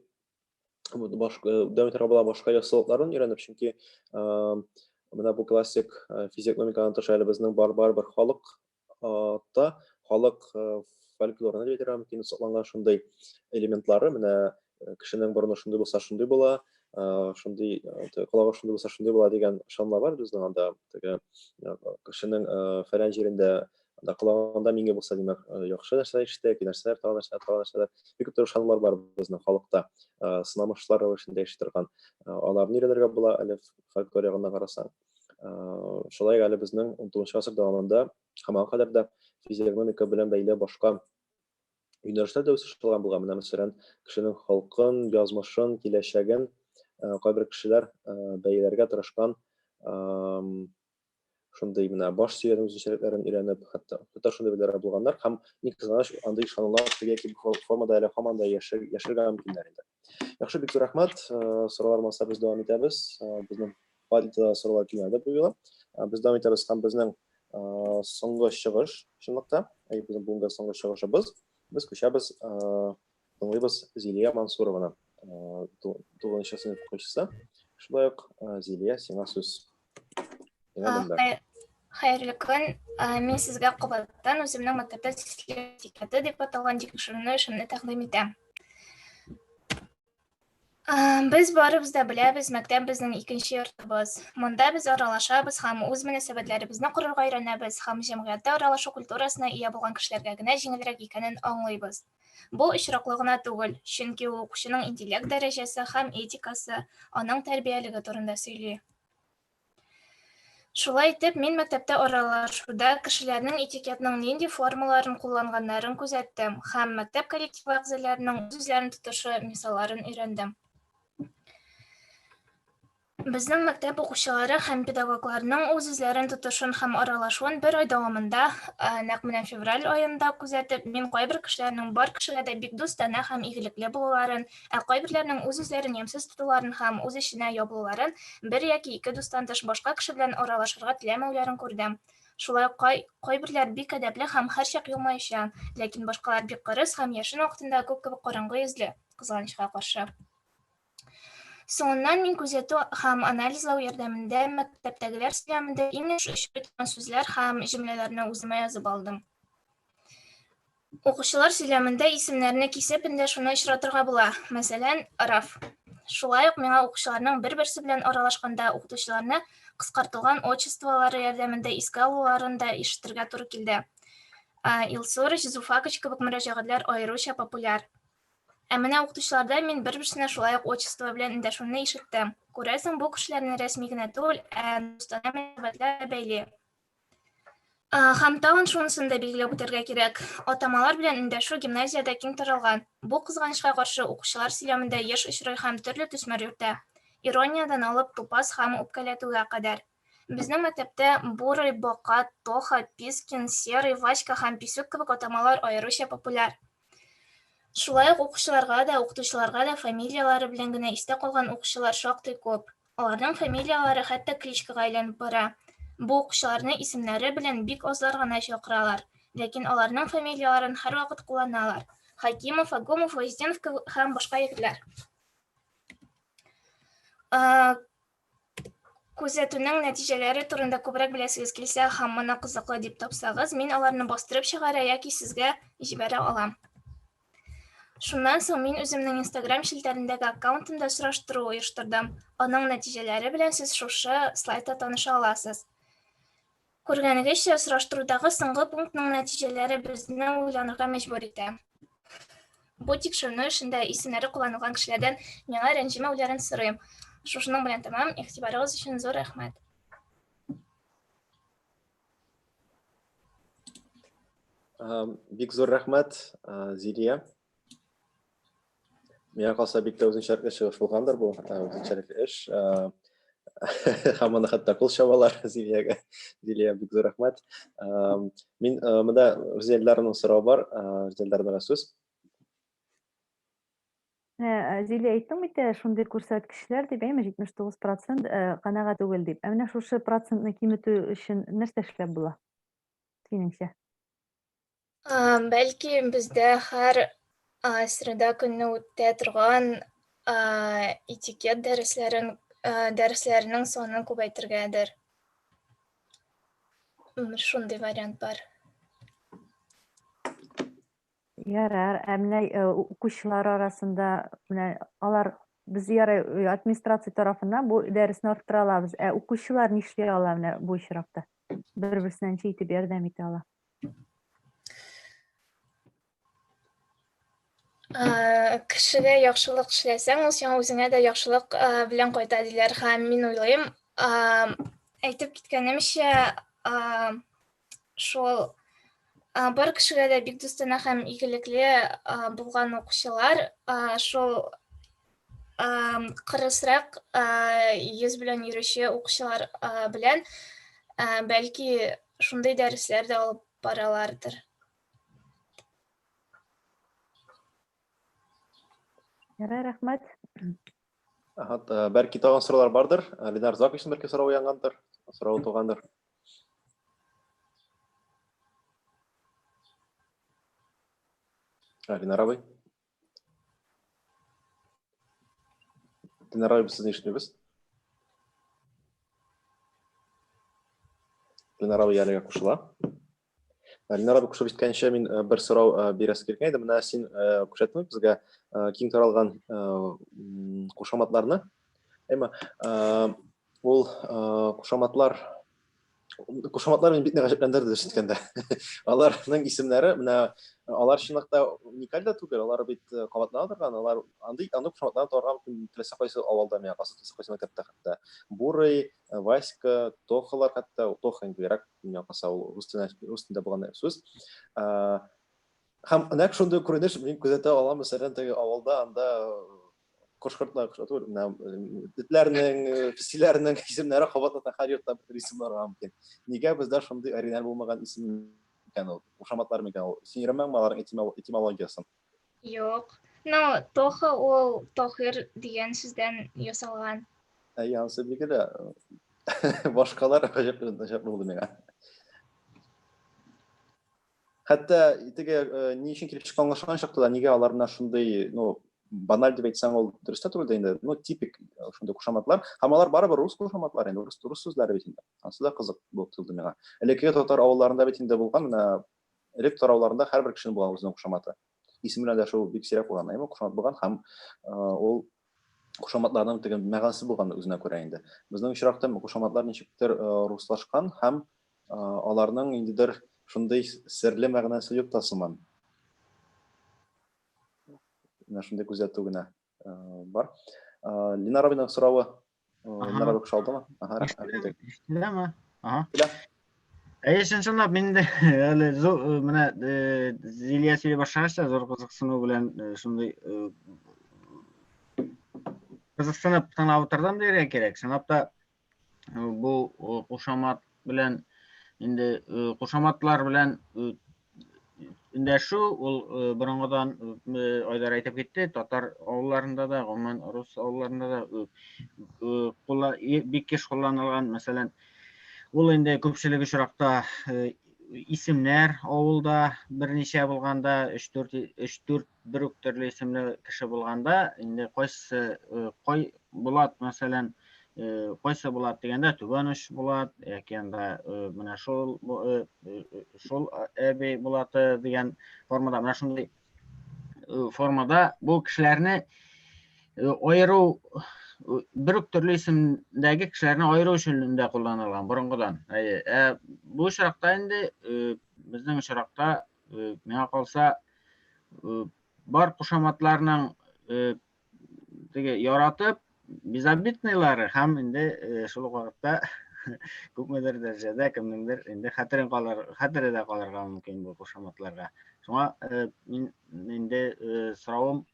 дәвам итәргә була башка ясалыкларын өйрәнеп, чөнки менә бу классик физиогномиканы тыш әле безнең бар халыкта, халык фольклорына дип әйтергә мөмкин, сакланган шундый элементлары, менә кешенең борыны шундый булса шундый була, шундый колагы шундый булса шундый була дигән ышанма бар безнең анда. Теге кешенең фәлән җирендә Анда кылаганда миңе булса димәк, яхшы нәрсә ишетә, ки нәрсәләр, тагын нәрсәләр. Бик күп тырышлар бар безнең халыкта, сынамышлар рәвешендә ишетә торган. Аларны өйрәнергә була әле фольклор ягына карасаң. Шулай әле безнең 19 гасыр дәвамында һәм аңа кадәр дә физиогномика белән бәйле башка юнәлештә дә үсеш кылган булган. Менә мәсәлән, кешенең халкын, язмышын, киләчәген кайбер кешеләр бәяләргә тырышкан, шундый менә баш сөйгән үзенчәлекләрен өйрәнеп, хәтта шундый беләр булганнар һәм ник кызганыч, андый ышанулар яки формада әле һаман да яшәргә мөмкиннәр инде. Яхшы, бик зур рәхмәт. Сораулар булмаса без дәвам итәбез. Безнең пальта сораулар килмәде бу юлы. Без дәвам итәбез һәм безнең соңгы чыгыш чынлыкта, безнең бүгенге соңгы чыгышыбыз. Без күчәбез, тыңлыйбыз Зилия Мансурованы, 9-нчы сыйныф укучысы. Шулай ук Зилия, сиңа сүз. Хәерле көн. Мин сезгә кабаттан үземнең мәктәптә сертификаты дип аталган тикшерүне эшемне тәкъдим итәм. Без барыбыз да беләбез, мәктәп безнең икенче йортыбыз. Монда без аралашабыз һәм үз мөнәсәбәтләребезне корырга өйрәнәбез һәм җәмгыятьтә аралашу культурасына ия булган кешеләргә генә җиңелрәк икәнен аңлыйбыз. Бу очраклы гына түгел, чөнки ул укучының интеллект дәрәҗәсе һәм этикасы, аның тәрбиялеге турында сөйли. Шулай итеп, мин мәктәптә аралашуда кешеләрнең этикетның нинди формаларын кулланганнарын күзәттем һәм мәктәп коллективы әгъзаларының үзләрен тотышы мисалларын өйрәндем. Безнең мәктәп укучылары һәм педагогларның үзләрен тотышын һәм аралашуын бер ай дәвамында, нәкъ менә февраль аенда күзәтеп, мин кайбер кешеләрнең бар кешегә дә бик дустана һәм игелекле булуларын, кайберләрнең үзләрен ямьсез тотуларын һәм үз эшенә ябылуларын, бер яки ике дустан тыш башка кеше белән аралашырга теләмәүләрен күрдем. Шулай ук кайберләр бик әдәпле һәм һәрчак елмаючан, ләкин башкалар бик кырыс һәм яшен вакытында күк кебек караңгы йөзле, кызганычка каршы. Соңыннан мин күзәтү һәм анализлау ярдәмендә мәктәптәгеләр сөйләмендә иң яхшы очраган сүзләр һәм җөмләләрне үземә язып алдым. Укучылар сөйләмендә исемнәрне кисеп эндәшүне очратырга була. Мәсәлән, Раф. Шулай ук миңа укучыларның бер-берсе белән аралашканда укытучыларны кыскартылган отчестволары ярдәмендә искә алуларын да ишетергә туры килде. Илсур, Зуфакович кебек мөрәҗәгатьләр аеруча популяр. Менә укытучыларда мин бер-берсенә шулай ук отчество белән эндәшүне ишеттем. Күрәсең, бу кешеләрне рәсми генә түгел, дустана мөнәсәбәтләр бәйли. Һәм тагын шунысын да билгеләп үтәргә кирәк. Атамалар белән эндәшү гимназиядә киң таралган. Бу кызганычка каршы укучылар сөйләмендә еш очрый һәм төрле төсмәр йөртә. Ирониядан алып тупас һәм үпкәләтүгә кадәр. Безнең мәктәптә Бурый, Бака, Тоха, Пискин, Серый, Васька һәм Писюк кебек атамалар аеруча популяр. Шулай ук укучыларга да, укытучыларга да фамилиялары белән генә истә калган укучылар шактый күп. Аларның фамилиялары хәтта кличкага әйләнеп бара. Бу укучыларны исемнәре белән бик азлар гына чакыралар, ләкин аларның фамилияларын һәрвакыт кулланалар. Хакимов, Агумов, Возденов һәм башка егетләр. Күзәтүнең нәтиҗәләре турында күбрәк беләсегез килсә һәм моны кызыклы дип тапсагыз, мин аларны бастырып чыгара яки сезгә җибәрә алам. Шуннан соң мин үземнең Instagram шелтәрендәге аккаунтымда сораштыру оештырдым. Аның нәтиҗәләре белән сез шушы слайдта таныша аласыз. Күргәнегезчә, сораштырудагы соңгы пунктның нәтиҗәләре безне уйланырга мәҗбүр итә. Бу тикшерү эшендә исемнәре кулланылган кешеләрдән миңа рәнҗемәүләрен сорыйм. Шушының белән тәмам, игътибарыгыз өчен зур рәхмәт. Бик зур рәхмәт, Зилия. Миңа калса бик тә үзенчәлекле чыгыш булгандыр бу, үзенчәлекле эш. Һәм аны хәтта кул чабалар Зилиягә. Зилия, бик зур рәхмәт. Мин монда Зилиярның сорауы бар, Зилиярга сүз. Зилия, әйттең бит, шундый күрсәткечләр дип, 79% канәгать түгел дип. Менә шушы процентны киметү өчен нәрсә эшләп була? Синеңчә? Бәлки бездә һәр среда көнне үтә торган этикет дәресләренең санын күбәйтергәдер. Шундый вариант бар. Ярар, менә укучылар арасында, менә алар без ярый администрация тарафыннан бу дәресне арттыра алабыз. Укучылар нишләй ала менә бу очракта? Бер-берсеннән читеп ярдәм итә ала. Кешегә яхшылык эшләсәң, ул сиңа үзеңә дә яхшылык белән кайта диләр. Һәм мин уйлыйм, әйтеп киткәнемчә, шул бар кешегә дә бик дустана һәм игелекле булган укучылар, шул кырысрак йөз белән йөрүче укучылар белән бәлки шундый дәресләр дә алып баралардыр. Ярай, рәхмәт. Бәлки тагын сораулар бардыр. Ленар Закович бәлки сорау яңгандыр, сорау тугандыр. Ленар абый. Ленар абый, сіз не ишетмейбез? Ленар абый әлегә кушыла. Ленар абый кушып җиткәнчә мин бер сорау бирәсе килгән иде. Менә син күрсәтмә безгә киң таралган кушаматларны. Әмма ул кушаматлар мин бик гаҗәпләндерде ишеткәндә. Аларның исемнәре, менә алар чынлыкта уникаль да түгел, алар бит кабатлана торган, алар андый кушаматларны табарга мөмкин теләсә кайсы авылда, миңа калса теләсә кайсы мәктәптә хәтта. Бурый, Васька, Тохалар хәтта, Тоха инглерак, миңа калса ул рус телендә булган сүз. Һәм нәкъ шундый күренеш мин күзәтә алам, мәсәлән, теге авылда анда Кошкортлар, этләрнең, песиләрнең исемнәре кабатлана һәр йортта бер исемләр мөмкин. Нигә бездә шундый оригинал булмаган исем икән ул? Кушаматлар микән ул? Син йөрәмәңме аларның этимологиясын? Юк. Ну, Тоха ул Тохир дигән сүздән ясалган. Янсы бигелә. Башкалар гаҗәп булды миңа. Хәтта теге ни өчен килеп чыккан аңлашкан чакта да нигә алар менә шундый, баналь дип әйтсәң ул дөрес түгел дә инде. Типик шундый кушаматлар. Һәм алар барыбер рус кушаматлары инде, рус сүзләре бит инде. Анысы да кызык булып тылды миңа. Элекке татар авылларында бит инде булган, менә элек авылларында һәрбер кешенең булган үзенең кушаматы. Исеме белән дә шул бик сирәк булган, әмма кушамат булган һәм ул кушаматларның теге мәгънәсе булган үзенә күрә инде. Безнең очракта кушаматлар ничектер руслашкан һәм аларның индидер шундый серле мәгънәсе юк тасыман. Менә шундый күзәтү генә бар. Ленар абыйның соравы, Ленар абый кушалдымы? Рәхмәт. Ишетеләме? Чынлап мин дә әле менә Зилия сөйләп башлаганча зур кызыксыну белән шундый кызыксынып тыңлап утырдым дигән кирәк. Чынлап та бу кушамат белән инде кушаматлар белән индәшү ул борынгыдан Айдар әйтеп китте, татар авылларында да, гомумән рус авылларында да бик еш кулланылган, мәсәлән, ул инде күпчелек очракта исемнәр авылда берничә булганда, 3-4 бер үк төрле исемле кеше булганда, инде кайсы Булат, мәсәлән, кайсы Булат дигәндә Түбәнүш Булат, яки анда менә шул әби Булаты дигән формада, менә шундый формада бу кешеләрне аеру, бер үк төрле исемдәге кешеләрне аеру өчен дә кулланылган борынгыдан. Бу очракта инде безнең очракта миңа калса бар кушаматларның теге яратып безобидныйлары һәм инде шул вакытта күпмедер дәрәҗәдә кемнеңдер инде хәтердә калырга мөмкин бу кушаматларга. Шуңа мин инде соравым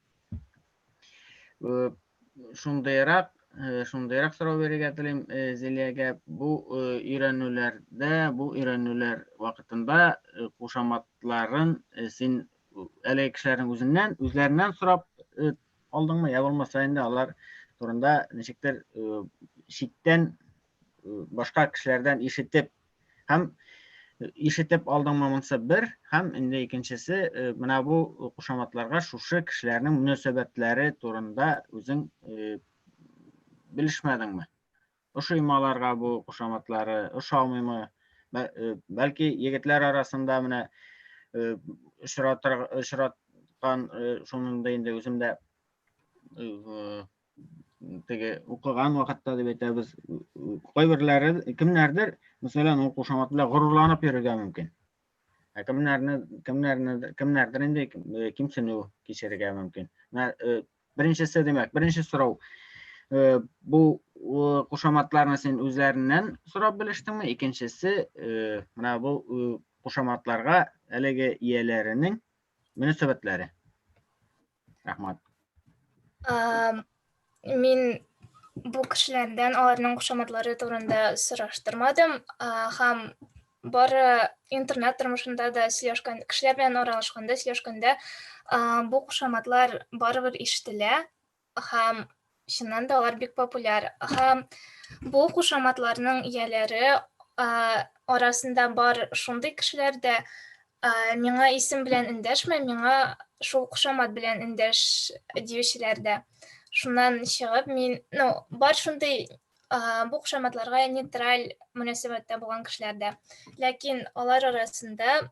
шундыйрак сорау бирергә телим Зилиягә. Бу өйрәнүләр вакытында кушаматларын син әлеге кешеләрнең үзләреннән сорап алдыңмы, я булмаса инде алар турында ничектер читтән башка кешеләрдән ишетеп алдыңмы монысы бер, һәм инде икенчесе менә бу кушаматларга шушы кешеләрнең мөнәсәбәтләре турында үзең белешмәдеңме? Ошыймаларга бу кушаматлары ошамыймы? Бәлки егетләр арасында менә очраткан шуның да инде үземдә теге укыган вакытта дип әйтәбез, кайберләре кемнәрдер, мәсәлән, ул кушамат белән горурланып йөрергә мөмкин. Kimlerdir inде kimsini kişirge mümkün. Birinçisi demek, birinci soru. Bu kuşamatlarını sen üzerinden sorab biliştinmi? İkincisi, mana bu kuşamatlarga elege iyelerinin münasebetleri. Rahmat. Min bu kişilerden onların kuşamatlары турында сораштырмадым. Ham bari internet turmuşunda da сөйлешкән, кешеләр белән аралашканда, сөйләшкәндә, bu кушаматлар барыбер ишетелә. Ham чыннан да алар бик популяр. Ham bu кушаматларның ияләре арасында бар шундый кешеләр дә миңа исем белән эндәшмә, миңа шул кушамат белән эндәш диючеләр дә. Шуннан чыгып мин, бар шундый bu кушаматларга нейтраль мөнәсәбәттә булган кешеләр дә. Ләкин алар арасында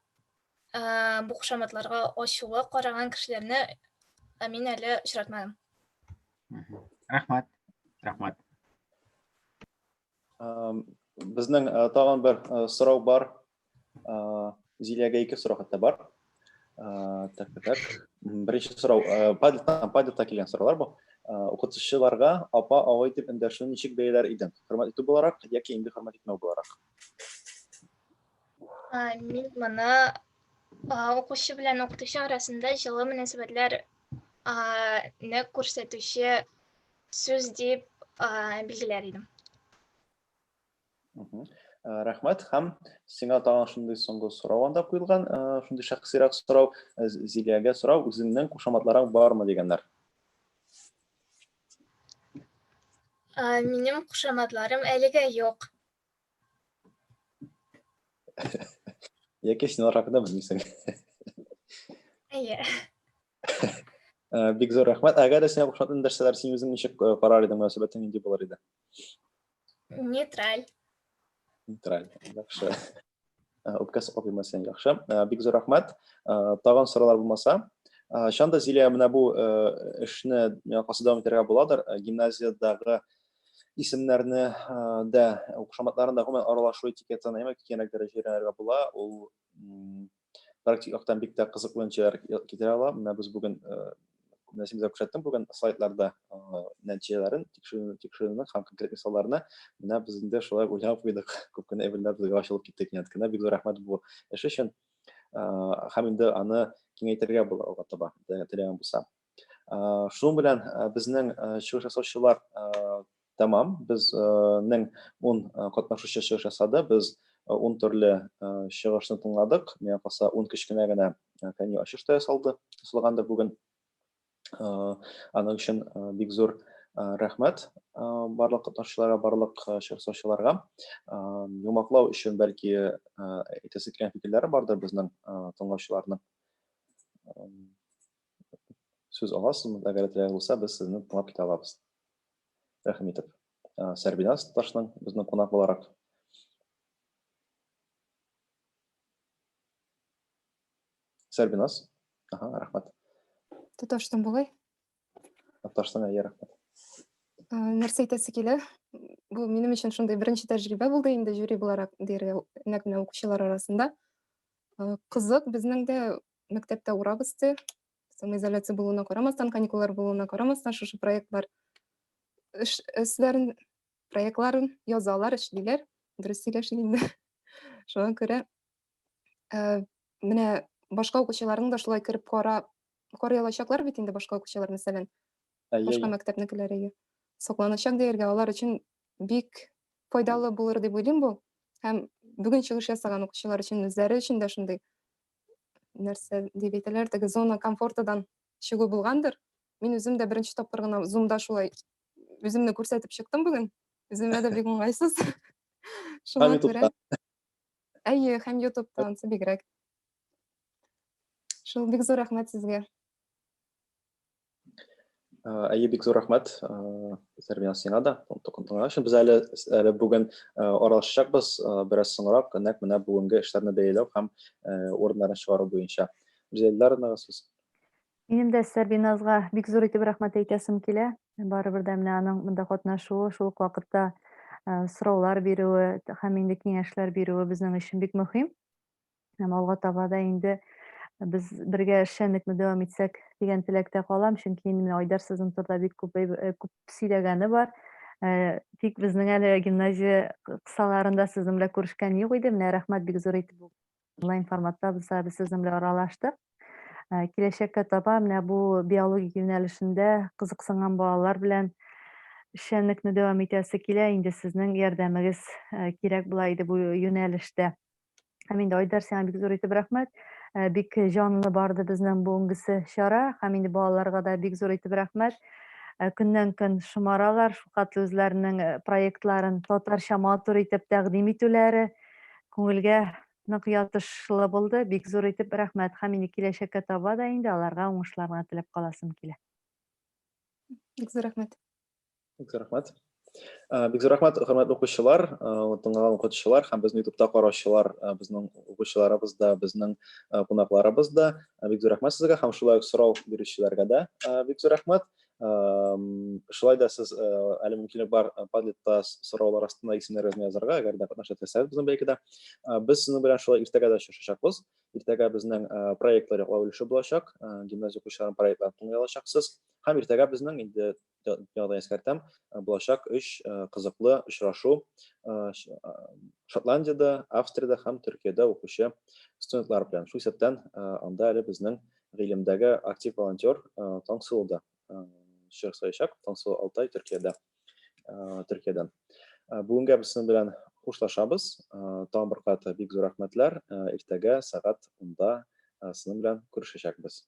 bu кушаматларга ачулы караган кешеләрне мин әле очратмадым. Rahmat. Rahmat. Безнең тагын бер сорау бар. Зилягә ике сорау хәтта бар. Так. Беренче сорау, Падилта килгән сораулар бу. Укытучыларга апа, агай дип эндәшүне ничек бәяләр идең? Хөрмәт итү буларак яки инде хөрмәт итмәү буларак? Мин моны укучы белән укытучы арасында җылы мөнәсәбәтләр не күрсәтүче сүз дип билгеләр идем. Рәхмәт. Һәм сиңа тагын шундый соңгы сорау анда куелган, шундый шәхсирак сорау, Зилягә сорау, үзеңнең кушаматларың бармы дигәннәр? Минем кушаматларым әлегә юк. Яки син аракында белмисең. Әйе. Бик зур рәхмәт. Әгәр сиңа кушамат эндәшсәләр, син үзең ничек карар идең, мөнәсәбәтең нинди булыр иде? Нейтраль. Нейтраль. Яхшы. Үпкәс опимасың, яхшы. Бик зур рәхмәт. Тагын сораулар булмаса, шанда Зилия менә бу эшне касы дәвам итәргә буладыр. Гимназиядагы исемнәрне дә укушаматларында гомумән аралашу этикетына нәмә кирәк дәрәҗәгә җиткәргә була. Ул практик яктан бик тә кызыклы нәтиҗәләр китерә ала. Менә без бүген Симзә күрсәттем бүген слайдларда нәтиҗәләрен, тикшерүне һәм конкрет мисалларны. Менә без инде шулай уйлап куйдык. Күп кенә әйберләр безгә ачылып китте кинәткенә. Бик зур рәхмәт бу эш өчен. Һәм инде аны киңәйтергә була алга таба, теләгән булса. Шуның белән безнең чыгыш ясаучылар тамам. Безнең 10 катнашучы чыгыш ясады. Без 10 төрле чыгышны тыңладык. Миңа калса 10 кечкенә генә фәнни ачыш та ясалды. Ясалгандыр бүген. Аның өчен бик зур рәхмәт барлык катнашучыларга, барлык чыгыш ясаучыларга. Юмаклау өчен бәлки әйтәсе килгән фикерләре бардыр безнең тыңлаучыларның. Сүз аласызмы? Әгәр теләгән булса, без сезне тыңлап китә алабыз. Рәхмәт итеп. Сәрбиназ Ташның безнең кунак буларак. Сәрбиназ. Рәхмәт. Тоташтан булай. Тоташтан рәхмәт. Нәрсә әйтәсе килә? Бу минем өчен шундый беренче тәҗрибә булды инде жюри буларак дирә нәкъ менә укучылар арасында. Кызык, безнең дә мәктәптә урабыз ди. Самоизоляция булуына карамастан, каникуллар булуына карамастан, шушы проектларын язалар, эшлиләр. Дөрес сөйләшим инде. Шуңа күрә менә башка укучыларның да шулай кереп карый алачаклар бит инде башка укучылар, мәсәлән, башка мәктәпнекеләре сакланачак дияргә, алар өчен бик файдалы булыр дип уйлыйм бу. Һәм бүген чыгыш ясаган укучылар өчен үзләре өчен дә шундый нәрсә дип әйтәләр, теге зона комфортадан чыгу булгандыр. Мин үзем дә беренче тапкыр гына Zoom-да шулай үземне күрсәтеп чыктым бүген. Үземә дә бик уңайсыз. Шуңа күрә. Әйе, һәм YouTube-тан бигрәк. Шул бик зур рәхмәт сезгә. Әйе, бик зур рәхмәт. Сәрбиназ сиңа да. Без әле бүген аралашачакбыз, бераз соңрак, нәкъ менә бүгенге эшләрне бәяләү һәм урыннарны чыгару буенча. Үзәлләрне сүз. Минем дә Сәрбиназга бик зур итеп рәхмәт әйтәсем килә. Барыбер дә менә аның монда катнашуы, шул ук вакытта сораулар бирүе һәм инде киңәшләр бирүе безнең өчен бик мөһим. Һәм алга таба да инде без бергә эшчәнлекне дәвам итсәк дигән теләктә калам, чөнки инде менә Айдар сезнең турыда бик күп сөйләгәне бар. Тик безнең әле гимназия кысаларында сезнең белән күрешкән юк иде. Менә рәхмәт бик зур итеп онлайн форматта без сезнең белән аралаштык. Киләчәккә таба менә бу биология юнәлешендә кызыксынган балалар белән эшчәнлекне дәвам итәсе килә. Инде сезнең ярдәмегез кирәк була иде бу юнәлештә. Һәм инде Айдар, сиңа бик зур итеп рәхмәт. Бик җанлы барды безнең бүгенгесе чара. Һәм инде балаларга да бик зур итеп рәхмәт. Көннән-көн шомаралар, шулкатлы үзләренең проектларын татарча матур итеп тәкъдим итүләре күңелгә нык ятышлы булды. Бик зур итеп рәхмәт. Һәм инде киләчәккә таба да инде аларга уңышларны теләп каласым килә. Бик зур рәхмәт. Бик зур рәхмәт. Бик зур рәхмәт, хөрмәтле укучылар, тыңлаган укытучылар һәм безнең YouTube-та караучылар, безнең укучыларыбыз да, безнең кунакларыбыз да. Бик зур рәхмәт сезгә һәм шулай ук сорау бирүчеләргә дә бик зур рәхмәт. Шулай да сез әле мөмкинлек бар Padlet'та сораулар астына исемнәрегезне язарга, әгәр дә катнаша теләсәгез безнең бәйгедә. Без сезнең белән шулай иртәгә дә очрашачакбыз. Иртәгә безнең проектлар яклау өлеше булачак, гимназия укучыларының проектларын тыңлый алачаксыз. Һәм иртәгә безнең инде яңадан искәртәм, булачак 3 кызыклы очрашу Шотландиядә, Австриядә һәм Төркиядә укучы студентлар белән. Шул исәптән анда әле безнең гыйлемдәге актив волонтер Таңсылу да чыгачак. Таңсылу Алтай Төркиядән. Бүгенгә без сезнең белән хушлашабыз. Тагын бер кат бик зур рәхмәтләр. Иртәгә сәгать 10-да сезнең белән күрешәчәкбез.